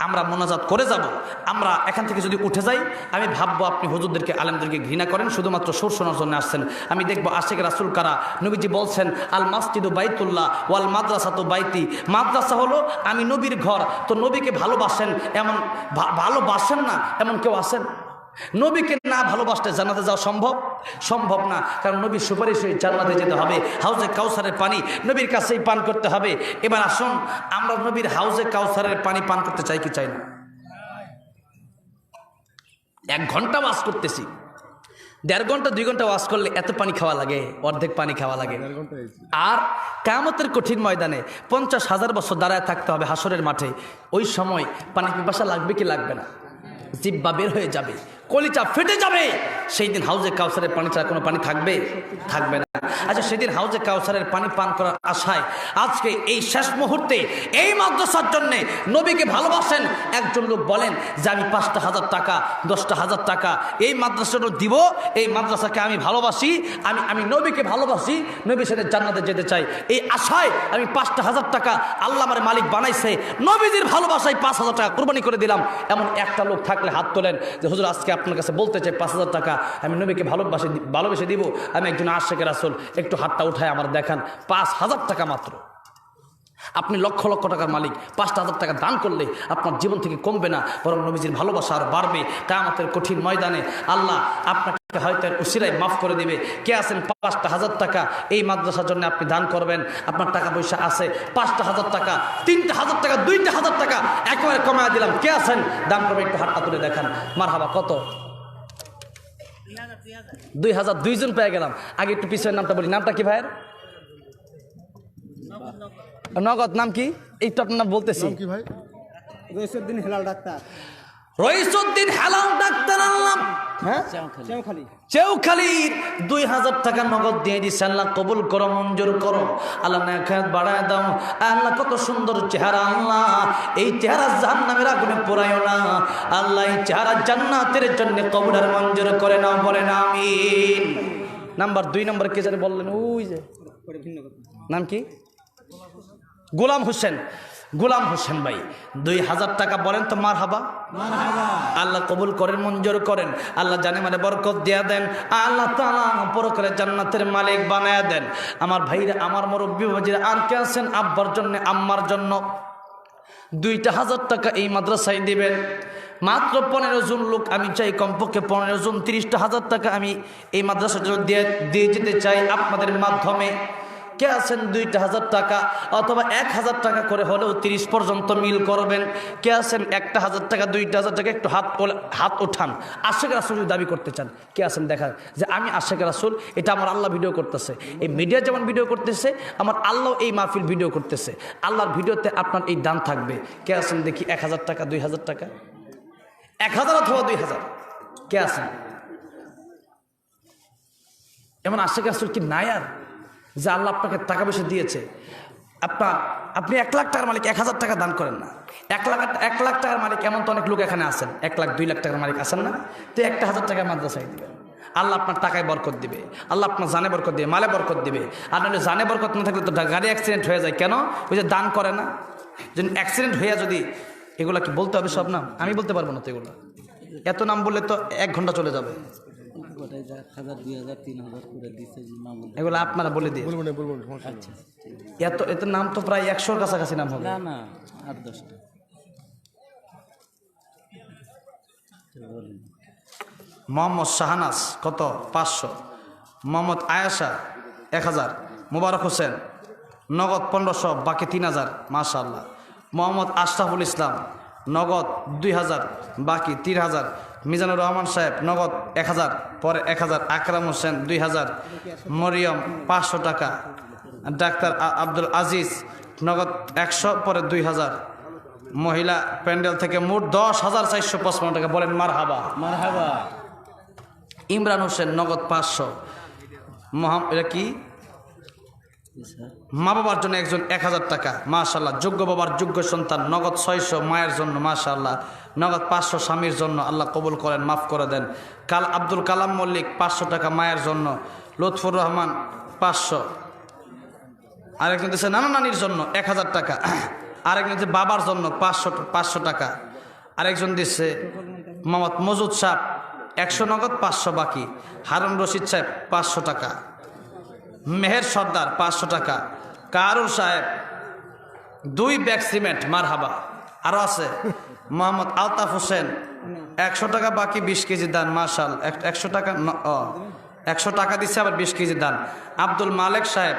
আমরা মোনাজাত করে যাব। আমরা এখান থেকে যদি উঠে যাই, আমি ভাববো আপনি হুজুরদেরকে, আলেমদেরকে ঘৃণা করেন, শুধুমাত্র সুর শোনার জন্য আসছেন। আমি দেখবো আশিক রাসূল কারা। নবীজি বলছেন, আল মাসজিদু বাইতুল্লাহ ওয়াল মাদ্রাসাতু বাইতি। মাদ্রাসা হলো আমি নবীর ঘর। তো নবীকে ভালোবাসেন, এমন ভালোবাসেন না এমন কেউ আছেন? নবীকে না ভালোবাসতে জান্নাতে যাওয়া সম্ভব না। কারণ নবীর সুপারিশে জান্নাতে যেতে হবে। হাউজে কাউসারের পানি নবীর কাছেই পান করতে হবে। এবার আসুন, আমরা নবীর হাউজে কাউসারের পানি পান করতে চাই কি চাই না? 1 ঘন্টা ওয়াজ করতেছি, 1.5 ঘন্টা 2 ঘন্টা ওয়াজ করলে এত পানি খাওয়া লাগে, অর্ধেক পানি খাওয়া লাগে। আর কিয়ামতের কঠিন ময়দানে 50,000 বছর দাঁড়ায় থাকতে হবে হাসরের মাঠে। ওই সময় পানি পিপাসা লাগবে কি লাগবে না? জিহ্বা বের হয়ে যাবে, কলিজা ফেটে যাবে। সেই দিন হাউজে কাউসারের পানি ছাড়া কোনো পানি থাকবে না। আচ্ছা, সেদিন হাউজে কাউসারের পানি পান করার আশায় আজকে এই শেষ মুহূর্তে এই মাদ্রাসার জন্য নবীকে ভালোবাসেন একজন লোক বলেন যে আমি 5,000 টাকা 10,000 টাকা এই মাদ্রাসাটা দিব, এই মাদ্রাসাকে আমি ভালোবাসি, আমি নবীকে ভালোবাসি, নবীর সাথে জান্নাতে যেতে চাই। এই আশায় আমি 5,000 টাকা, আল্লাহ আমার মালিক বানাইছে, নবীজির ভালোবাসায় 5,000 টাকা কুরবানি করে দিলাম। এমন একটা লোক থাকলে হাত তোলেন যে হুজুর আজকে আপনার কাছে বলতে চাই 5,000 টাকা আমি নবীকে ভালোবেসে দিব, আমি একজন আশিক রাসূল, একটু হাতটা উঠায় আমার দেখান। 5,000 টাকা মাত্র। আপনি লক্ষ লক্ষ টাকার মালিক, 5,000 টাকা দান করলে আপনার জীবন থেকে কমবে না, বরং নবীজির ভালোবাসা আর বাড়বে। কিয়ামতের কঠিন ময়দানে আল্লাহ আপনাকে হয়তো উসিলায় মাফ করে দিবে। কে আছেন 5,000 টাকা এই মাদ্রাসার জন্য আপনি দান করবেন? আপনার টাকা পয়সা আছে, 5,000 টাকা, 3,000 টাকা, 2,000 টাকা একেবারে কমায় দিলাম। কে আছেন দান করবেন? একটু হাতটা তুলে দেখান। মারহাবা। কত? 2,000। 2 জন পেয়ে গেলাম। আগে একটু পিছনের নামটা বলি। নামটা কি ভাইয়ের? নগদ। নাম কি? এইটা আপনার নাম বলতেছি। রইসুদ্দিন হেলাল ডাক্তার। রইসুদ্দিন হেলাল ডাক্তার আনলাম। হ্যাঁ, চেউখালীর 2,000 টাকা নগদ দিয়ে দিচ্ছে। আল্লাহ কবুল করো, মঞ্জুর করো। আল্লাহ নেখায়াত বাড়ায় দাও। আল্লাহ কত সুন্দর চেহারা, আল্লাহ এই চেহারা জাহান্নামের আগুনে পোড়ায়ও না। আল্লাহ এই চেহারা জান্নাতের জন্য কবুল আর মঞ্জুর করে নাও, বলেন আমিন। নাম্বার 2 নম্বর কে জানে বললেন? ওই যে নাম কি? গোলাম হোসেন। গোলাম হোসেন ভাই 2,000 টাকা বলেন তো মারহাবা। আল্লাহ কবুল করেন, মঞ্জুর করেন। আল্লাহ জানে মানে বরকত দিয়া দেন। আল্লাহ তাআলা পরকালে জান্নাতের মালিক বানায়া দেন। আমার ভাইরা, আমার মুরব্বি বাবাজিরা, আর কে আছেন আব্বার জন্য, আম্মার জন্য 2,000 টাকা এই মাদ্রাসায় দিবেন। মাত্র 15 জন লোক আমি চাই, কমপক্ষে 15 জন 30,000 টাকা আমি এই মাদ্রাসার জন্য দিয়ে যেতে চাই আপনাদের মাধ্যমে। কে আছেন 2,000 টাকা অথবা 1,000 টাকা করে হলেও 30 পর্যন্ত মিল করবেন? কে আছেন 1,000 টাকা 2,000 টাকা? একটু হাত ওঠান। আশিক রাসূল দাবি করতে চান কে আছেন? দেখা যে আমি আশিক রাসূল, এটা আমার আল্লাহ ভিডিও করতেছে। এই মিডিয়া যেমন ভিডিও করতেছে, আমার আল্লাহ এই মাহফিল ভিডিও করতেছে। আল্লাহর ভিডিওতে আপনার এই দান থাকবে। কে আছেন দেখি? 1,000 টাকা 2,000 টাকা, 1,000 অথবা 2,000 কে আছেন? এমন আশিক রাসূল কি নাই? আর যে আল্লাহ আপনাকে টাকা পয়সা দিয়েছে, আপনি 1 লাখ টাকার মালিক, 1000 টাকা দান করেন না। 1 লাখ টাকার মালিক এমন তো অনেক লোক এখানে আছেন, 1 লাখ 2 লাখ টাকার মালিক আছেন না? তো 1000 টাকা মাদ্রাসায় দিবেন, আল্লাহ আপনার টাকায় বরকত দিবে, আল্লাহ আপনার জানে বরকত দিবে, মালে বরকত দিবে। আর নাহলে জানে বরকত না থাকলে তো গাড়ি অ্যাক্সিডেন্ট হয়ে যায়। কেন? ওই যে দান করে না, যদি অ্যাক্সিডেন্ট হইয়া যদি, এগুলা কি বলতে হবে সব নাম? আমি বলতে পারবো না তো এগুলো, এত নাম বললে তো 1 ঘন্টা চলে যাবে। এগুলো আপনারা বলে দিয়ে এত নাম তো প্রায় 100-র কাছাকাছি নাম হবে। না 8-10টা মোহাম্মদ শাহনাজ কত? 500। মোহাম্মদ আয়েশা 1000। মুবারক হোসেন নগদ 1500, বাকি 3000। মাশাআল্লাহ। মোহাম্মদ আশরাফুল ইসলাম নগদ 2000, বাকি 3000। মিজানুর রহমান সাহেব নগদ 1000, পরে 1000। আকরাম হোসেন 2000। মরিয়ম 500 টাকা। ডাক্তার আব্দুল আজিজ নগদ 100, পরে 2000। মহিলা প্যান্ডেল থেকে মোট 10,455 টাকা। বলেন মারহাবা। মারহাবা। ইমরান হোসেন নগদ 500। এটা কি? মা বাবার জন্য একজন 1000 টাকা। মাশাআল্লাহ। যোগ্য বাবার যোগ্য সন্তান নগদ 600 মায়ের জন্য। মাশাআল্লাহ। নগদ 500 স্বামীর জন্য। আল্লাহ কবুল করেন, মাফ করে দেন। আব্দুল কালাম মল্লিক 500 টাকা মায়ের জন্য। লুৎফুর রহমান 500। আরেকজন দিচ্ছে নানা নানির জন্য 1000 টাকা। আরেকজন দিচ্ছে বাবার জন্য 500 টাকা। আরেকজন দিচ্ছে মোহাম্মদ মজুদ সাহেব 100 নগদ, 500 বাকি। হারুন রশিদ সাহেব 500 টাকা। মেহের সর্দার 500 টাকা। কারুল সাহেব 2 ব্যাগ সিমেন্ট। মারহাবা। আরও আছে মোহাম্মদ আলতাফ হোসেন 100 টাকা, বাকি 20 কেজি দান। মাশাআল্লাহ। 100 টাকা 100 টাকা দিচ্ছে, আবার 20 কেজি দান। আব্দুল মালেক সাহেব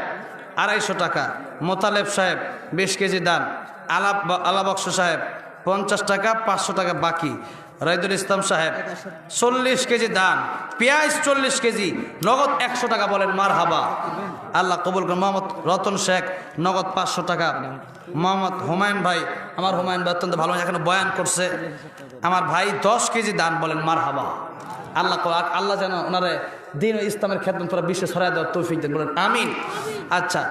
250 টাকা। মোতালেব সাহেব 20 কেজি দান। আলাবক্স সাহেব 50 টাকা, 500 টাকা বাকি। রাইদুল ইসলাম সাহেব 40 কেজি দান। পেঁয়াজ 40 কেজি, নগদ 100 টাকা। বলেন মারহাবা। আল্লাহ কবুল করেন। মোহাম্মদ রতন শেখ নগদ 500 টাকা। মোহাম্মদ হুমায়ুন ভাই, আমার হুমায়ুন ভাই অত্যন্ত ভালো, এখানে বয়ান করছে আমার ভাই, 10 কেজি দান। বলেন মারহাবা। আল্লাহ যেন ওনারে দিন ও ইসলামের খেদমত করে বিশ্বে ছড়ায় দেওয়ার তৌফিক দেন। বলেন আমিন। আচ্ছা,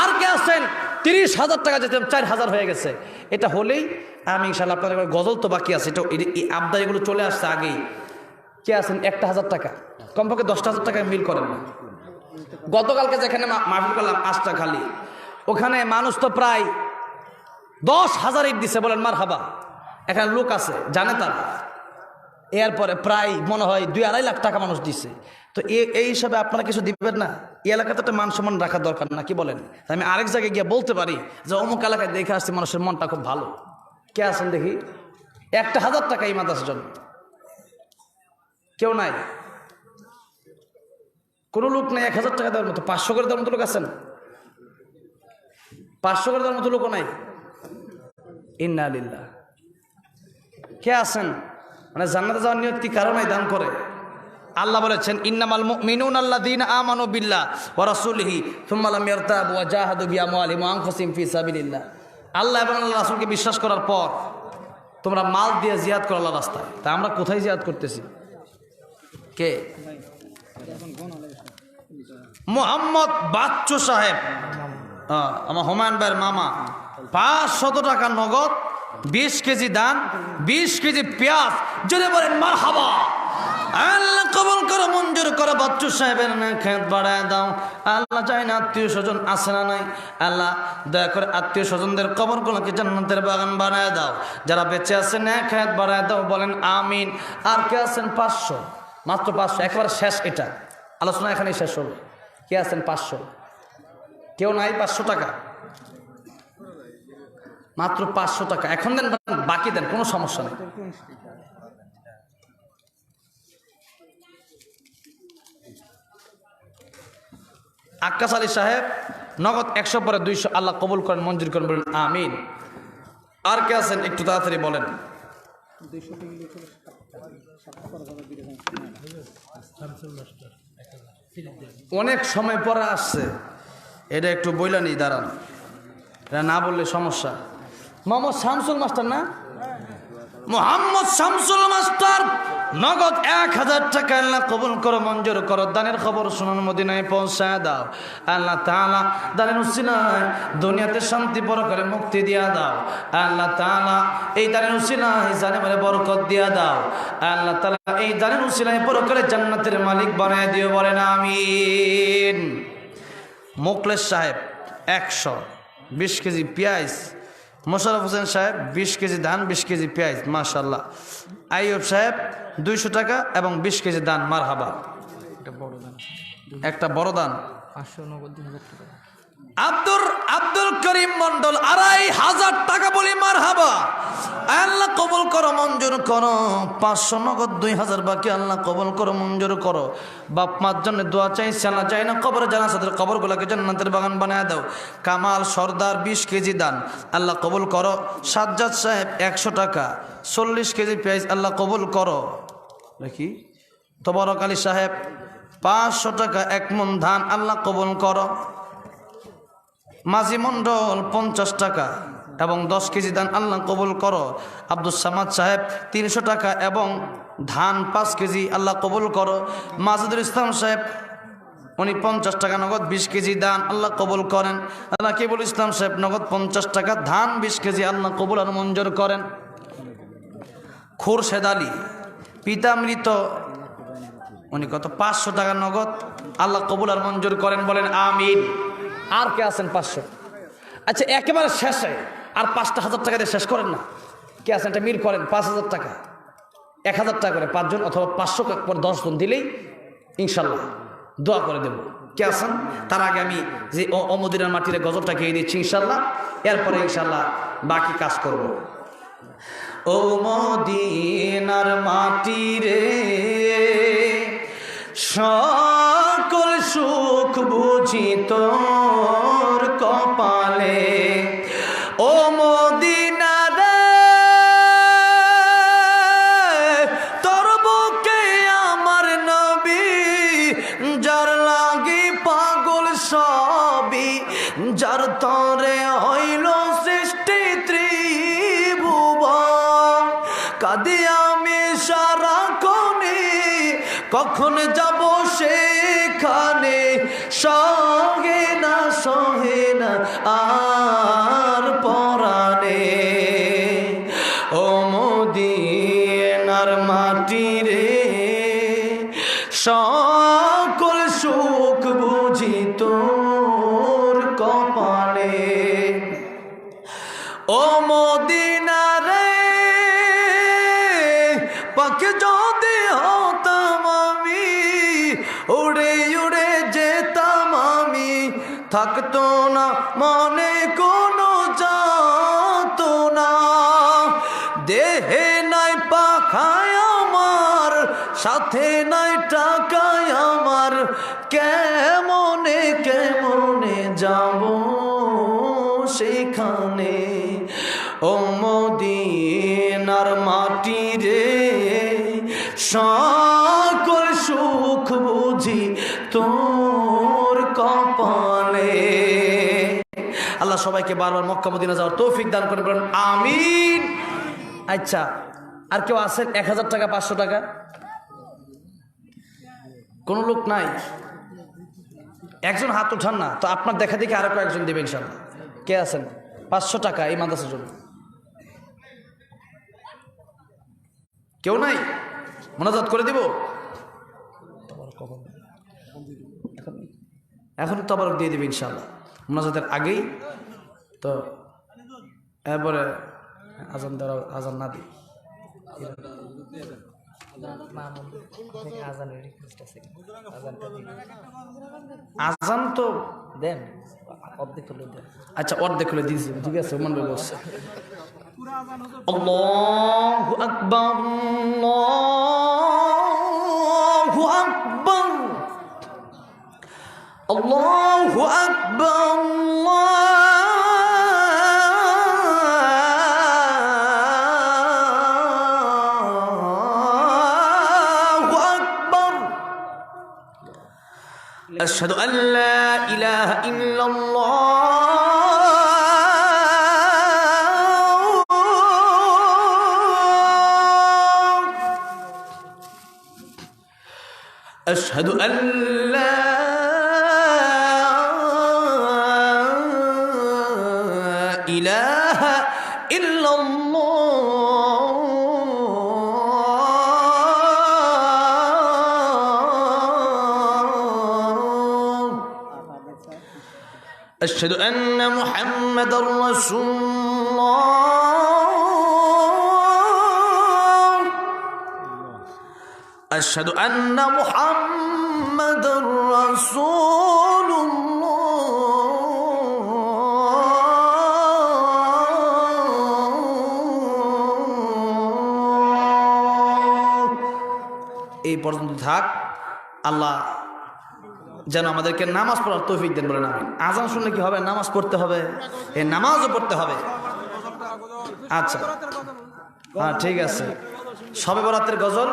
আর কে আছেন? 30,000 টাকা যেতে 4000 হয়ে গেছে। এটা হলেই আমি ইনশাআল্লাহ আপনাদের গজল তো বাকি আছে, এটা এই আবদা এগুলো চলে আসছে আগেই। কে আছেন? 1000 টাকা, কমপক্ষে 10,000 টাকায় মিল করেন না। গতকালকে যেখানে মাহফিল করলাম আশটা খালি, ওখানে মানুষ তো প্রায় 10,000 ইট দিছে। বলেন মারহাবা। এখানে লোক আছে জানে তারা, এরপরে প্রায় মনে হয় 2-2.5 লাখ টাকা মানুষ দিছে। তো এই হিসাবে আপনারা কিছু দিবেন না? এই এলাকাতে একটা মান সম্মান রাখার দরকার না, কি বলেন? আমি আরেক জায়গায় গিয়ে বলতে পারি যে অমুক এলাকায় দেখে আসছি মানুষের মনটা খুব ভালো। কে আছেন দেখি? 1,000 টাকা এই মাদ্রাসার জন্য কেউ নাই, কোনো লোক নাই 1,000 টাকা দেওয়ার মতো। 500 করে দেওয়ার মতো লোক আছেন? 500 করে দেওয়ার মতো লোকও নাই। ইন্না লিল্লাহ। কে আছেন মানে জান্নাতে যাওয়ার নিয়ত কি কারো নাই দান করে? আল্লাহ বলেছেন ইন্নামাল মুমিনুনা আল্লাযীনা আমানু বিল্লাহি ওয়া রাসূলিহি সুম্মা লাম ইয়ারতাবু ওয়া জাহাদু বিআমওয়ালিহিম ওয়া আনফুসিহিম ফি সাবিলিল্লাহ। আল্লাহ এবং আল্লাহর রাসূলকে বিশ্বাস করার পর তোমরা মাল দিয়ে জিহাদ করো আল্লাহর রাস্তায়। তা আমরা কোথায় জিহাদ করতেছি? কে? মোহাম্মদ বাচ্চু সাহেব, আমার হুমায়ুন ভাইয়ের মামা, 500 টাকা নগদ, 20 কেজি দান, 20 কেজি পেঁয়াজ। যদি বলেন মারহাবা। আল্লাহ কবুল করো, মঞ্জুর করো। বাচ্চু সাহেবের খেত বাড়ায় দাও। আল্লাহ চাই না আত্মীয় স্বজন আছে না নাই? আল্লাহ দয়া করে আত্মীয় স্বজনদের কবরগুলোকে জান্নাতের বাগান বানায় দাও। যারা বেঁচে আছেন খেত বাড়ায় দাও। বলেন আমিন। আর কে আছেন? 500, মাত্র 500, একেবারে শেষ। এটা আলোচনা এখানেই শেষ হলো। কে আছেন? 500। কেউ নাই? 500 টাকা, মাত্র 500 টাকা। এখন দেন, বাকি দেন, কোনো সমস্যা নেই। আক্কাস আলী সাহেব নগদ 100, পরে 200। আল্লাহ কবুল করেন, মঞ্জুর করেন। বলেন আমিন। আর কে আছেন? একটু তাড়াতাড়ি বলেন। অনেক সময় পরে আসছে, এটা একটু বইলা নি, দাঁড়ান, এটা না বললে সমস্যা। মোহাম্মদ শামসুল মাস্টার না? মোহাম্মদ শামসুল মাস্টার নগদ 1000 টাকা আল্লাহ কবুল করো, মঞ্জুর করো। দানের খবর শুনুন, মদিনায় পৌঁছায় দাও আল্লাহ তাআলা। দানের উসিলায় দুনিয়াতে শান্তি, পরকালে মুক্তি দিয়া দাও আল্লাহ তাআলা। এই দানের উসিলায় জানে বলে বরকত দিয়া দাও আল্লাহ তাআলা। এই দানের উসিলায় পরকালে জান্নাতের মালিক বানায় দিও, বলেন আমিন। মোকলেশ সাহেব 120 কেজি পেঁয়াজ, মোশাররফ হোসেন সাহেব 20 কেজি ধান, 20 কেজি পেঁয়াজ, মাশাআল্লাহ। আইয়ুব সাহেব 200 টাকা এবং 20 কেজি দান, মারহাবা। একটা বড় দান 590 টাকা। আব্দুল করিম মন্ডল 2500 টাকা, বলি মারহাবা। আল্লাহ কবুল করো, মঞ্জুর করো। 500 নগদ, 2000 বাকি, আল্লাহ কবুল করো, মঞ্জুর করো। বাপ মার জন্য দোয়া চাইছি, আল্লাহ চাই না কবরে জানাজাদের কবরগুলোকে জান্নাতের বাগান বানায় দাও। কামাল সর্দার 20 কেজি দান, আল্লাহ কবুল করো। সাজ্জাদ সাহেব 100 টাকা, 40 কেজি পেঁয়াজ, আল্লাহ কবুল করো। দেখি তবরক আলী সাহেব 500 টাকা, 1 মণ ধান, আল্লাহ কবুল করো। মাঝি মন্ডল 50 টাকা এবং 10 কেজি দান, আল্লাহ কবুল করো। আব্দুল সামাদ সাহেব 300 টাকা এবং ধান 5 কেজি, আল্লাহ কবুল করো। মাজুদুল ইসলাম সাহেব উনি 50 টাকা নগদ, 20 কেজি দান, আল্লাহ কবুল করেন। রাকিবুল ইসলাম সাহেব নগদ 50 টাকা, ধান 20 কেজি, আল্লাহ কবুল আর মঞ্জুর করেন। খুরশেদ আলী পিতামৃত উনি কত 500 টাকা নগদ, আল্লাহ কবুল আর মঞ্জুর করেন, বলেন আমিন। আর কে আছেন 500? আচ্ছা, একেবারে শেষে আর 5,000 টাকা দিয়ে শেষ করেন না, কে আছেন? এটা মিল করেন। 5000 টাকা, 1000 টাকা করে 5 জন অথবা 500 করে 10 জন দিলেই ইনশাল্লাহ দোয়া করে দেব। কে আছেন? তার আগে আমি যে মদিনার মাটির গজলটা গিয়ে দিচ্ছি ইনশাল্লাহ, এরপরে ইনশাল্লাহ বাকি কাজ করব। ও মদিনার মাটি রে, সকল সুখ বুঝি তোর কপালে। ও মদিনা রে, তোর বুকে আমার নবী, যার লাগি পাগল সবই, যার তরে হইল সৃষ্টি ত্রিভুবন। কাঁদি আমি সারাক্ষণে, কখন যাব সেখানে, সহে না আর পরাণে। ও মদিনার মাটি রে, সকল সুখ বুঝি তোর কপালে। ও মদিনা রে, পাখি যদি হতাম আমি, উড়ে উড়ে যেতাম আমি, থাকতো না মনে কোনো যাতনা। দেহে নাই পাখায় আমার, সাথে নাই টাকায় আমার, কেমনে যাব সেখানে। ও মদিনার মাটি রে, সকল সুখ বুঝি তোর কপালে। আল্লাহ সবাইকে বারবার মক্কা মদিনা যাওয়ার তৌফিক দান করে, বলেন আমিন। আচ্ছা, আর কেউ আছেন 1000 টাকা, 500 টাকা? কোন লোক নাই? একজন হাত উঠান না তো, আপনার দেখা দেখে আরো কয়েকজন দেবেন ইনশাআল্লাহ। কে আছেন? 500 টাকা এই মাদ্রাসার জন্য। কেউ নাই? মোনাজাত করে দিব এখন, তবারক দিয়ে দিবে ইনশাআল্লাহ মোনাজাতের আগেই। তো এরপরে আজান দেওয়া, আজান না দিই, আজান তো দেন অর্ধেক হলে দেন। আচ্ছা, অর্ধেক হলে দিয়েছি, ঠিক আছে। মন বলছে আল্লাহু আকবার, আল্লাহু আকবার, আল্লাহু আকবার, আল্লাহু আকবার। আশহাদু আল্লা ইলাহা ইল্লাল্লাহ, আশহাদু আল্লা ইলাহা ইল্লাল্লাহ আশহাদু আন্না মুহাম্মাদার রাসূলুল্লাহ আশহাদু আন্না মুহাম্মাদার রাসূলুল্লাহ। এই পর্যন্ত থাক। আল্লাহ যেন আমাদেরকে নামাজ পড়ার তৌফিক দেন, বলেন আমিন। আজান শুনলে কি হবে? নামাজ পড়তে হবে, এই নামাজও পড়তে হবে। আচ্ছা, হ্যাঁ ঠিক আছে। শবে বরাতের গজল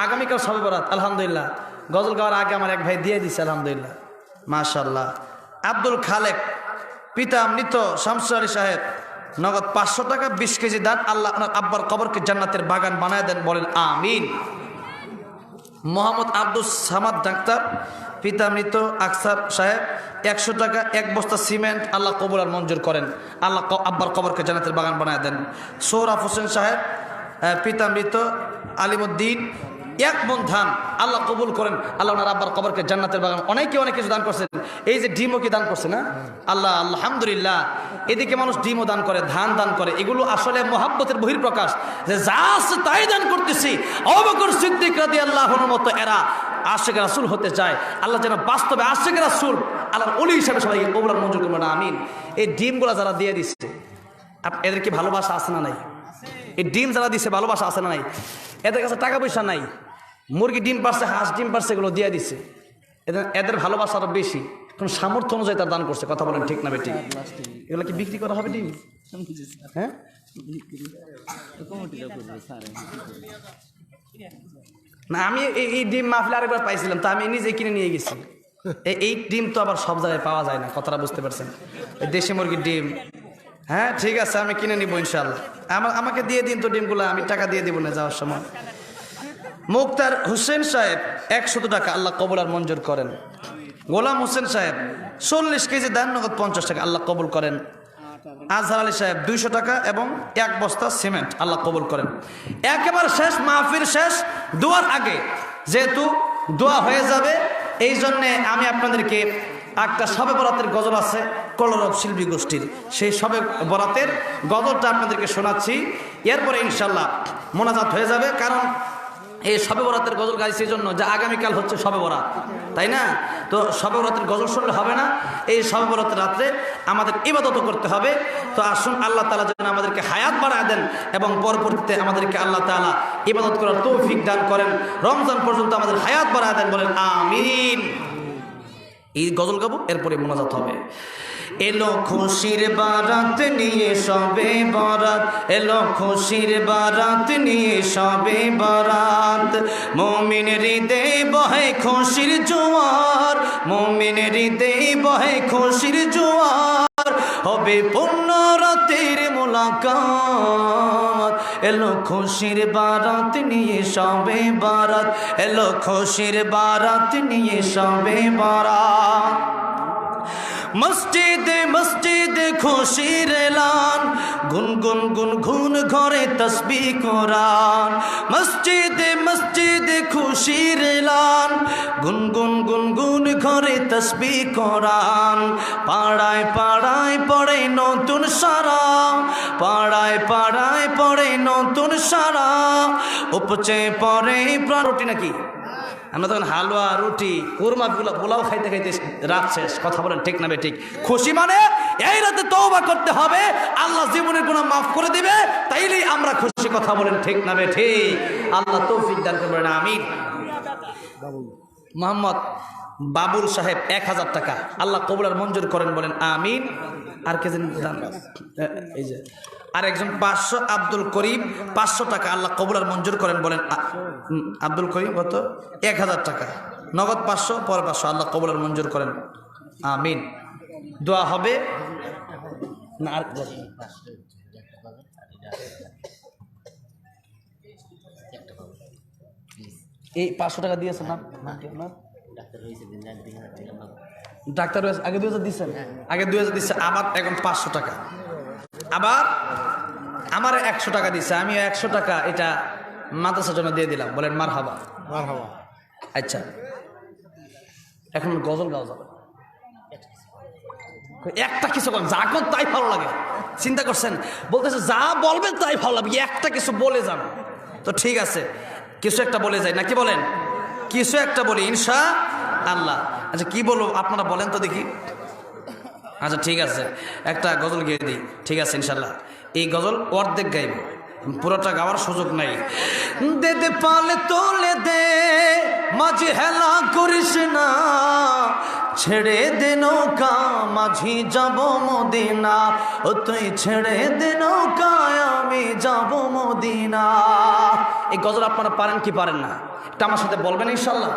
আগামীকাল শবে বরাত, আলহামদুলিল্লাহ। গজল গাওয়ার আগে আমার এক ভাই দিয়ে দিচ্ছে, আলহামদুলিল্লাহ, মাশাআল্লাহ। আব্দুল খালেক, পিতা মৃত শামসুর আলী সাহেব, নগদ 500 টাকা 20 কেজি দান। আল্লাহ আপনার আব্বার কবরকে জান্নাতের বাগান বানায় দেন, বলেন আমিন। মোহাম্মদ আব্দুল সামাদ ডাক্তার, পিতা মৃত আকসার সাহেব, 100 টাকা 1 বস্তা সিমেন্ট। আল্লাহ কবুল আর মঞ্জুর করেন, আল্লাহ আব্বার কবরকে জান্নাতের বাগান বানায় দেন। সৌরভ হোসেন সাহেব, পিতা মৃত আলিমুদ্দিন, 1 মণ ধান। আল্লাহ কবুল করেন, আল্লাহ ওনার আব্বার কবরকে জান্নাতের বাগান। অনেকে অনেক কিছু দান করছেন। এই যে ডিমও কি দান করছে না? আল্লাহ আলহামদুলিল্লাহ। এদিকে মানুষ ডিমও দান করে, ধান দান করে। এগুলো আসলে মহাব্বতের বহিঃপ্রকাশ, যে যা আছে তাই দান করতেছি। আবু বকর সিদ্দিক রাদিয়াল্লাহু আনহুর মতো এরা আশিক রাসূল হতে চায়। আল্লাহ যেন বাস্তবে আশিক রাসূল, আল্লাহর ওলি হিসাবে সবাইকে কবুল আর মঞ্জুর করবেন, আমিন। এই ডিমগুলো যারা দিয়ে দিচ্ছে, এদের কি ভালোবাসা আছে না নাই? এই ডিম যারা দিচ্ছে ভালোবাসা আছে না নাই? এদের কাছে টাকা পয়সা নাই, মুরগি ডিম পারছে, হাঁস ডিম পারছে, এগুলো দিয়ে দিচ্ছে। এদের ভালোবাসা আরো বেশি, কোন সামর্থ্য অনুযায়ী তার দান করছে। কথা বলেন ঠিক না বেঠিক? এগুলো কি বিক্রি করা হবে ডিম? হ্যাঁ, না আমি এই ডিম মাহফিলে আরেকবার পাইছিলাম, তা আমি নিজে কিনে নিয়ে গেছি। এই ডিম তো আবার সব জায়গায় পাওয়া যায় না, কথাটা বুঝতে পারছেন? দেশি মুরগির ডিম। হ্যাঁ ঠিক আছে, আমি কিনে নিবো ইনশাল্লাহ। আমাকে দিয়ে দিন তো ডিমগুলো, আমি টাকা দিয়ে দিব না যাওয়ার সময়। মুক্তার হোসেন সাহেব 100 টাকা, আল্লাহ কবুল আর মঞ্জুর করেন। গোলাম হোসেন সাহেব 40 কেজি দান, নগদ 50 টাকা, আল্লাহ কবুল করেন। আজহার আলী সাহেব 200 টাকা এবং 1 বস্তা সিমেন্ট, আল্লাহ কবুল করেন। একেবারে শেষ, মাহফিল শেষ, দোয়ার আগে যেহেতু দোয়া হয়ে যাবে, এই জন্যে আমি আপনাদেরকে একটা শবে বরাতের গজল আছে কলরব শিল্পী গোষ্ঠীর, সেই শবে বরাতের গজলটা আপনাদেরকে শোনাচ্ছি। এরপরে ইনশাল্লাহ মোনাজাত হয়ে যাবে। কারণ এই শবে বরাতের গজল গাইছে এই জন্য যে আগামীকাল হচ্ছে শবে বরাত, তাই না? তো শবে বরাতের গজল শুনলে হবে না, এই শবে বরাতের রাত্রে আমাদের ইবাদতও করতে হবে। তো আসুন, আল্লাহ তাআলা যেন আমাদেরকে হায়াত বাড়ায় দেন এবং পরবর্তীতে আমাদেরকে আল্লাহ তাআলা ইবাদত করার তৌফিক দান করেন, রমজান পর্যন্ত আমাদের হায়াত বাড়ায় দেন, বলেন আমিন। এই গজল গাবো, এরপরে মোনাজাত হবে। এলো খুশির বারাত নিয়ে শবে বরাত, এলো খুশির বারাত নিয়ে শবে বরাত। মুমিনের হৃদয়ে বহে খুশির জোয়ার, মুমিনের হৃদয়ে বহে খুশির জোয়ার। হবে পূর্ণ রাতের মুলাকাত, এলো খুশির বারাত নিয়ে শবে বরাত, এলো খুশির বারাত নিয়ে শবে বরাত। মসজিদে মসজিদে খুশির এলান, গুনগুন গুনগুন ঘরে তসবিহ কোরআন। মসজিদে মসজিদে খুশির এলান, গুনগুন গুনগুন ঘরে তসবিহ কোরআন। পাড়ায় পাড়ায় পড়ে নতুন সারা, পাড়ায় পাড়ায় পড়ে নতুন সারা। উপচে পড়ে রুটি নাকি? আমরা তখন হালুয়া রুটি কুরমা পোলাও খাইতে খাইতে রাত শেষ। কথা বলেন ঠিক না বেঠিক? খুশি মানে এই রাতে তওবা করতে হবে, আল্লাহ জীবনের গুনাহ মাফ করে দিবে, তাইলেই আমরা খুশি। কথা বলেন ঠিক না বেঠিক? আল্লাহ তৌফিক দান করবেন, আমিন। মোহাম্মদ বাবুল সাহেব 1000 টাকা, আল্লাহ কবুল আর মঞ্জুর করেন, বলেন আমিন। আর কে জানেন দান? এই যে আরেকজন 500, আব্দুল করিম 500 টাকা, আল্লাহ কবুল আর মঞ্জুর করেন, বলেন আব্দুল করিম কত? 1000 টাকা, নগদ 500, পরে 500, আল্লাহ কবুল আর মঞ্জুর করেন, আমিন। দোয়া হবে না? আর এই 500 টাকা দিয়েছেন না? নাম কি আপনার? ডাক্তার রয়েছে, আগে 2000 দিচ্ছেন, আগে 2000 দিচ্ছে, আবার এখন 500 টাকা, আবার আমার 100 টাকা দিচ্ছে, আমি 100 টাকা এটা মাদ্রাসার জন্য দিয়ে দিলাম। বলেন মারহাবা। মারহাবা। আচ্ছা, এখন গজল গাওয়া যাবে, একটা কিছু করেন, যা কর তাই ভালো লাগে। চিন্তা করছেন, বলতেছে যা বলবেন তাই ভালো লাগবে, একটা কিছু বলে যান। তো ঠিক আছে, কিছু একটা বলে যাই নাকি, বলেন কিছু একটা বলি ইনশা আল্লাহ। আচ্ছা কি বলবো আপনারা বলেন তো দেখি। আচ্ছা ঠিক আছে, একটা গজল গেয়ে দিই, ঠিক আছে ইনশাল্লাহ। এই গজল অর্ধেক গাইব, পুরোটা গাওয়ার সুযোগ নাই। দে দে পালে তোলে দে, মাঝি হেলা করিস না, ছেড়ে দে নৌকা মাঝি যাব মদিনা, ও তুই ছেড়ে দে নৌকায় আমি যাব মদিনা। এই গজল আপনারা পারেন কি পারেন না, এটা আমার সাথে বলবেন ইনশাল্লাহ।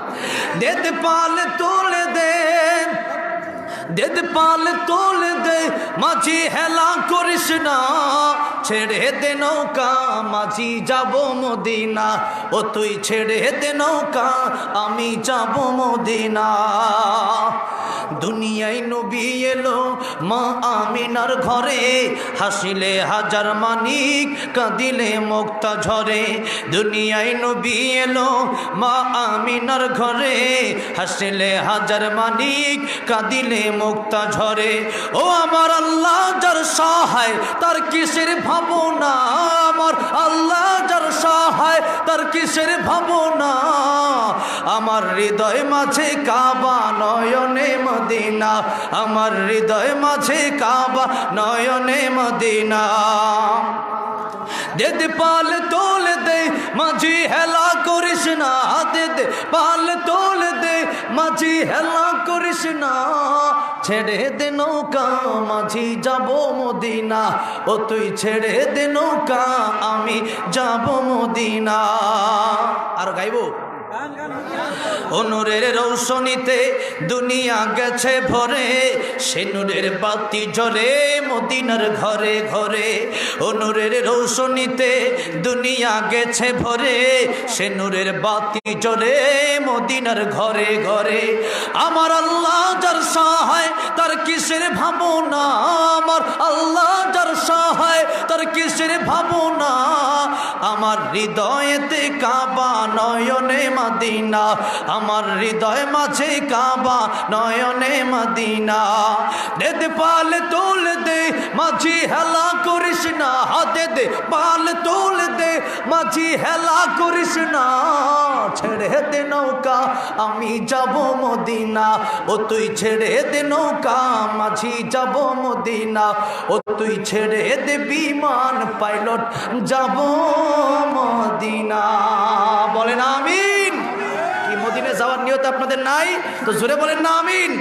দে দে পালে তোলে দে, দে দে পালে তোলে দে, মাঝি হেলা করিস না, ছেড়ে দে নৌকা মাঝি যাব মদিনা, ও তুই ছেড়ে দে নৌকা আমি যাব মদিনা। দুনিয়ায় নবী এলো মা আমিনার ঘরে, হাসিলে হাজার মানিক কাঁদিলে মুক্তা ঝরে। দুনিয়ায় নবী এলো মা আমিনার ঘরে, হাসিলে হাজার মানিক কাঁদিলে মুক্তা ঝরে। ও আমার আল্লাহ যার সহায় তার কিসের ভাবনা, আমার আল্লাহ যার সহায় তার কিসের ভাবনা। আমার হৃদয় মাঝে কাবা নয়নে মদিনা, আমার হৃদয় মাঝে কাবা নয়নে মদিনা। দে দে পাল তোল দে মাঝি হেলা করিস না, দে দে পাল তোল দে মাঝি হেলা করিস না, ছেড়ে দে নৌকা মাঝি যাব মদিনা, ও তুই ছেড়ে দে নৌকা আমি যাব মদিনা। আর গাইবো ও নূরের রৌশনীতে দুনিয়া গেছে ভরে, সে নূরের বাতি জ্বলে মদিনার ঘরে ঘরে। ও নূরের রৌশনীতে দুনিয়া গেছে ভরে, সে নূরের বাতি জ্বলে মদিনার ঘরে ঘরে। আমার আল্লাহ যার সহায় তার কিসের ভাবনা, আমার আল্লাহ যার সহায় তার কিসের ভাবনা। আমার হৃদয়েতে কাবা নয়নে মদিনা, আমার হৃদয় মাঝে কাবা নয়নে মদিনা। দে দে পাল তোল দে মাঝি হেলা করিস না, দে দে পাল তোল দে মাঝি হেলা করিস না, ছেড়ে দে নৌকা আমি যাব মদিনা, ও তুই ছেড়ে দে নৌকা মাঝি যাব মদিনা, ও তুই ছেড়ে দে বিমান পাইলট যাব মদিনা। বলেন আমিন। কি মদিনা যাওয়ার নিয়ত আপনাদের নাই? তো জোরে বলেন না আমিন।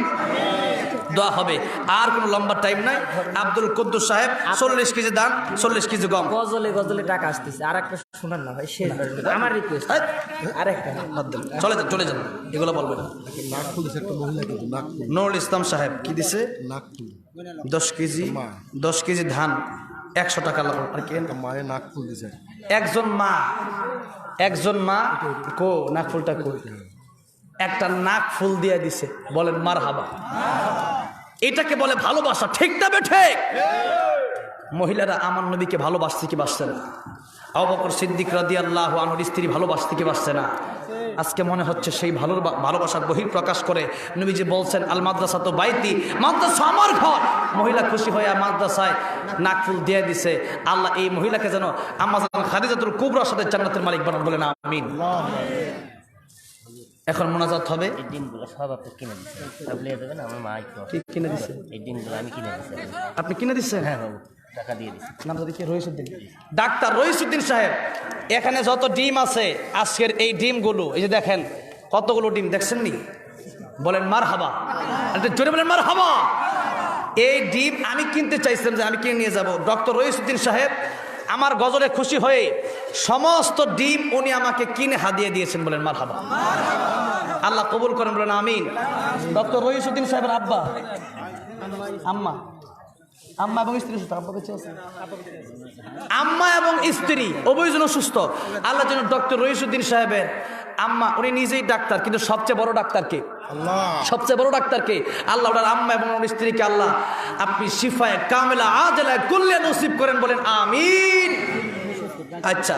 দোয়া হবে, আর কোনো লম্বা টাইম নাই। আব্দুল কুদ্দুস সাহেব 40 কেজি দান, 40 কেজি গম। গজলে গজলে টাকা আসতেছে, আর একটা শোনান না ভাই, শেষ আমার রিকোয়েস্ট আরেকটা। চলে যান চলে যান, এগুলো বলবেন। নাক ফুলেছে একটা মহিলা, কিন্তু নাক ফুল। নুরুল ইসলাম সাহেব কি দিছে? নাক ফুল 10 কেজি ধান 100 টাকা লাগলো। আর কি মায়ের নাক ফুল দিছে। একজন মা কো নাক ফুলটা কই, একটা নাক ফুল দিয়ে দিছে। বলেন মারহাবা। এটাকে বলে ভালোবাসা, ঠিক না বেঠে? মহিলারা আমার নবীকে ভালোবাসতে কি বাসছে না? আবু বকর সিদ্দিক রাদিয়াল্লাহু আনহুর স্ত্রী ভালোবাসতে কি বাসছে না? আজকে মনে হচ্ছে সেই ভালোবাসার বহিঃপ্রকাশ করে নবীজি বলছেন আল মাদ্রাসা তো বাইতি, মাদ্রাসা আমার ঘর। মহিলা খুশি হয়ে মাদ্রাসায় নাকফুল দিয়ে দিছে। আল্লাহ এই মহিলাকে যেন আম্মা জান খাদিজাতুল কুবরার সাথে জান্নাতের মালিক বানান। বলেন আমিন। এখন মোনাজাত হবে। এই ডিমগুলো সব আপনি কিনে দিচ্ছেন, আপনি নিয়ে যাবেন। আমার মা একটু কি কিনে দিছে? এই ডিমগুলো আমি কিনে দিচ্ছি। আপনি কিনে দিচ্ছেন? হ্যাঁ বাবু, টাকা দিয়ে দিচ্ছি। নামটা দেখি রইসুদ্দিন। ডাক্তার রইসুদ্দিন সাহেব, এখানে যত ডিম আছে আজকের এই ডিমগুলো, এই যে দেখেন কতগুলো ডিম দেখছেন নি? বলেন মারহাবা। জোরে বলেন মারহাবা। এই ডিম আমি কিনতে চাইছিলাম, যে আমি কিনে নিয়ে যাব। ডক্টর রইসুদ্দিন সাহেব আমার গজলে খুশি হয়ে সমস্ত ডিম উনি আমাকে কিনে হাদিয়ে দিয়েছেন। বলেন মারহাবা। আল্লাহ কবুল করেন। বলেন আমিন। ডক্টর রইসুদ্দিন সাহেবের আব্বা আম্মা আম্মা এবং স্ত্রী সুস্থ, আব্বা বেঁচে আছে? আম্মা এবং স্ত্রী উভয়জন অসুস্থ। আল্লাহ যেন ডক্টর রইসুদ্দিন সাহেবের আম্মা, উনি নিজেই ডাক্তার, কিন্তু সবচেয়ে বড় ডাক্তার কে? আল্লাহ। সবচেয়ে বড় ডাক্তার কে? আল্লাহ। ওনার আম্মা এবং ওনার স্ত্রীকে আল্লাহ আপনি শিফায়ে কামেলা আজলায় কুল্লিয়া নসিব করেন, বলেন আমিন। আচ্ছা,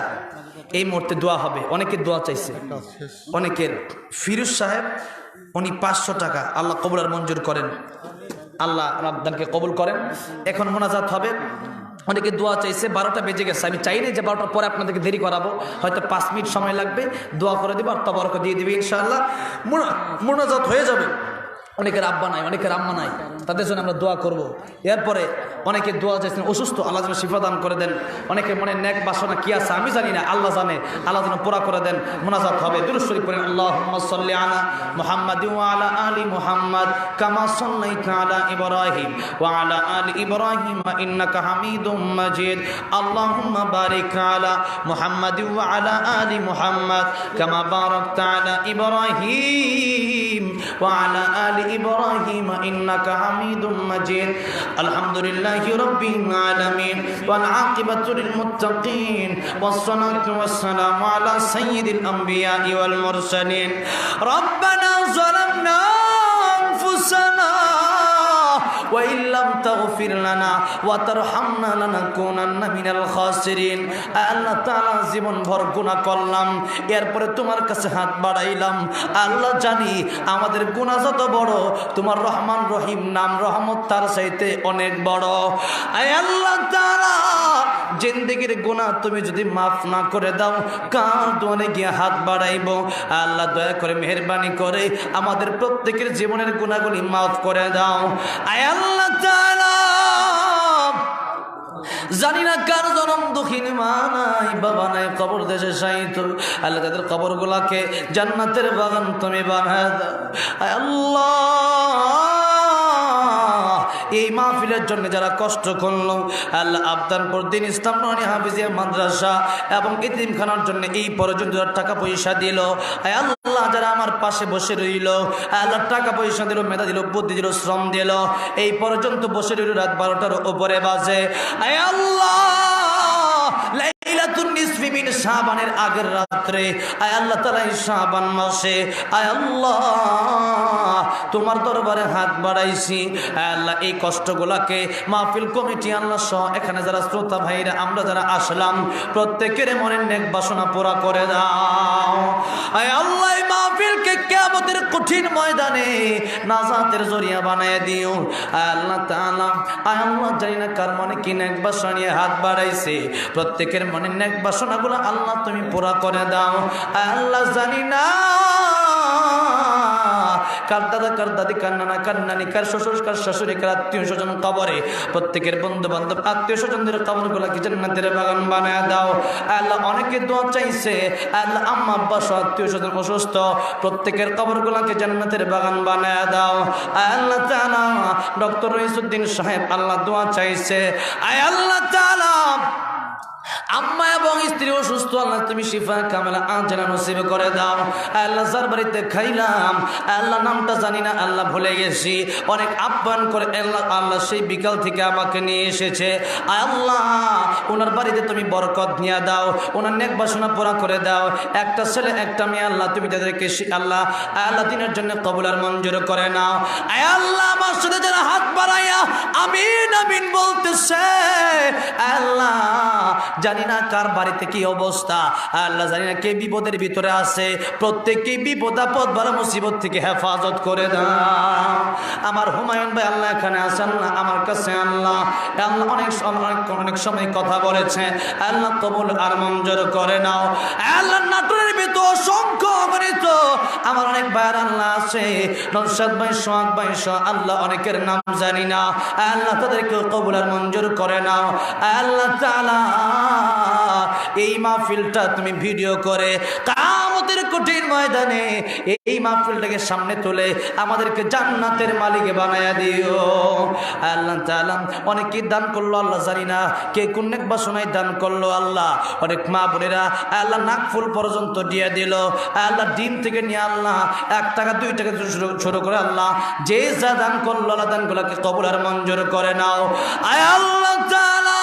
এই মুহূর্তে দোয়া হবে। অনেকে দোয়া চাইছে, অনেকের ফিরোজ সাহেব উনি 500 টাকা, আল্লাহ কবুল আর মঞ্জুর করেন, আল্লাহ রমজানকে কবুল করেন। এখন মোনাজাত হবে। অনেকে দোয়া চাইছে, 12টা বেজে গেছে। আমি চাইনি যে 12টার পরে আপনাদেরকে দেরি করাবো, হয়তো 5 মিনিট সময় লাগবে, দোয়া করে দেবো আর তবরক দিয়ে দিবি ইনশাআল্লাহ, মোনাজাত হয়ে যাবে। অনেকের আব্বা নাই, অনেকের আম্মা নাই, তাদের জন্য আমরা দোয়া করব। এরপরে অনেকে দোয়া চাইছেন অসুস্থ, আল্লাহ যেন শিফা দান করে দেন। অনেকের মনে নেক বাসনা কি আছে আমি জানি না, আল্লাহ জানে, আল্লাহ যেন পুরা করে দেন। মোনাজাত হবে, দুরূদ শরীফ পড়েন। আল্লাহুম্মা সাল্লি আলা মুহাম্মাদ ওয়া আলা আলি মুহাম্মাদ কামা সাল্লাইতা আলা ইব্রাহিম ওয়া আলা আলি ইব্রাহিম ইন্নাকা হামিদুম মাজিদ। আল্লাহুম্মা বারিক আলা মুহাম্মাদ ওয়া আলা আলি মুহাম্মাদ কামা বারাকতা আলা ইব্রাহিম ওয়া আলা আলি ইব্রাহিম ইন্নাকা হামিদুম মাজিদ। আলহামদুলিল্লাহি রাব্বিল আলামিন ওয়াল আকিবাতু লিল মুত্তাকিন ওয়াসসালাতু ওয়াসসালামু আলা সাইয়্যিদিল আমবিয়া ওয়াল মুরসালিন। রব্বানা যালামনা আনফুসানা ওয়া ইল্লাম তাগফির লানা ওয়া তারহামনা লানাকুনান্না মিনাল খাসিরিন। আল্লাহ তাআলা জীবন ভর গুনাহ করলাম, এরপরে তোমার কাছে হাত বাড়াইলাম। আল্লাহ জানি আমাদের গুনাহ যত বড়, তোমার রহমান রহিম নাম রহমত তার চাইতে অনেক বড়। আয় আল্লাহ তাআলা, জিন্দেগির গুনাহ তুমি যদি মাফ না করে দাও, কার দুয়ারে গিয়ে হাত বাড়াইব? আল্লাহ দয়া করে মেহেরবানি করে আমাদের প্রত্যেকের জীবনের গুনাহগুলি মাফ করে দাও। আয় আল্লাহ তাআলা, জানি না কার জনম দক্ষিণ মা নাই, বাবা নাই, কবর দেশে শায়িত। আল্লাহ তাদের কবর গুলাকে জান্নাতের বাগান তুমি বানায় দাও। আয় আল্লাহ, এই মাহফিলের জন্য যারা কষ্ট করলো, আল্লাহ আবদানপুর দিন ইসলাম নুরানী হাফিজিয়া মাদ্রাসা এবং ইতিমখানার জন্য এই পর্যন্ত টাকা পয়সা দিল, আয় আল্লাহ যারা আমার পাশে বসে রইল, আল্লাহ টাকা পয়সা দিল, মেধা দিল, বুদ্ধি দিল, শ্রম দিল, এই পর্যন্ত বসে রইল, রাত 12টার উপরে বাজে। আয় আল্লাহ, লাইলাতুন নিসফি মিন শাবানের আগের রাত্রে, আয় আল্লাহ তাআলা এই শাবান মাসে, আয় আল্লাহ তোমার দরবারে হাত বাড়াইছি। আয় আল্লাহ, এই কষ্টগুলাকে মাহফিল কমিটি আল্লাহ সহ এখানে যারা শ্রোতা ভাইরা আমরা যারা আসলাম, প্রত্যেকের মনের নেক বাসনা পুরা করে দাও। আয় আল্লাহ, এই মাহফিলকে কিয়ামতের কঠিন ময়দানে নাজাতের জরিয়া বানায় দিও। আয় আল্লাহ তাআলা, আয় আল্লাহ জানি না কার মনে কি নেক বাসনা নিয়ে হাত বাড়াইছে, প্রত্যেকের মনের নেক বাসনাগুলো আল্লাহ তুমি পুরা করে দাও। আয় আল্লাহ জানি না কার দাদা, কার দাদি, কার নানা, কার নানি, কার শ্বশুর, কার শাশুড়ি, কার আত্মীয় স্বজন কবরে, প্রত্যেকের বন্ধু বান্ধব আত্মীয় স্বজনদের কবরগুলোকে জান্নাতের বাগান বানায় দাও। আল্লাহ অনেকে দোয়া চাইছে, আল্লাহ আম্মা আব্বা সহ আত্মীয় স্বজন অসুস্থ, প্রত্যেকের কবরগুলোকে জান্নাতের বাগান বানায় দাও। আল্লাহ তাআলা ডক্টর রইসুদ্দিন সাহেব আল্লাহ দোয়া চাইছে, আয় আল্লাহ তাআলা আম্মা এবং স্ত্রী অসুস্থ, আল্লাহ তুমি শিফা কামেলা আজলা নসিব করে দাও। আল্লাহ যার বাড়িতে খাইলাম, আল্লাহ নামটা জানি না, আল্লাহ ভুলে গেছি, অনেক আহ্বান করে আল্লাহ আল্লাহ সেই বিকাল থেকে আমাকে নিয়ে এসেছে। আল্লাহ ওনার বাড়িতে তুমি বরকত নিয়ে দাও, ওনার নেক বাসনা পুরা করে দাও। একটা ছেলে একটা মেয়ে, আল্লাহ তুমি তাদেরকে আল্লাহ আল্লাহ দিনের জন্য কবুল আর মঞ্জুর করে নাও। আয় আল্লাহ, আমার সাথে যারা হাত বাড়াইয়া আমিন আমিন বলতেছে, আল্লাহ জানি না কার বাড়িতে কি অবস্থা, আল্লাহ জানি না কে বিপদের ভিতরে আছে, প্রত্যেককে বিপদ আপদ বালা মুসিবত থেকে হেফাজত করে দাও। আমার হুমায়ুন ভাই আল্লাহ এখানে আছেন না, আমার কাছে আল্লাহ আল্লাহ অনেক সময় কথা বলেছে, আল্লাহ কবুল আর মঞ্জুর করে নাও। আল্লাহ নাটোরের ভিতর অসংখ্য গণিত আমার অনেক ভাইয়ের আল্লাহ আছে, নরসাদ ভাই, সোহাগ ভাই সহ আল্লাহ অনেকের নাম জানি না, আল্লাহ তাদেরকে কবুল আর মঞ্জুর করে নাও। আল্লাহ তাআলা এই মাহফিলটা তুমি ভিডিও করে কিয়ামত কিয়ামতের কঠিন ময়দানে এই মাহফিলটাকে সামনে তুলে আমাদেরকে জান্নাতের মালিক বানায়া দিও আল্লাহ তাআলা। অনেকে দান করলো আল্লাহ জানি না, কে কোন নেক বাসনায় দান করলো আল্লাহ। অনেক মা বোনেরা আল্লাহ নাকফুল পর্যন্ত দিয়ে দিল আল্লাহ, ডিম থেকে নিয়ে আল্লাহ 1 টাকা 2 টাকা শুরু করে আল্লাহ যে যা দান করলো আল্লাহ দানগুলোকে কবুল আর মঞ্জুর করে নাও আয় আল্লাহ তাআলা।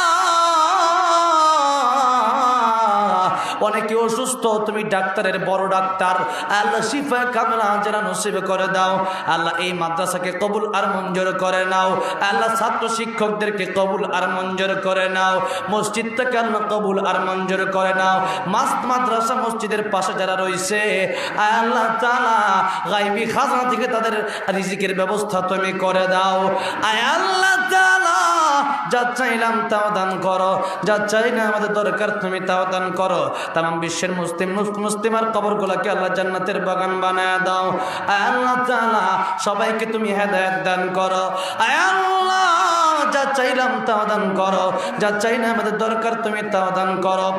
অনেকে অসুস্থ, তুমি ডাক্তারের বড় ডাক্তার আল্লাহ, শিফা কামলা যেন নসিব করে দাও আল্লাহ। এই মাদ্রাসাকে কবুল আর মঞ্জুর করে নাও আল্লাহ, ছাত্র শিক্ষকদেরকে কবুল আর মঞ্জুর করে নাও, মসজিদটাকে আল্লাহ কবুল আর মঞ্জুর করে নাও। মাদ্রাসা মসজিদের পাশে যারা রয়েছে আল্লাহ তাআলা গায়বী খাজনা থেকে তাদের রিজিকের ব্যবস্থা তুমি করে দাও আয় আল্লাহ তাআলা। যা চাইলাম তাও দান করো, যা চাই না আমাদের দরকার তুমি তাও দান করো। তামাম বিশ্বের মুসলিমার কবরগুলোকে আল্লাহ জান্নাতের বাগান বানায় দাও আয় আল্লাহ তাআলা। সবাইকে তুমি হেদায়েত দান করো আয় আল্লাহ। যা চাইলাম তাও দান করো, যা চাই না আমাদের দরকার তুমি তাও দান করো।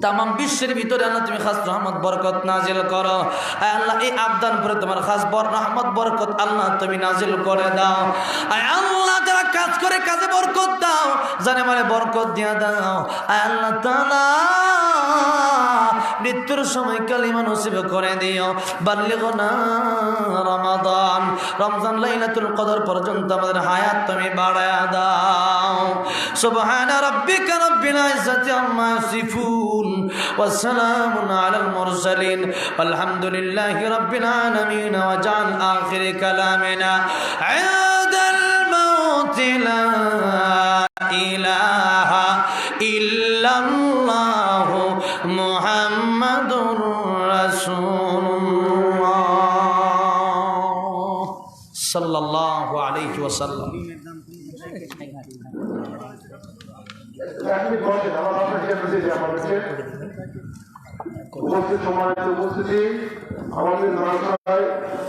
তামাম বিশ্বের ভিতরে আল্লাহ তুমি খাস রহমত বরকত নাজিল করো আয় আল্লাহ। এই আবদান করে তোমার খাস রহমত বরকত আল্লাহ তুমি নাজিল করে দাও আয় আল্লাহ। যারা কাজ করে কাজে বরকত দাও, জানে মানে বরকত দিয়ে দাও আয় আল্লাহ তাআলা। মৃত্যুর সময় কালিমা নসিব করে দিও। বাল্লিগনা রমাদান, রমজান লাইলাতুল কদর পর্যন্ত আমাদের হায়াত তুমি বাড়ায়া দাও। সুবহানা রাব্বিকা রাব্বিল ইজ্জাতি আম্মা ইয়াসিফুন ওয়া সালামুন আলাল মুরসালিন আলহামদুলিল্লাহি রাব্বিল আলামিন। ওয়া জাল আখির কালামিনা ইনদাল মাউত লা ইলাহা ইল্লাল্লাহ মুহাম্মাদুর রাসূলুল্লাহ সাল্লাল্লাহু আলাইহি ওয়াসাল্লাম। উপস্থিত সম্মানিত উপস্থিতি, আমাদের